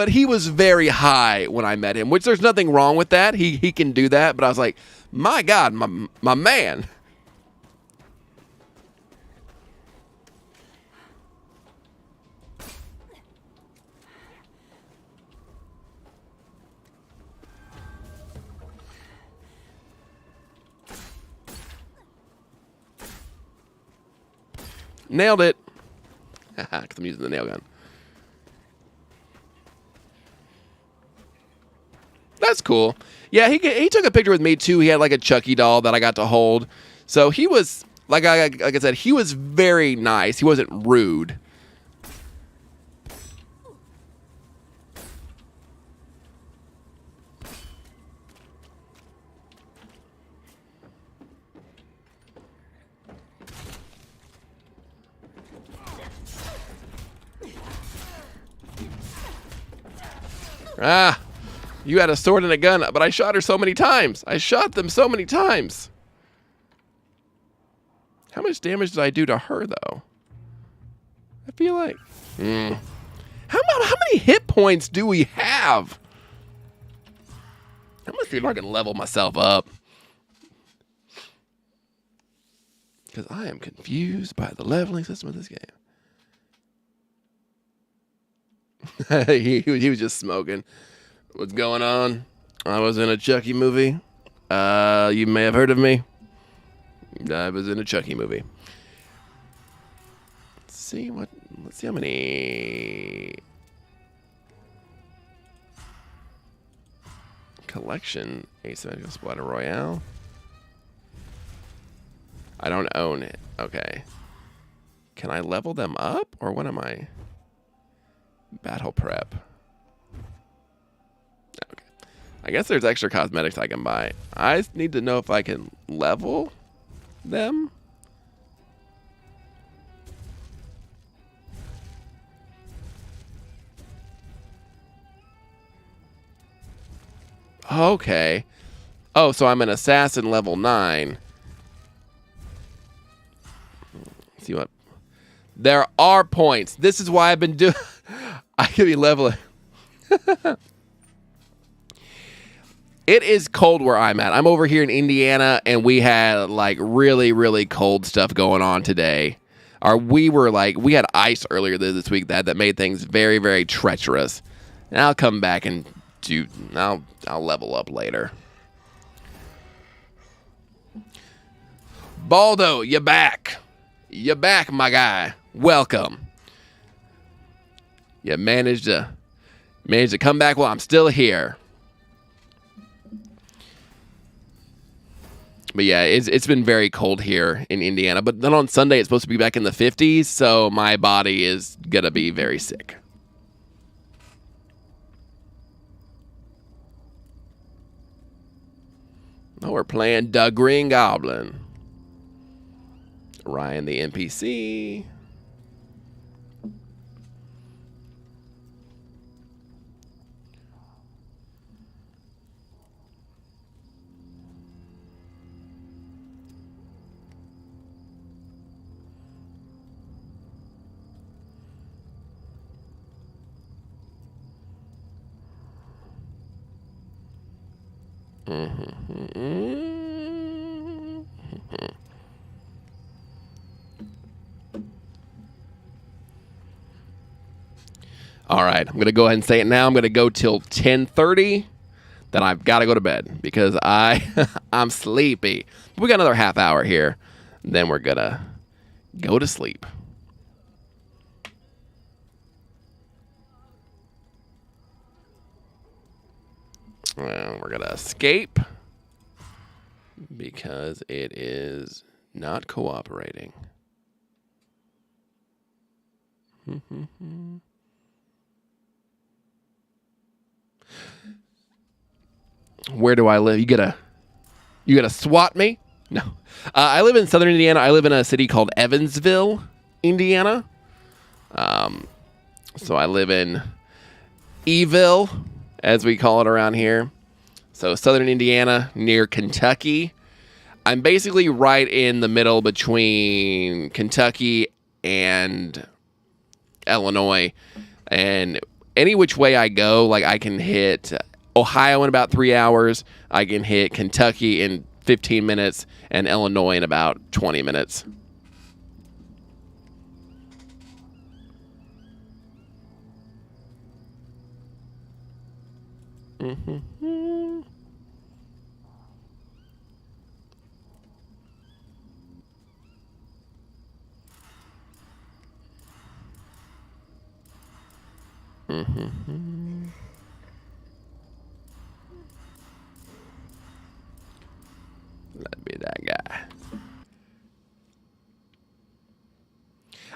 Speaker 1: he was very high when I met him, which there's nothing wrong with that. He can do that, but I was like, my God, my man. Nailed it. Haha, because I'm using the nail gun. That's cool. Yeah, he took a picture with me too. He had like a Chucky doll that I got to hold. So he was, like I said, he was very nice. He wasn't rude. Ah, you had a sword and a gun, but I shot her so many times. I shot them so many times. How much damage did I do to her, though? I feel like... How many hit points do we have? I'm going to see if I can level myself up. Because I am confused by the leveling system of this game. he was just smoking. What's going on? I was in a Chucky movie. You may have heard of me. I was in a Chucky movie. Let's see how many collection asymmetrical Splatter Royale. I don't own it. Okay. Can I level them up or what am I? Battle prep. Okay. I guess there's extra cosmetics I can buy. I need to know if I can level them. Okay. Oh, so I'm an assassin level 9. Let's see what? There are points. This is why I've been doing... I could be leveling. It is cold where I'm at. I'm over here in Indiana, and we had like really, really cold stuff going on today. We had ice earlier this week that made things very, very treacherous. And I'll come back and I'll level up later. Baldo, you're back. You're back, my guy. Welcome. You managed to come back while I'm still here. But yeah, it's been very cold here in Indiana. But then on Sunday, it's supposed to be back in the 50s, so my body is going to be very sick. Oh, we're playing the Green Goblin. Ryan the NPC. All right, I'm going to go ahead and say it now. I'm going to go till 10:30. Then I've got to go to bed because I'm sleepy. We got another half hour here. Then we're going to go to sleep. Well, we're going to escape because it is not cooperating. Where do I live? You gonna swat me? No. I live in southern Indiana. I live in a city called Evansville, Indiana. So I live in Eville, as we call it around here. So southern Indiana, near Kentucky. I'm basically right in the middle between Kentucky and Illinois. And any which way I go, like I can hit Ohio in about 3 hours. I can hit Kentucky in 15 minutes and Illinois in about 20 minutes. That'd be that guy.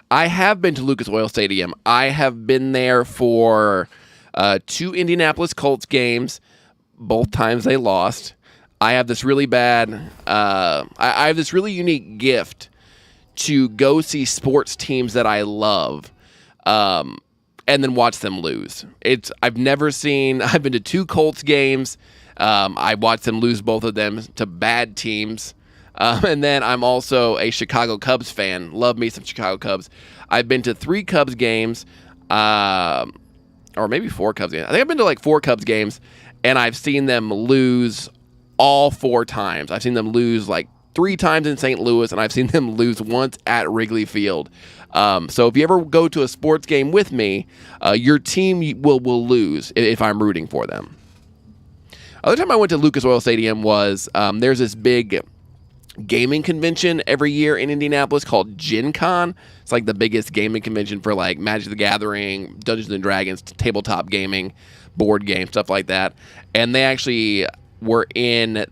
Speaker 1: I have been to Lucas Oil Stadium. I have been there for 2 Indianapolis Colts games. Both times they lost. I have this really bad... I have this really unique gift to go see sports teams that I love. and then watch them lose. I've been to 2 Colts games. I watched them lose both of them to bad teams. And then I'm also a Chicago Cubs fan. Love me some Chicago Cubs. I've been to 3 Cubs games, or maybe 4 Cubs games. I think I've been to like 4 Cubs games, and I've seen them lose all 4 times. I've seen them lose like 3 times in St. Louis, and I've seen them lose once at Wrigley Field. So if you ever go to a sports game with me, your team will lose if I'm rooting for them. Other time I went to Lucas Oil Stadium was there's this big gaming convention every year in Indianapolis called Gen Con. It's like the biggest gaming convention for like Magic the Gathering, Dungeons and Dragons, tabletop gaming, board games, stuff like that. And they actually were they're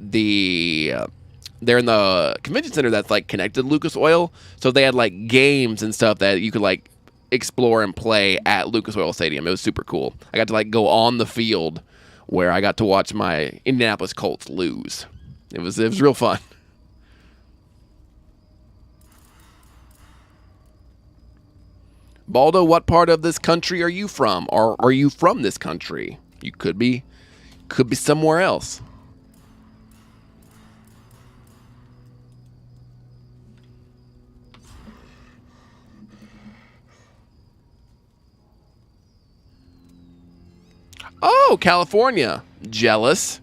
Speaker 1: in the convention center that's like connected to Lucas Oil. So they had like games and stuff that you could like explore and play at Lucas Oil Stadium. It was super cool. I got to like go on the field where I got to watch my Indianapolis Colts lose. It was real fun. Baldo, what part of this country are you from? Or are you from this country? You could be somewhere else. Oh, California. Jealous.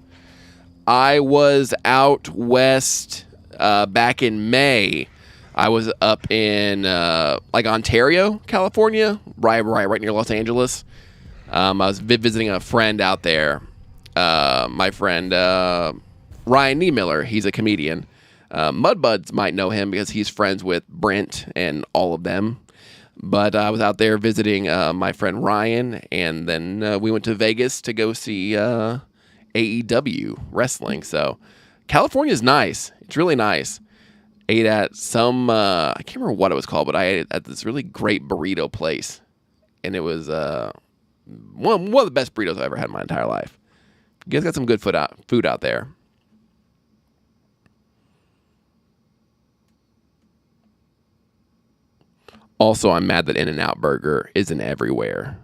Speaker 1: I was out west back in May. I was up in like Ontario, California, right near Los Angeles. I was visiting a friend out there. My friend Ryan Niemiller. He's a comedian. Mudbuds might know him because he's friends with Brent and all of them. But I was out there visiting my friend Ryan, and then we went to Vegas to go see AEW wrestling. So California's nice. It's really nice. Ate at some, I can't remember what it was called, but I ate at this really great burrito place. And it was one of the best burritos I've ever had in my entire life. You guys got some good food out there. Also, I'm mad that In-N-Out Burger isn't everywhere.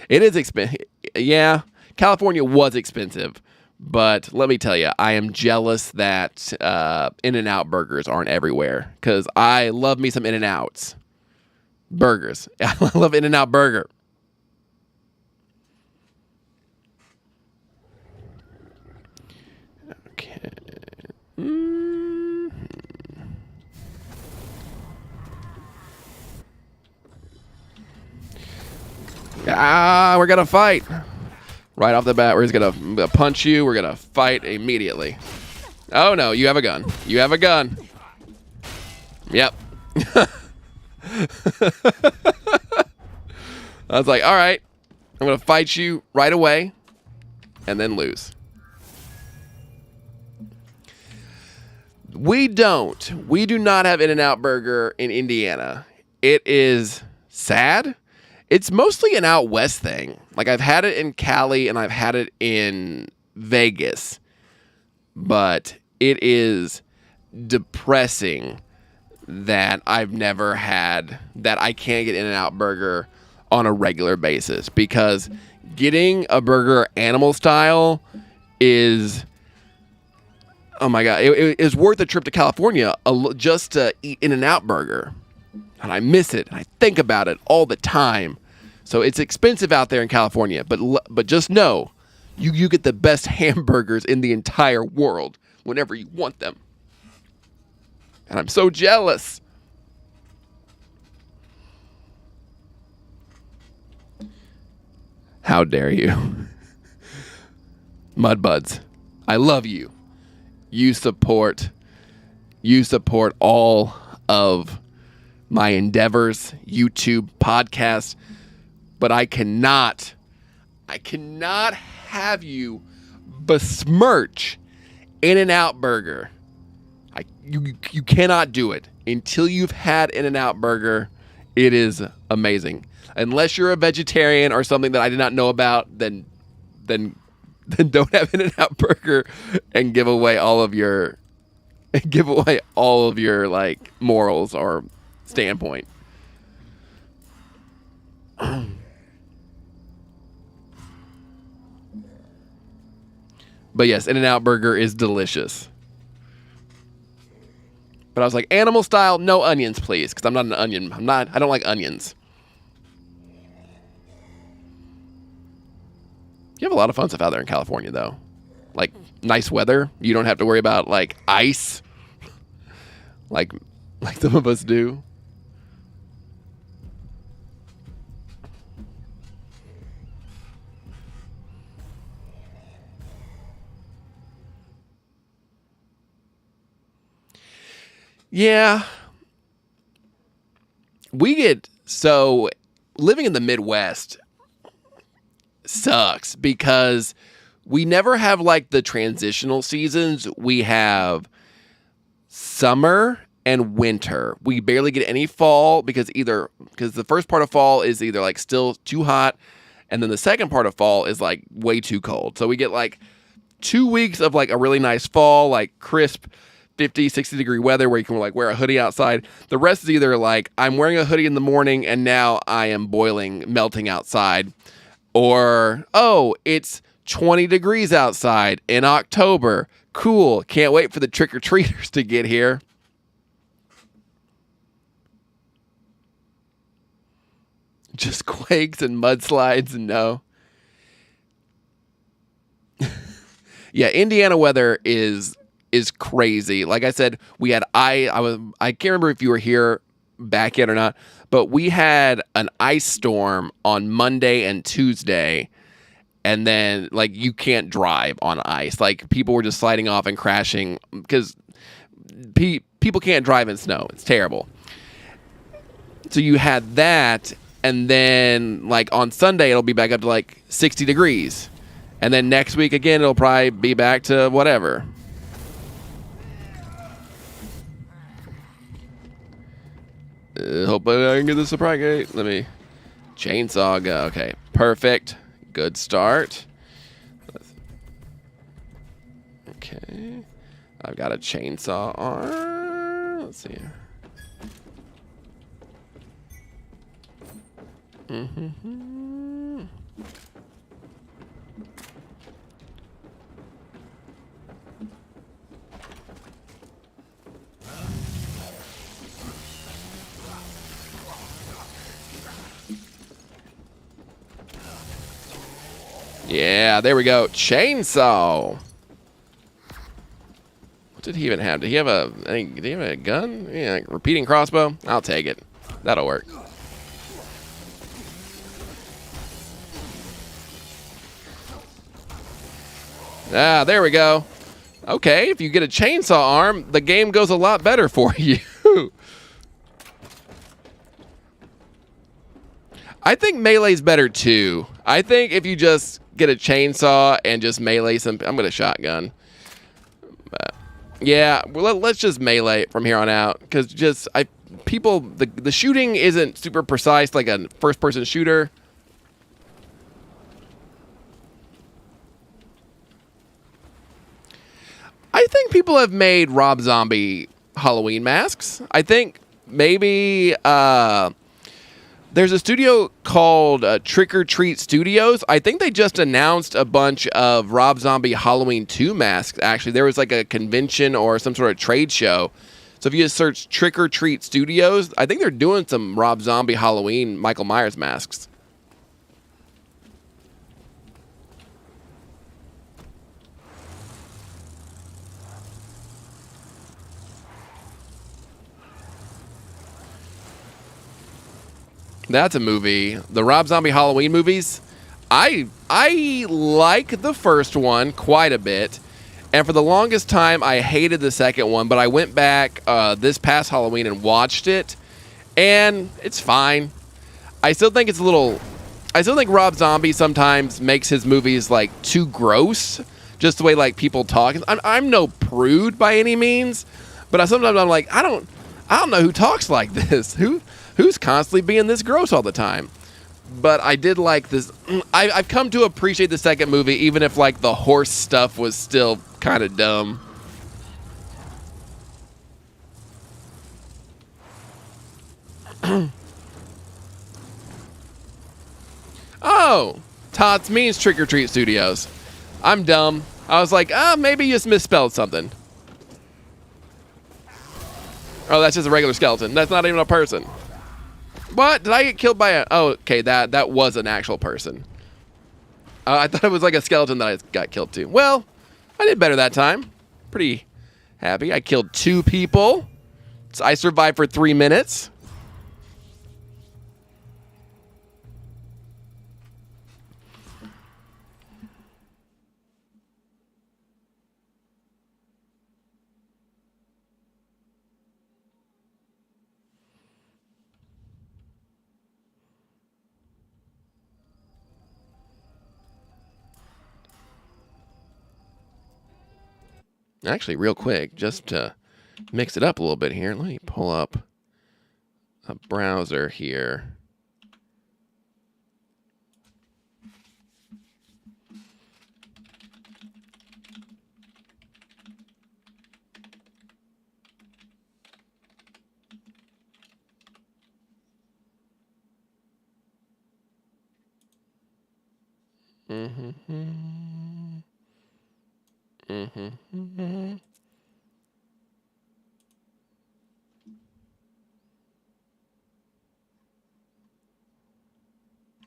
Speaker 1: It is expensive. Yeah, California was expensive. But let me tell you, I am jealous that In-N-Out burgers aren't everywhere. Because I love me some In-N-Outs. Burgers. I love In-N-Out Burger. Okay. We're going to fight. Right off the bat, we're just going to punch you. We're going to fight immediately. Oh, no, you have a gun. You have a gun. Yep. I was like, all right, I'm going to fight you right away and then lose. We do not have In-N-Out Burger in Indiana. It is sad. It's mostly an out west thing. Like, I've had it in Cali and I've had it in Vegas. But it is depressing that I've never had, that I can't get In-N-Out Burger on a regular basis. Because getting a burger animal style is, oh my God, it is worth a trip to California just to eat In-N-Out Burger. And I miss it. And I think about it all the time. So it's expensive out there in California. But just know, you get the best hamburgers in the entire world whenever you want them. And I'm so jealous. How dare you? Mudbuds, I love you. You support all of my endeavors, YouTube, podcast, but I cannot have you besmirch In-N-Out Burger. You cannot do it until you've had In-N-Out Burger. It is amazing. Unless you're a vegetarian or something that I did not know about, then don't have In-N-Out Burger and give away all of your like morals or standpoint. But yes, In-N-Out Burger is delicious. But I was like, animal style, no onions, please, because I'm not an onion. I don't like onions. You have a lot of fun stuff out there in California, though. Like, nice weather. You don't have to worry about, like, ice. like some of us do. Yeah. So living in the Midwest sucks because we never have like the transitional seasons. We have summer and winter. We barely get any fall because the first part of fall is either like still too hot, and then the second part of fall is like way too cold. So we get like 2 weeks of like a really nice fall, like crisp 50, 60 degree weather where you can like wear a hoodie outside. The rest is either like I'm wearing a hoodie in the morning and now I am boiling, melting outside, or oh, it's 20 degrees outside in October. Cool. Can't wait for the trick-or-treaters to get here. Just quakes and mudslides and no. Yeah, Indiana weather is crazy. Like I said, we had I can't remember if you were here back yet or not, but we had an ice storm on Monday and Tuesday, and then like you can't drive on ice. Like people were just sliding off and crashing because people can't drive in snow. It's terrible. So you had that, and then like on Sunday it'll be back up to like 60 degrees. And then next week again it'll probably be back to whatever. Hope I can get the supply gate. Let me chainsaw go. Okay, perfect. Good start. Okay, I've got a chainsaw arm. Let's see here. Yeah, there we go. Chainsaw. What did he even have? Did he have a gun? Yeah, like repeating crossbow? I'll take it. That'll work. Ah, there we go. Okay, if you get a chainsaw arm, the game goes a lot better for you. I think melee's better too. I think if you just get a chainsaw and just melee some... I'm going to shotgun. But yeah, well, let's just melee from here on out. Because the shooting isn't super precise like a first-person shooter. I think people have made Rob Zombie Halloween masks. I think maybe... there's a studio called Trick or Treat Studios. I think they just announced a bunch of Rob Zombie Halloween 2 masks, actually. There was like a convention or some sort of trade show. So if you just search Trick or Treat Studios, I think they're doing some Rob Zombie Halloween Michael Myers masks. That's a movie. The Rob Zombie Halloween movies, I like the first one quite a bit. And for the longest time, I hated the second one. But I went back this past Halloween and watched it. And it's fine. I still think Rob Zombie sometimes makes his movies like too gross. Just the way like people talk. I'm no prude by any means. But sometimes I'm like, I don't know who talks like this. Who's constantly being this gross all the time? But I did like this. I've come to appreciate the second movie, even if like the horse stuff was still kind of dumb. Oh, Tots means Trick or Treat Studios. I'm dumb. I was like, maybe you just misspelled something. Oh, that's just a regular skeleton. That's not even a person. What? Did I get killed by a... Oh, okay, that was an actual person. I thought it was like a skeleton that I got killed too. Well, I did better that time. Pretty happy. I killed 2 people. So I survived for 3 minutes. Actually, real quick, just to mix it up a little bit here, let me pull up a browser here. I'm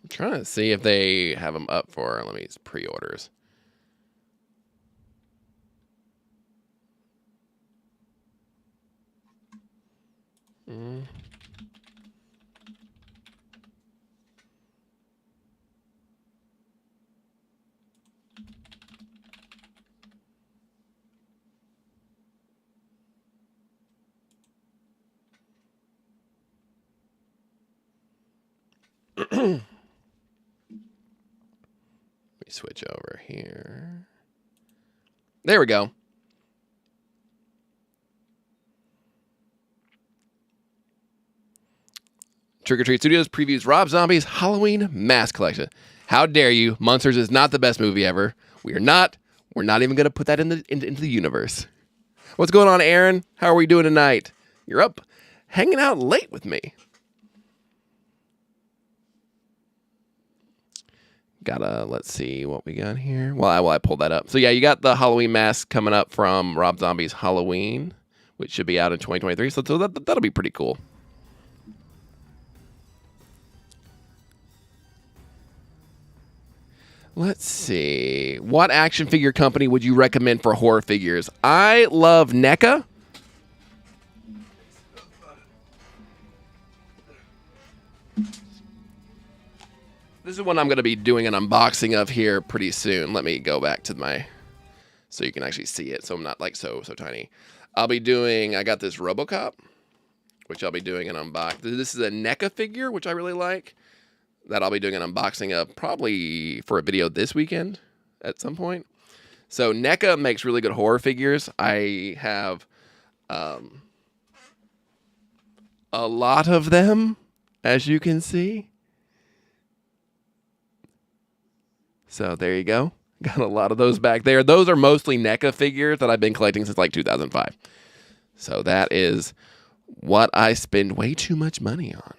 Speaker 1: trying to see if they have them up for, let me pre-orders. Let me switch over here. There we go. Trick or Treat Studios previews Rob Zombie's Halloween Mask Collection. How dare you? Monsters is not the best movie ever. We're not even going to put that into the universe. What's going on, Aaron? How are we doing tonight? You're up hanging out late with me. Let's see what we got here. Well, I pulled that up. So yeah, you got the Halloween mask coming up from Rob Zombie's Halloween, which should be out in 2023. So that'll be pretty cool. Let's see. What action figure company would you recommend for horror figures? I love NECA. This is one I'm going to be doing an unboxing of here pretty soon. Let me go back to my... so you can actually see it, so I'm not like so tiny. I got this RoboCop, which I'll be doing an unbox. This is a NECA figure, which I really like. That I'll be doing an unboxing of probably for a video this weekend at some point. So NECA makes really good horror figures. I have a lot of them, as you can see. So there you go. Got a lot of those back there. Those are mostly NECA figures that I've been collecting since like 2005. So that is what I spend way too much money on.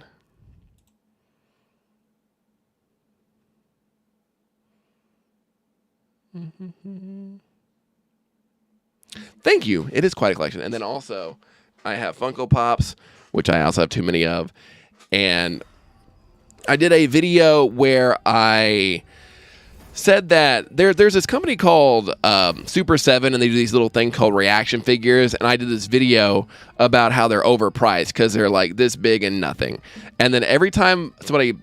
Speaker 1: Thank you. It is quite a collection. And then also, I have Funko Pops, which I also have too many of. And I did a video where I said that there's this company called Super 7, and they do these little thing called reaction figures. And I did this video about how they're overpriced because they're like this big and nothing. And then every time I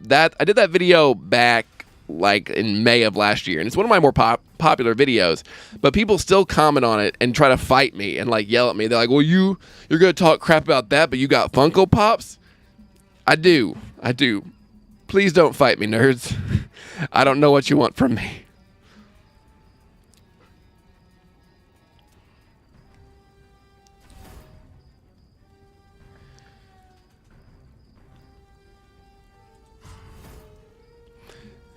Speaker 1: did that video back like in May of last year, and it's one of my more popular videos, but people still comment on it and try to fight me and like yell at me. They're like, well, you're gonna talk crap about that, but you got Funko Pops? I do. Please don't fight me, nerds. I don't know what you want from me.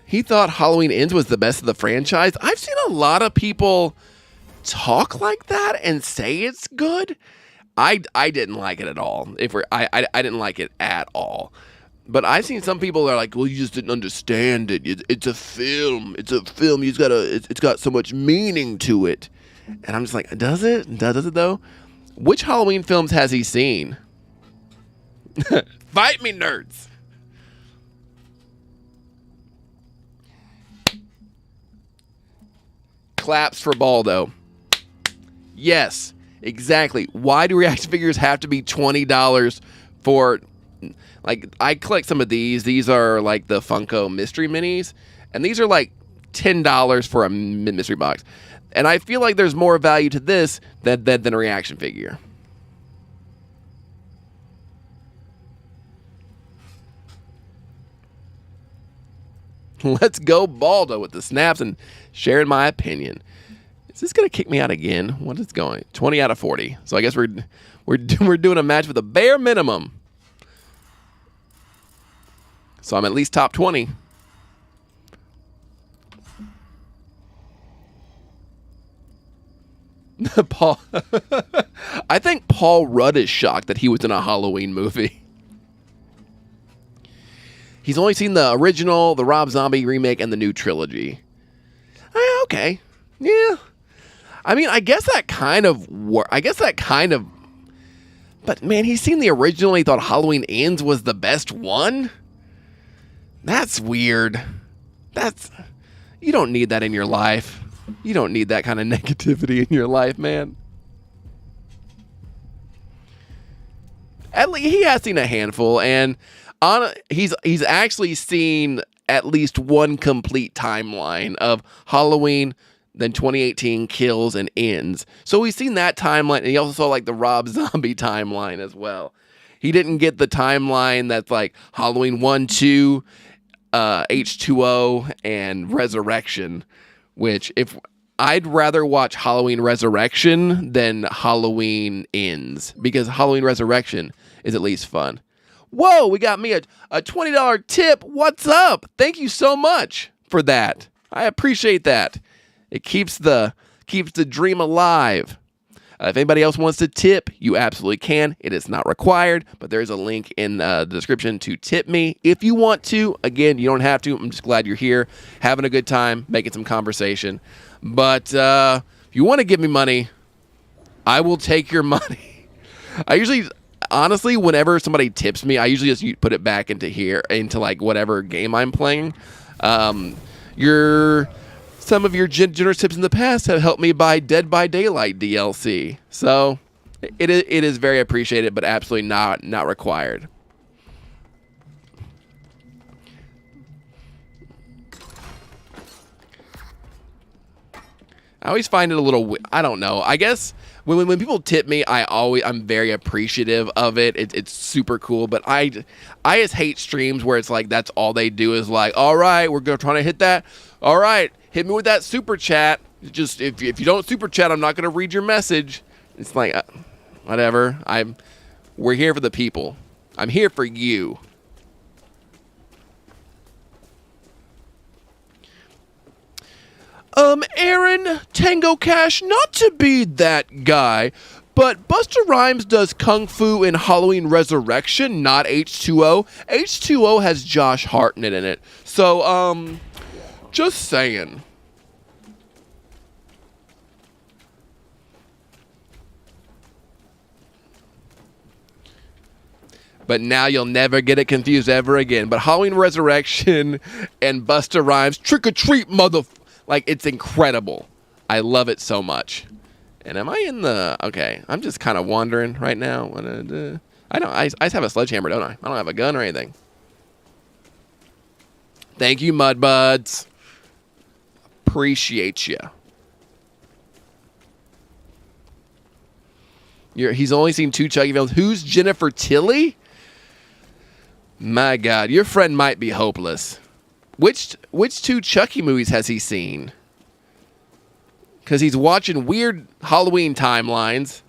Speaker 1: He thought Halloween Ends was the best of the franchise. I've seen a lot of people talk like that and say it's good. I didn't like it at all. I didn't like it at all. But I've seen some people that are like, well, you just didn't understand it. It's a film. It's a film. It's got so much meaning to it. And I'm just like, does it? Does it though? Which Halloween films has he seen? Fight me, nerds. Claps for Baldo. Yes, exactly. Why do reaction figures have to be $20 for... Like, I collect some of these. These are like the Funko Mystery Minis. And these are like $10 for a mystery box. And I feel like there's more value to this than a reaction figure. Let's go Baldo with the snaps and sharing my opinion. Is this going to kick me out again? What is going? 20 out of 40. So I guess we're doing a match with a bare minimum. So I'm at least top 20. Paul, I think Paul Rudd is shocked that he was in a Halloween movie. He's only seen the original, the Rob Zombie remake, and the new trilogy. Okay, yeah. I mean, I guess that kind of. But man, he's seen the original. And he thought Halloween Ends was the best one. That's weird. You don't need that in your life. You don't need that kind of negativity in your life, man. At least he has seen a handful, and he's actually seen at least one complete timeline of Halloween, then 2018 Kills and Ends. So he's seen that timeline, and he also saw like the Rob Zombie timeline as well. He didn't get the timeline that's like Halloween 1, 2, H2O, and Resurrection, which if I'd rather watch Halloween Resurrection than Halloween Ends, because Halloween Resurrection is at least fun. Whoa, we got me a $20 tip. What's up? Thank you so much for that. I appreciate that. It keeps the dream alive. If anybody else wants to tip, you absolutely can. It is not required, but there's a link in the description to tip me if you want to. Again, you don't have to. I'm just glad you're here, having a good time, making some conversation. But if you want to give me money, I will take your money. Honestly, whenever somebody tips me, I usually just put it back into like whatever game I'm playing. Some of your generous tips in the past have helped me buy Dead by Daylight DLC. So it is very appreciated, but absolutely not required. I always find it a little, I don't know. I guess when people tip me, I'm very appreciative of it. It's super cool, but I just hate streams where it's like that's all they do is like, all right, we're trying to hit that. All right, hit me with that super chat. Just if you don't super chat, I'm not going to read your message. It's like whatever. We're here for the people. I'm here for you. Aaron, Tango Cash, not to be that guy, but Busta Rhymes does Kung Fu in Halloween Resurrection, not H2O. H2O has Josh Hartnett in it. So, just saying. But now you'll never get it confused ever again. But Halloween Resurrection and Busta Rhymes, trick or treat, like, it's incredible. I love it so much. And am I in the... Okay, I'm just kind of wandering right now. I just have a sledgehammer, don't I? I don't have a gun or anything. Thank you, Mudbuds. Appreciate you. He's only seen 2 Chucky films. Who's Jennifer Tilly? My God, your friend might be hopeless. Which 2 Chucky movies has he seen? Because he's watching weird Halloween timelines.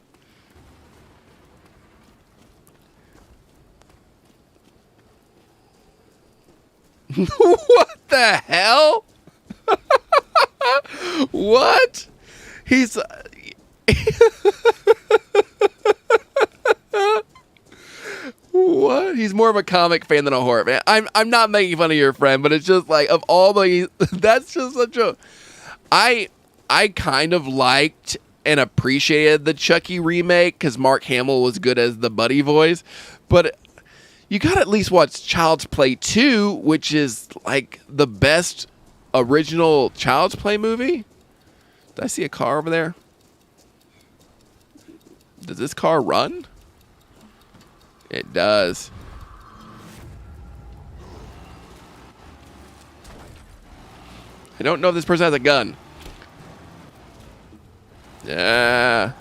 Speaker 1: What the hell? What? He's... What? He's more of a comic fan than a horror fan. I'm not making fun of your friend, but it's just like, of all the, that's just such a, I kind of liked and appreciated the Chucky remake because Mark Hamill was good as the Buddy voice, but you gotta at least watch Child's Play 2, which is like the best original Child's Play movie. Did I see a car over there? Does this car run? It does. I don't know if this person has a gun. Yeah.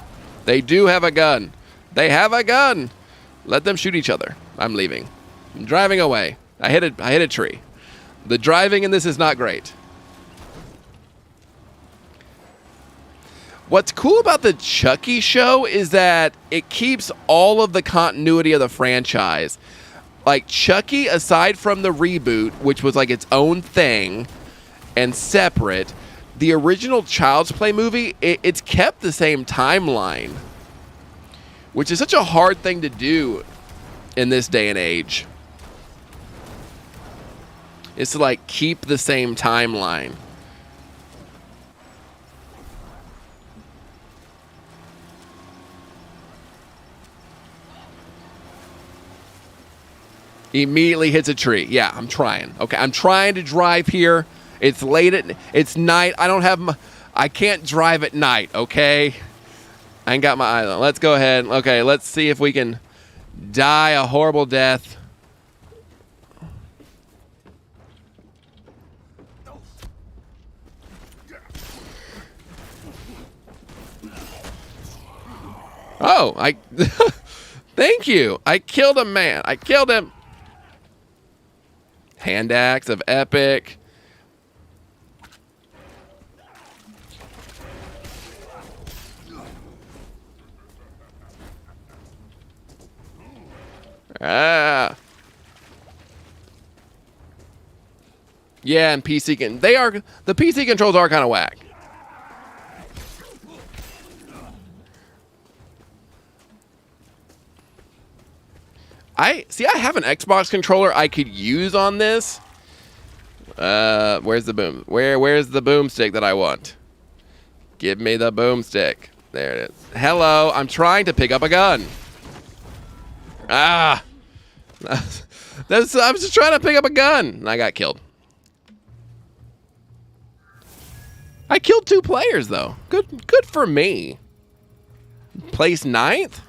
Speaker 1: They do have a gun. They have a gun. Let them shoot each other. I'm leaving. I'm driving away. I hit a tree. The driving in this is not great. What's cool about the Chucky show is that it keeps all of the continuity of the franchise. Like Chucky, aside from the reboot, which was like its own thing and separate, the original Child's Play movie, it's kept the same timeline, which is such a hard thing to do in this day and age. Is to like keep the same timeline. Immediately hits a tree. Yeah, I'm trying. Okay, I'm trying to drive here. It's late it's night. I can't drive at night, okay? I ain't got my eye on. Let's go ahead. Okay, let's see if we can die a horrible death. Oh, thank you. I killed a man. I killed him. Hand axe of epic. Ah. Yeah, and the PC controls are kind of whack. I have an Xbox controller I could use on this. Where's the boom? Where's the boomstick that I want? Give me the boomstick. There it is. Hello, I'm trying to pick up a gun. Ah. I was just trying to pick up a gun and I got killed. I killed 2 players though. Good for me. Place 9th?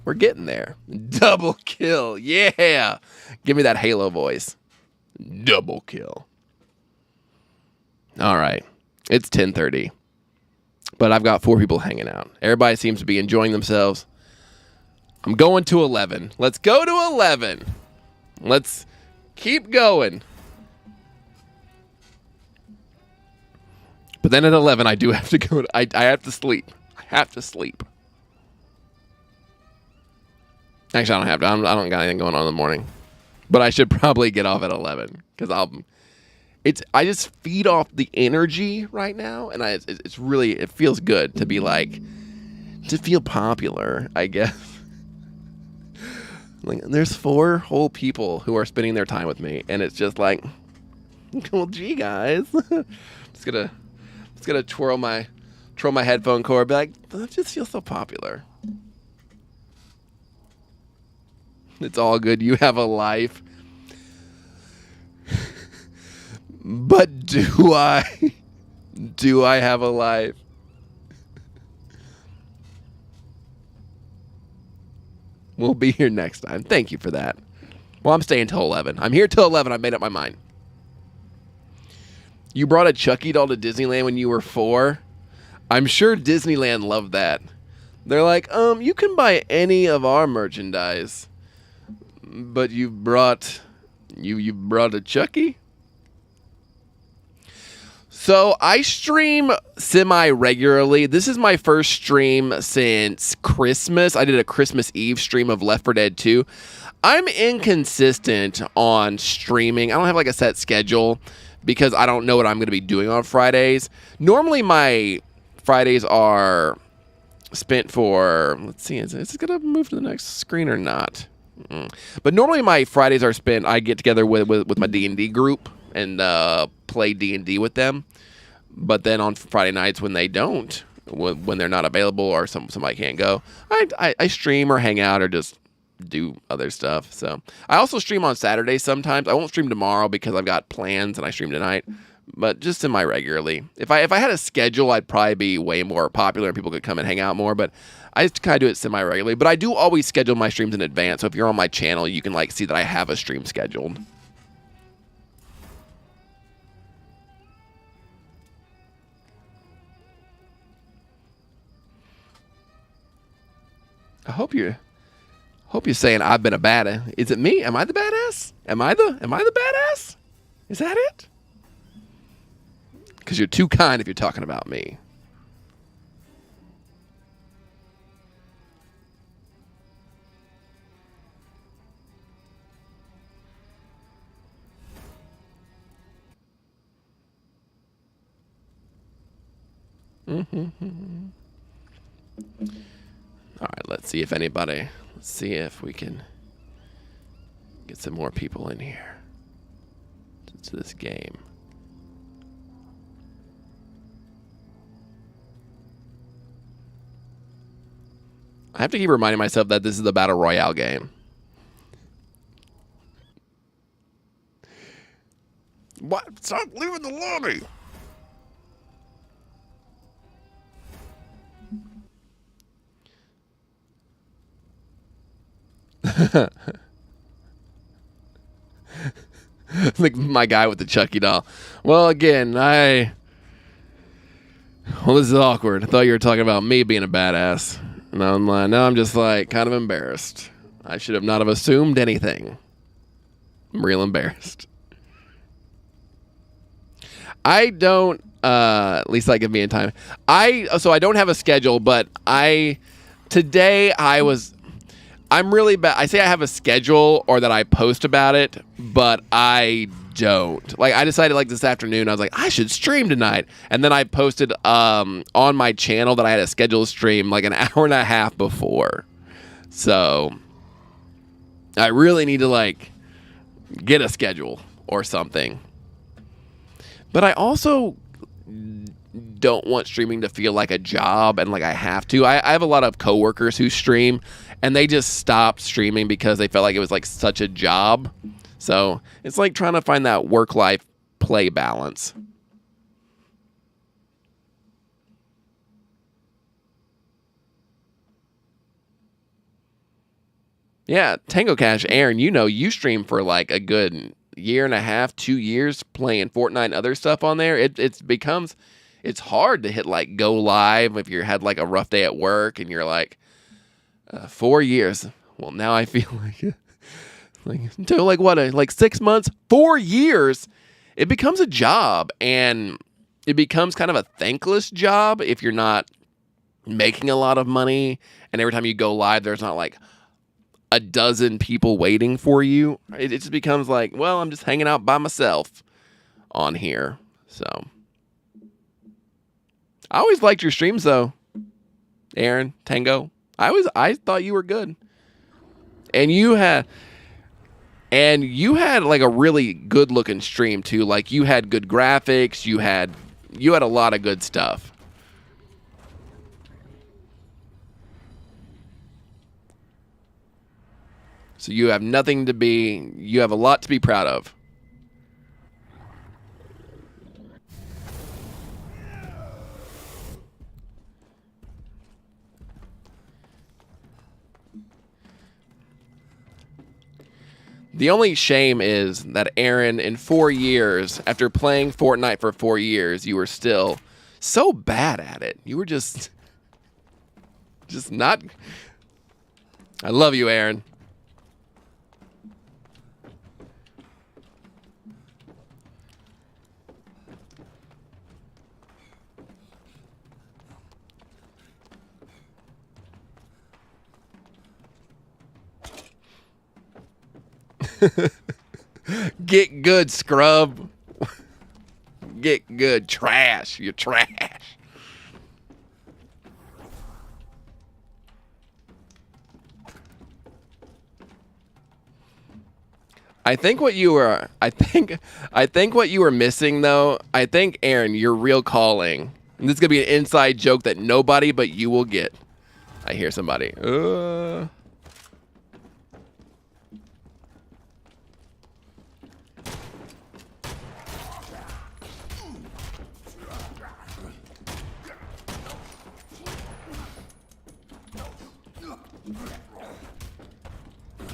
Speaker 1: We're getting there. Double kill. Yeah. Give me that Halo voice. Double kill. All right. It's 10:30. But I've got 4 people hanging out. Everybody seems to be enjoying themselves. I'm going to 11. Let's go to 11. Let's keep going. But then at 11, I do have to go. I have to sleep. I have to sleep. Actually, I don't have to. I don't got anything going on in the morning. But I should probably get off at 11 because I just feed off the energy right now, and it's really, it feels good to be like, to feel popular, I guess. Like, there's 4 whole people who are spending their time with me, and it's just like, well, gee, guys, just gonna twirl my headphone cord, be like, that just feels so popular. It's all good. You have a life. But do I? Do I have a life? We'll be here next time. Thank you for that. Well, I'm staying till 11. I'm here till 11. I made up my mind. You brought a Chucky doll to Disneyland when you were 4? I'm sure Disneyland loved that. They're like, you can buy any of our merchandise. But you brought a Chucky? So I stream semi-regularly. This is my first stream since Christmas. I did a Christmas Eve stream of Left 4 Dead 2. I'm inconsistent on streaming. I don't have like a set schedule because I don't know what I'm going to be doing on Fridays. Normally my Fridays are spent for, let's see, is this going to move to the next screen or not? But normally my Fridays are spent. I get together with my D&D group and play D&D with them. But then on Friday nights when they don't, when they're not available or somebody can't go, I stream or hang out or just do other stuff. So I also stream on Saturdays sometimes. I won't stream tomorrow because I've got plans and I stream tonight. But just semi-regularly. If I had a schedule, I'd probably be way more popular and people could come and hang out more. But I just kind of do it semi-regularly. But I do always schedule my streams in advance. So if you're on my channel, you can like see that I have a stream scheduled. I hope you're saying I've been a badass. Is it me? Am I the badass? Am I the badass? Is that it? Because you're too kind if you're talking about me. All right, let's see if we can get some more people in here to this game. I have to keep reminding myself that this is the Battle Royale game. What? Stop leaving the lobby! Like my guy with the Chucky doll. Well, again, well, this is awkward. I thought you were talking about me being a badass. And I'm just like kind of embarrassed. I should have not have assumed anything. I'm real embarrassed. I don't, at least I give me in time. So I don't have a schedule, but today I'm really bad. I say I have a schedule or that I post about it, but I don't. Like I decided like this afternoon, I was like, I should stream tonight. And then I posted on my channel that I had a scheduled stream like an hour and a half before. So I really need to like get a schedule or something. But I also don't want streaming to feel like a job and like I have to. I have a lot of coworkers who stream and they just stopped streaming because they felt like it was like such a job. So it's like trying to find that work-life play balance. Yeah, Tango Cash, Aaron, you stream for like a good year and a half, 2 years playing Fortnite and other stuff on there. It's hard to hit like go live if you had like a rough day at work and you're like 4 years. Well, now I feel like until like what, like 6 months, 4 years, it becomes a job and it becomes kind of a thankless job if you're not making a lot of money. And every time you go live, there's not like a dozen people waiting for you. It just becomes like, well, I'm just hanging out by myself on here. So I always liked your streams though, Aaron, Tango. I thought you were good. And you had like a really good looking stream too. Like you had good graphics, you had a lot of good stuff. So you have a lot to be proud of. The only shame is that Aaron, in 4 years, after playing Fortnite for 4 years, you were still so bad at it. You were just not. I love you, Aaron. Get good, scrub. Get good, trash. You're trash. I think what you were, I think what you were missing though. I think Aaron, your real calling. And this is gonna be an inside joke that nobody but you will get. I hear somebody.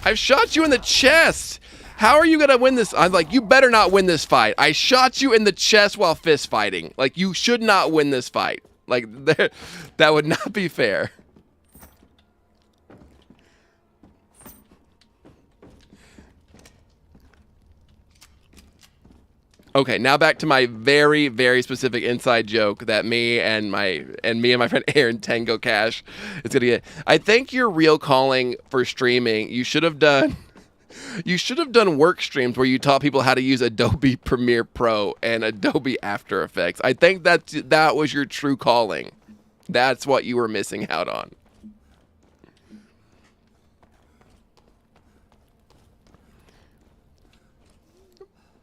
Speaker 1: I've shot you in the chest. How are you gonna win this? I'm like, you better not win this fight. I shot you in the chest while fist fighting. Like, you should not win this fight. Like, that would not be fair. Okay, now back to my very, very specific inside joke that me and my friend Aaron Tango Cash is gonna get. I think your real calling for streaming, you should have done work streams where you taught people how to use Adobe Premiere Pro and Adobe After Effects. I think that was your true calling. That's what you were missing out on.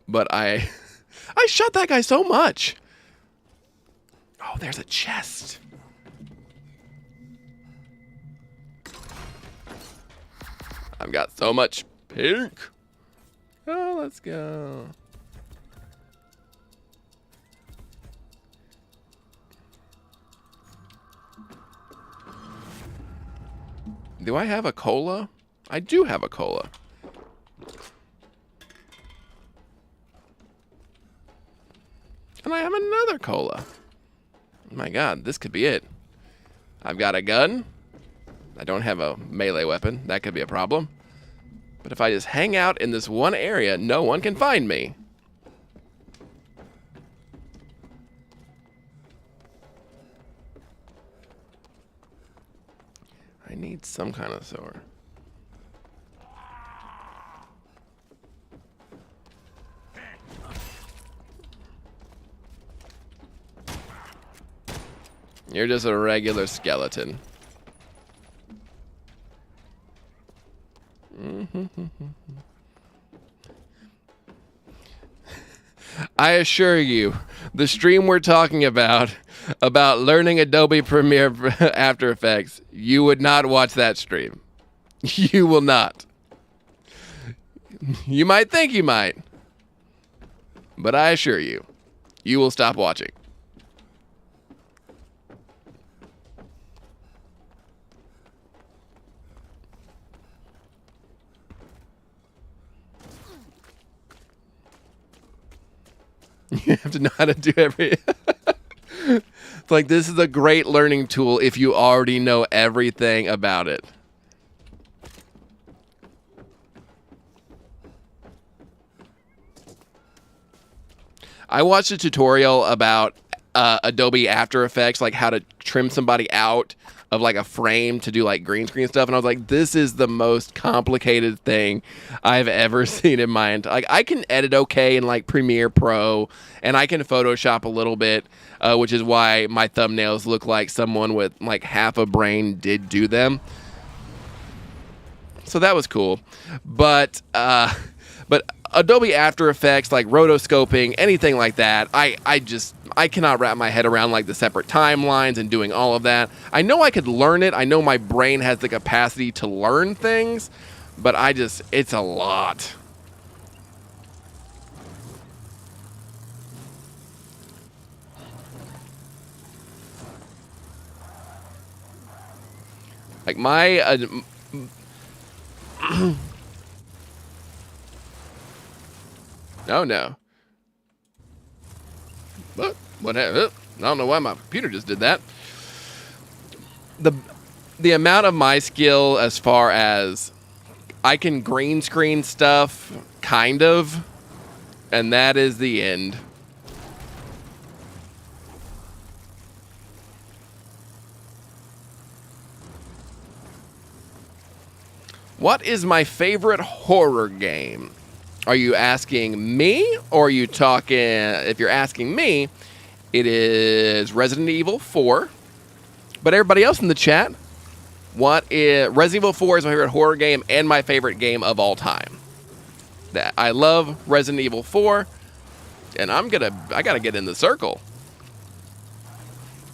Speaker 1: But I shot that guy so much. Oh, there's a chest. I've got so much pink. Oh, let's go. Do I have a cola? I do have a cola. And I have another cola. Oh my god, this could be it. I've got a gun. I don't have a melee weapon. That could be a problem. But if I just hang out in this one area, no one can find me. I need some kind of sword. You're just a regular skeleton. I assure you, the stream we're talking about learning Adobe Premiere After Effects, you would not watch that stream. You will not. You might think you might, but I assure you, you will stop watching. You have to know how to do every... It's like, this is a great learning tool if you already know everything about it. I watched a tutorial about Adobe After Effects, like how to trim somebody out of like a frame to do like green screen stuff, and I was like, this is the most complicated thing I've ever seen in my entire... Like, I can edit okay in like Premiere Pro, and I can Photoshop a little bit, which is why my thumbnails look like someone with like half a brain did do them. So that was cool, but Adobe After Effects, like rotoscoping, anything like that, I cannot wrap my head around like the separate timelines and doing all of that. I know I could learn it. I know my brain has the capacity to learn things, but it's a lot. Like my... Oh no. What happened? I don't know why my computer just did that. The amount of my skill as far as I can green screen stuff, kind of, and that is the end. What is my favorite horror game? Are you asking me, or are you talking... If you're asking me, it is Resident Evil 4. But everybody else in the chat, Resident Evil 4 is my favorite horror game and my favorite game of all time. That I love Resident Evil 4, and I gotta get in the circle.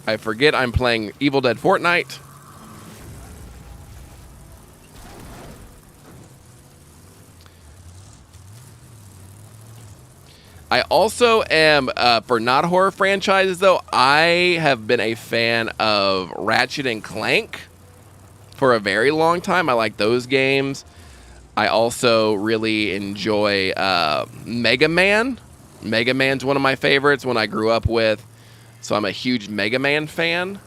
Speaker 1: I forget I'm playing Evil Dead Fortnite. I also am, for not horror franchises though, I have been a fan of Ratchet and Clank for a very long time. I like those games. I also really enjoy Mega Man. Mega Man's one of my favorites, one I grew up with. So I'm a huge Mega Man fan.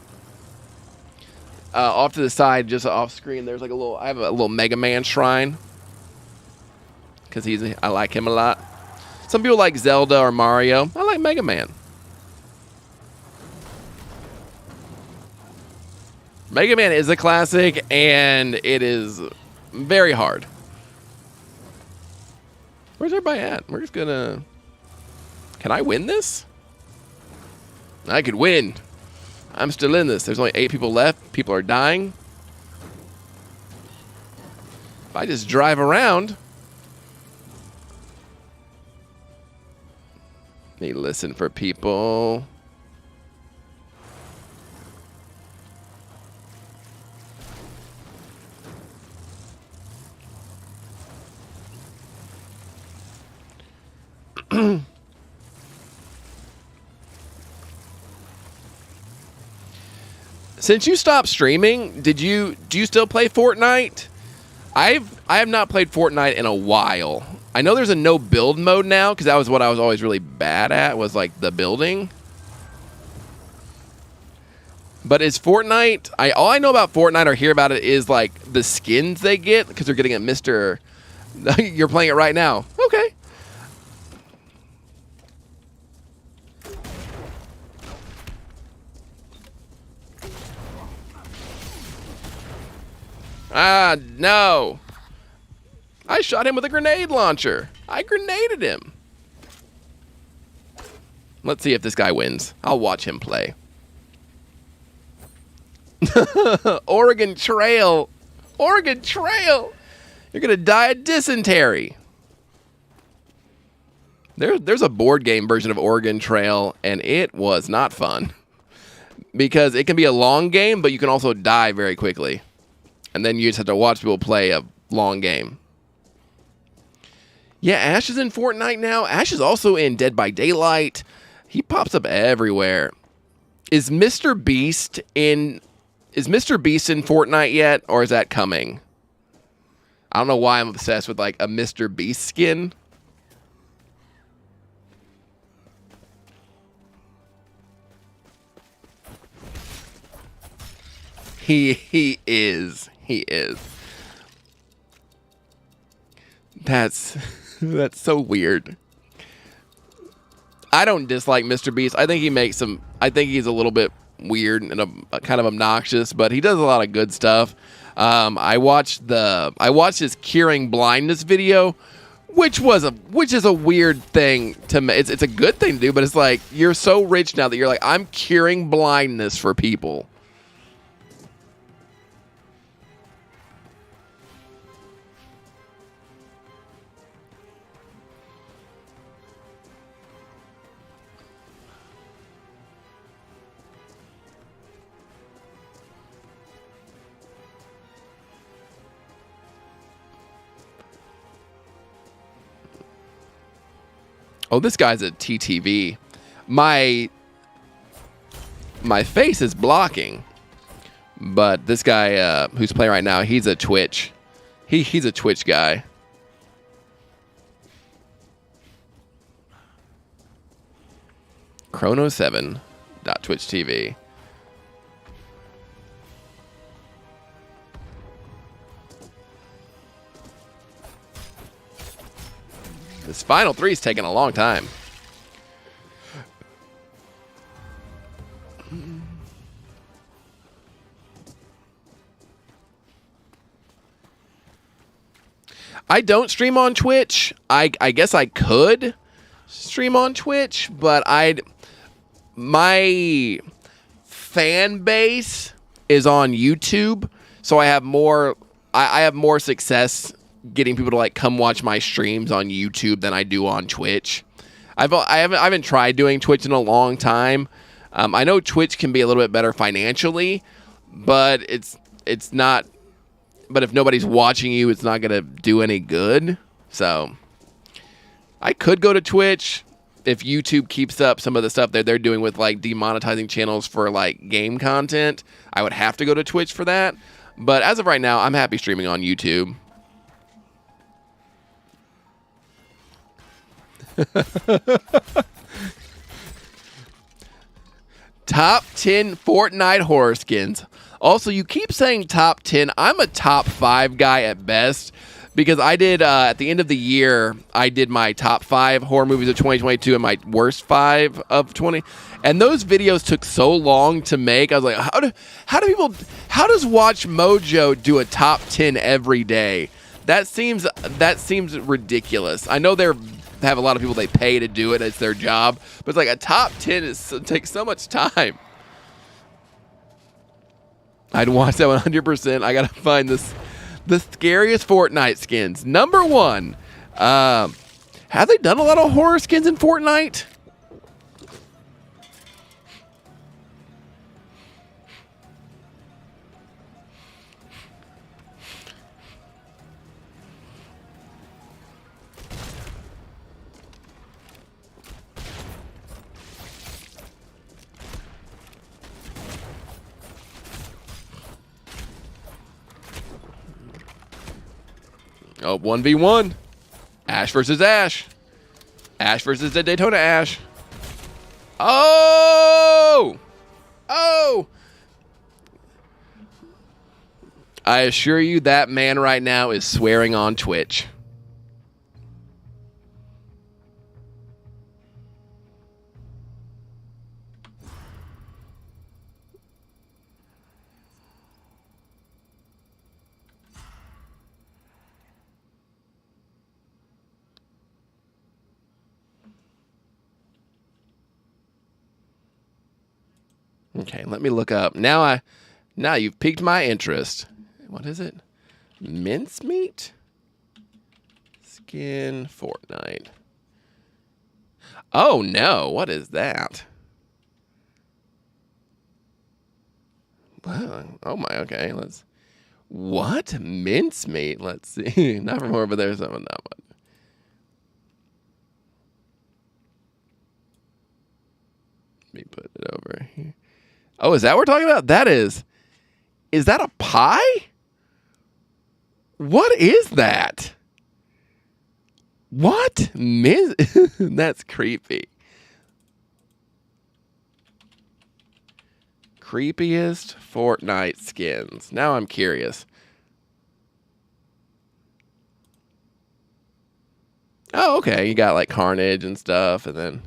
Speaker 1: Off to the side, just off screen, there's like I have a little Mega Man shrine. Because I like him a lot. Some people like Zelda or Mario. I like Mega Man. Mega Man is a classic, and it is very hard. Where's everybody at? We're just gonna... Can I win this? I could win. I'm still in this. There's only 8 people left. People are dying. If I just drive around... Need to listen for people. Since you stopped streaming, do you still play Fortnite? I have not played Fortnite in a while. I know there's a no build mode now, because that was what I was always really bad at, was like the building. But is Fortnite... all I know about Fortnite or hear about it is like the skins they get, because they're getting a Mr. You're playing it right now. Okay. Ah, no. I shot him with a grenade launcher. I grenaded him. Let's see if this guy wins. I'll watch him play. Oregon Trail. Oregon Trail. You're going to die of dysentery. There's a board game version of Oregon Trail, and it was not fun. Because it can be a long game, but you can also die very quickly. And then you just have to watch people play a long game. Yeah, Ash is in Fortnite now. Ash is also in Dead by Daylight. He pops up everywhere. Is Mr. Beast in Fortnite yet, or is that coming? I don't know why I'm obsessed with like a Mr. Beast skin. He is. That's so weird. I don't dislike Mr. Beast. I think he's a little bit weird and kind of obnoxious, but he does a lot of good stuff. I watched his curing blindness video, which is a weird thing to me. It's a good thing to do, but it's like you're so rich now that you're like, I'm curing blindness for people. Oh, this guy's a TTV. My face is blocking, but this guy who's playing right now, he's a Twitch. He's a Twitch guy. Chrono7.twitch.tv. This final 3 is taking a long time. I don't stream on Twitch. I guess I could stream on Twitch, but my fan base is on YouTube, so I have more success getting people to like come watch my streams on YouTube than I do on Twitch. I haven't tried doing Twitch in a long time. I know Twitch can be a little bit better financially, but it's not. But if nobody's watching you, it's not gonna do any good. So I could go to Twitch if YouTube keeps up some of the stuff that they're doing with like demonetizing channels for like game content. I would have to go to Twitch for that. But as of right now, I'm happy streaming on YouTube. Top 10 Fortnite horror skins. Also, you keep saying top 10. I'm a top 5 guy at best because I did, at the end of the year, I did my top 5 horror movies of 2022 and my worst 5 of 20. And those videos took so long to make. I was like, how does Watch Mojo do a top 10 every day? That seems ridiculous. I know they have a lot of people they pay to do it. It's their job. But it's like a top 10 takes so much time. I'd watch that 100%. I got to find the scariest Fortnite skins. Number 1. Have they done a lot of horror skins in Fortnite? Oh, 1v1. Ash versus Ash. Ash versus the Daytona Ash. Oh! Oh! I assure you that man right now is swearing on Twitch. Okay, let me look up. Now you've piqued my interest. What is it? Mincemeat? Skin Fortnite. Oh no, what is that? Wow. Oh my, okay, what? Mincemeat? Let's see. Not from horror, but there's some of that one. Let me put it over here. Oh, is that what we're talking about? Is that a pie? What is that? What? That's creepy. Creepiest Fortnite skins. Now I'm curious. Oh, okay. You got like Carnage and stuff, and then...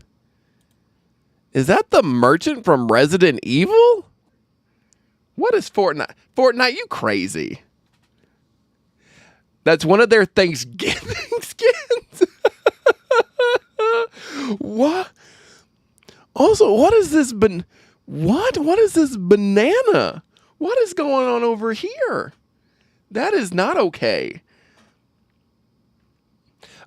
Speaker 1: Is that the merchant from Resident Evil? What is Fortnite? Fortnite, you crazy. That's one of their Thanksgiving skins. What? Also, what is this? What is this banana? What is going on over here? That is not okay.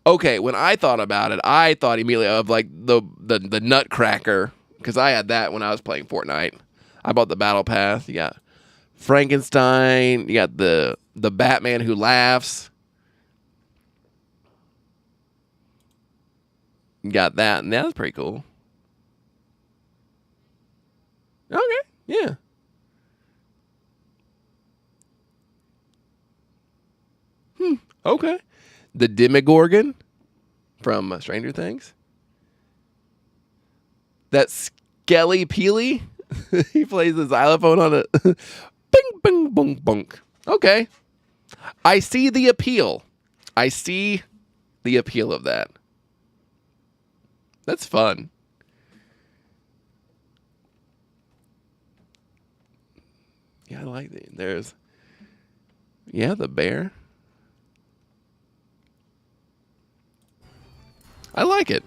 Speaker 1: Okay, when I thought about it, I thought immediately of like the Nutcracker, because I had that when I was playing Fortnite. I bought the Battle Pass. You got Frankenstein. You got the Batman who laughs. You got that, and that was pretty cool. Okay, yeah. Okay. The Demogorgon from Stranger Things. That Skelly Peely. He plays the xylophone on it. Bing, bing, bong, bunk. Okay. I see the appeal. I see the appeal of that. That's fun. Yeah, I like it. There's... Yeah, the bear. I like it.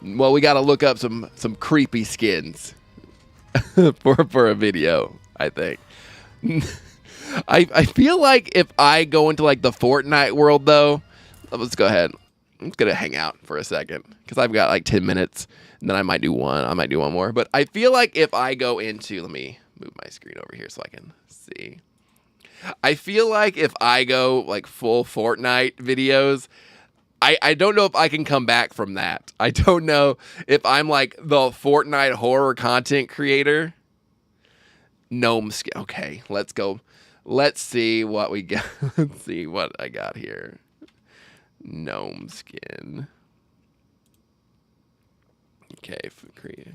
Speaker 1: Well, we got to look up some creepy skins for a video, I think. I feel like if I go into like the Fortnite world though, let's go ahead. I'm gonna hang out for a second because I've got like 10 minutes, and then I might do one. I might do one more. But I feel like if I go into, let me move my screen over here so I can see. I feel like if I go like full Fortnite videos, I don't know if I can come back from that. I don't know if I'm like the Fortnite horror content creator. Gnome skin. Okay, let's go. Let's see what we got. Let's see what I got here. Gnome skin. Okay, create.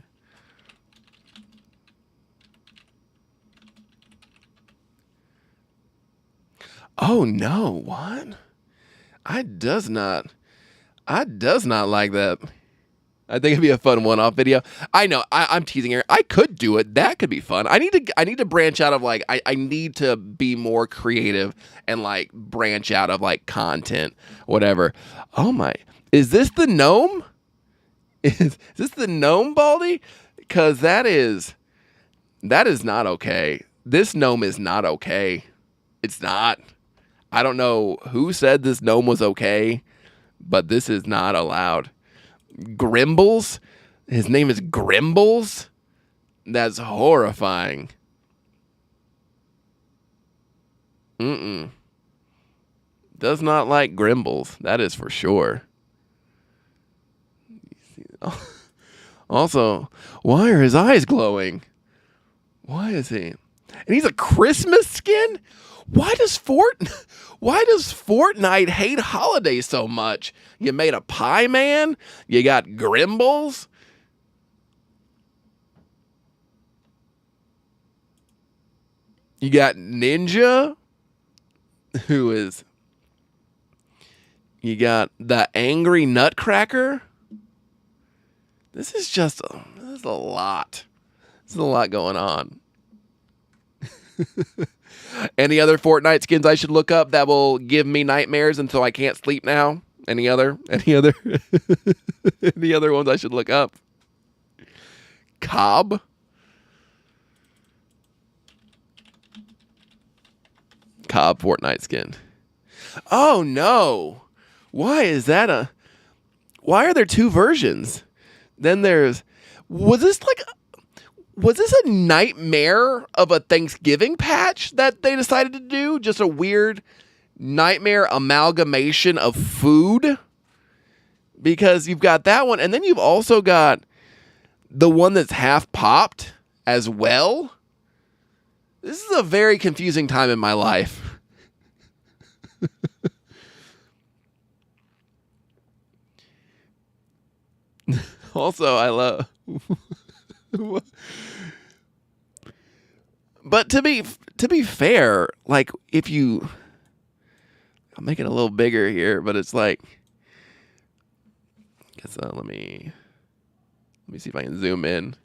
Speaker 1: Oh no, what? I does not like that. I think it'd be a fun one-off video. I know, I'm teasing here. I could do it. That could be fun. I need to branch out of like, I need to be more creative and like branch out of like content, whatever. Oh my, is this the gnome? Is this the gnome, Baldy? Because that is not okay. This gnome is not okay. It's not. I don't know who said this gnome was okay, but this is not allowed. Grimbles? His name is Grimbles? That's horrifying. Does not like Grimbles. That is for sure. Also, why are his eyes glowing? Why is he? And he's a Christmas skin? Why does Fortnite hate holidays so much? You made a pie man? You got Grimbles? You got Ninja? Who is... You got the Angry Nutcracker? This is a lot. There's a lot going on. Any other Fortnite skins I should look up that will give me nightmares until I can't sleep now? Any other any other ones I should look up? Cobb? Cobb Fortnite skin. Oh no. Why are there two versions? Then was this a nightmare of a Thanksgiving patch that they decided to do? Just a weird nightmare amalgamation of food? Because you've got that one, and then you've also got the one that's half popped as well. This is a very confusing time in my life. Also, I love... But to be fair, like if you... I'll make it a little bigger here, but it's like... let me see if I can zoom in.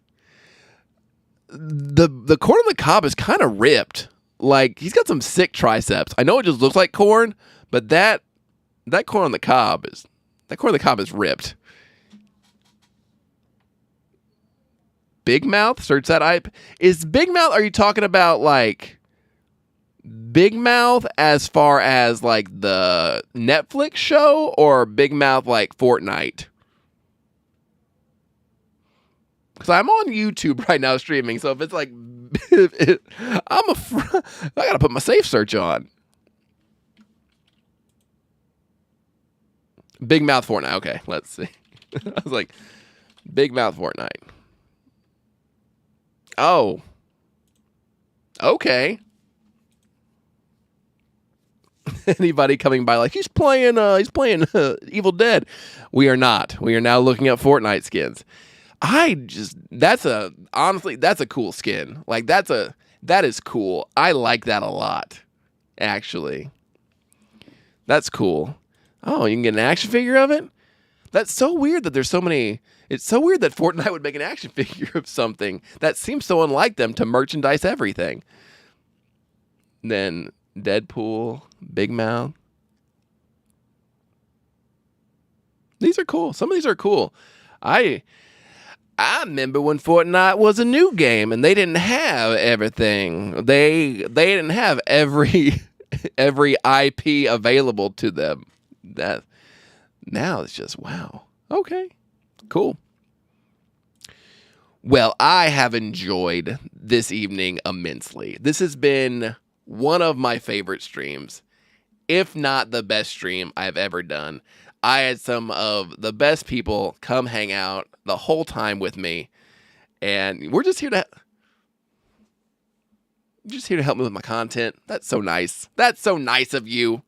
Speaker 1: The corn on the cob is kind of ripped. Like he's got some sick triceps. I know it just looks like corn, but that corn on the cob is ripped. Big Mouth? Search that. Is Big Mouth, are you talking about like Big Mouth as far as like the Netflix show, or Big Mouth like Fortnite? Because I'm on YouTube right now streaming, so if it's like, I gotta put my safe search on. Big Mouth Fortnite. Okay, let's see. I was like, Big Mouth Fortnite. Oh. Okay. Anybody coming by like, he's playing Evil Dead. We are not. We are now looking at Fortnite skins. That's a cool skin. Like that is cool. I like that a lot. Actually. That's cool. Oh, you can get an action figure of it? That's so weird that there's so many. It's so weird that Fortnite would make an action figure of something. That seems so unlike them to merchandise everything. Then Deadpool, Big Mouth. These are cool. Some of these are cool. I I remember when Fortnite was a new game and they didn't have everything. They didn't have every IP available to them. That now it's just wow. Okay. Cool. Well, I have enjoyed this evening immensely. This has been one of my favorite streams, if not the best stream I've ever done. I had some of the best people come hang out the whole time with me, and we're just here to help me with my content. That's so nice. That's so nice of you.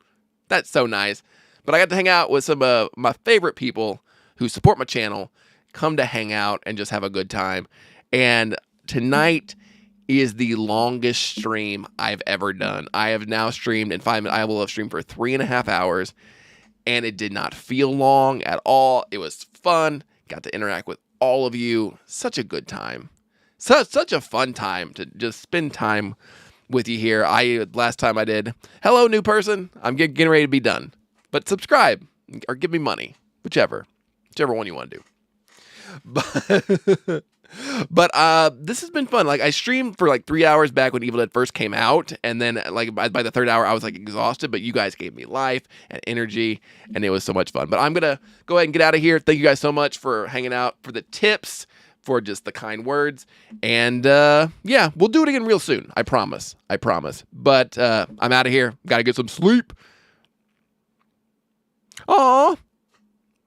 Speaker 1: That's so nice. But I got to hang out with some of my favorite people who support my channel, come to hang out and just have a good time. And tonight is the longest stream I've ever done. I have now streamed in 5 minutes. I will have streamed for 3.5 hours. And it did not feel long at all. It was fun. Got to interact with all of you. Such a good time. Such a fun time to just spend time with you here. Last time I did, hello, new person. I'm getting ready to be done. But subscribe or give me money. Whichever one you want to do. But this has been fun. Like, I streamed for like 3 hours back when Evil Dead first came out, and then like by the third hour I was like exhausted, but you guys gave me life and energy, and it was so much fun. But I'm gonna go ahead and get out of here. Thank you guys so much for hanging out, for the tips, for just the kind words, and yeah, we'll do it again real soon. I promise. But I'm out of here. Gotta get some sleep. Aw,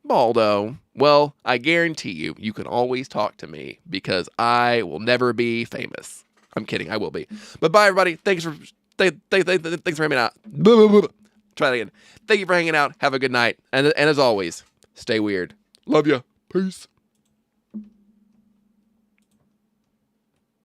Speaker 1: Baldo. Well, I guarantee you can always talk to me because I will never be famous. I'm kidding, I will be. But bye, everybody. Thanks for hanging out. Try that again. Thank you for hanging out. Have a good night. And as always, stay weird. Love ya. Peace.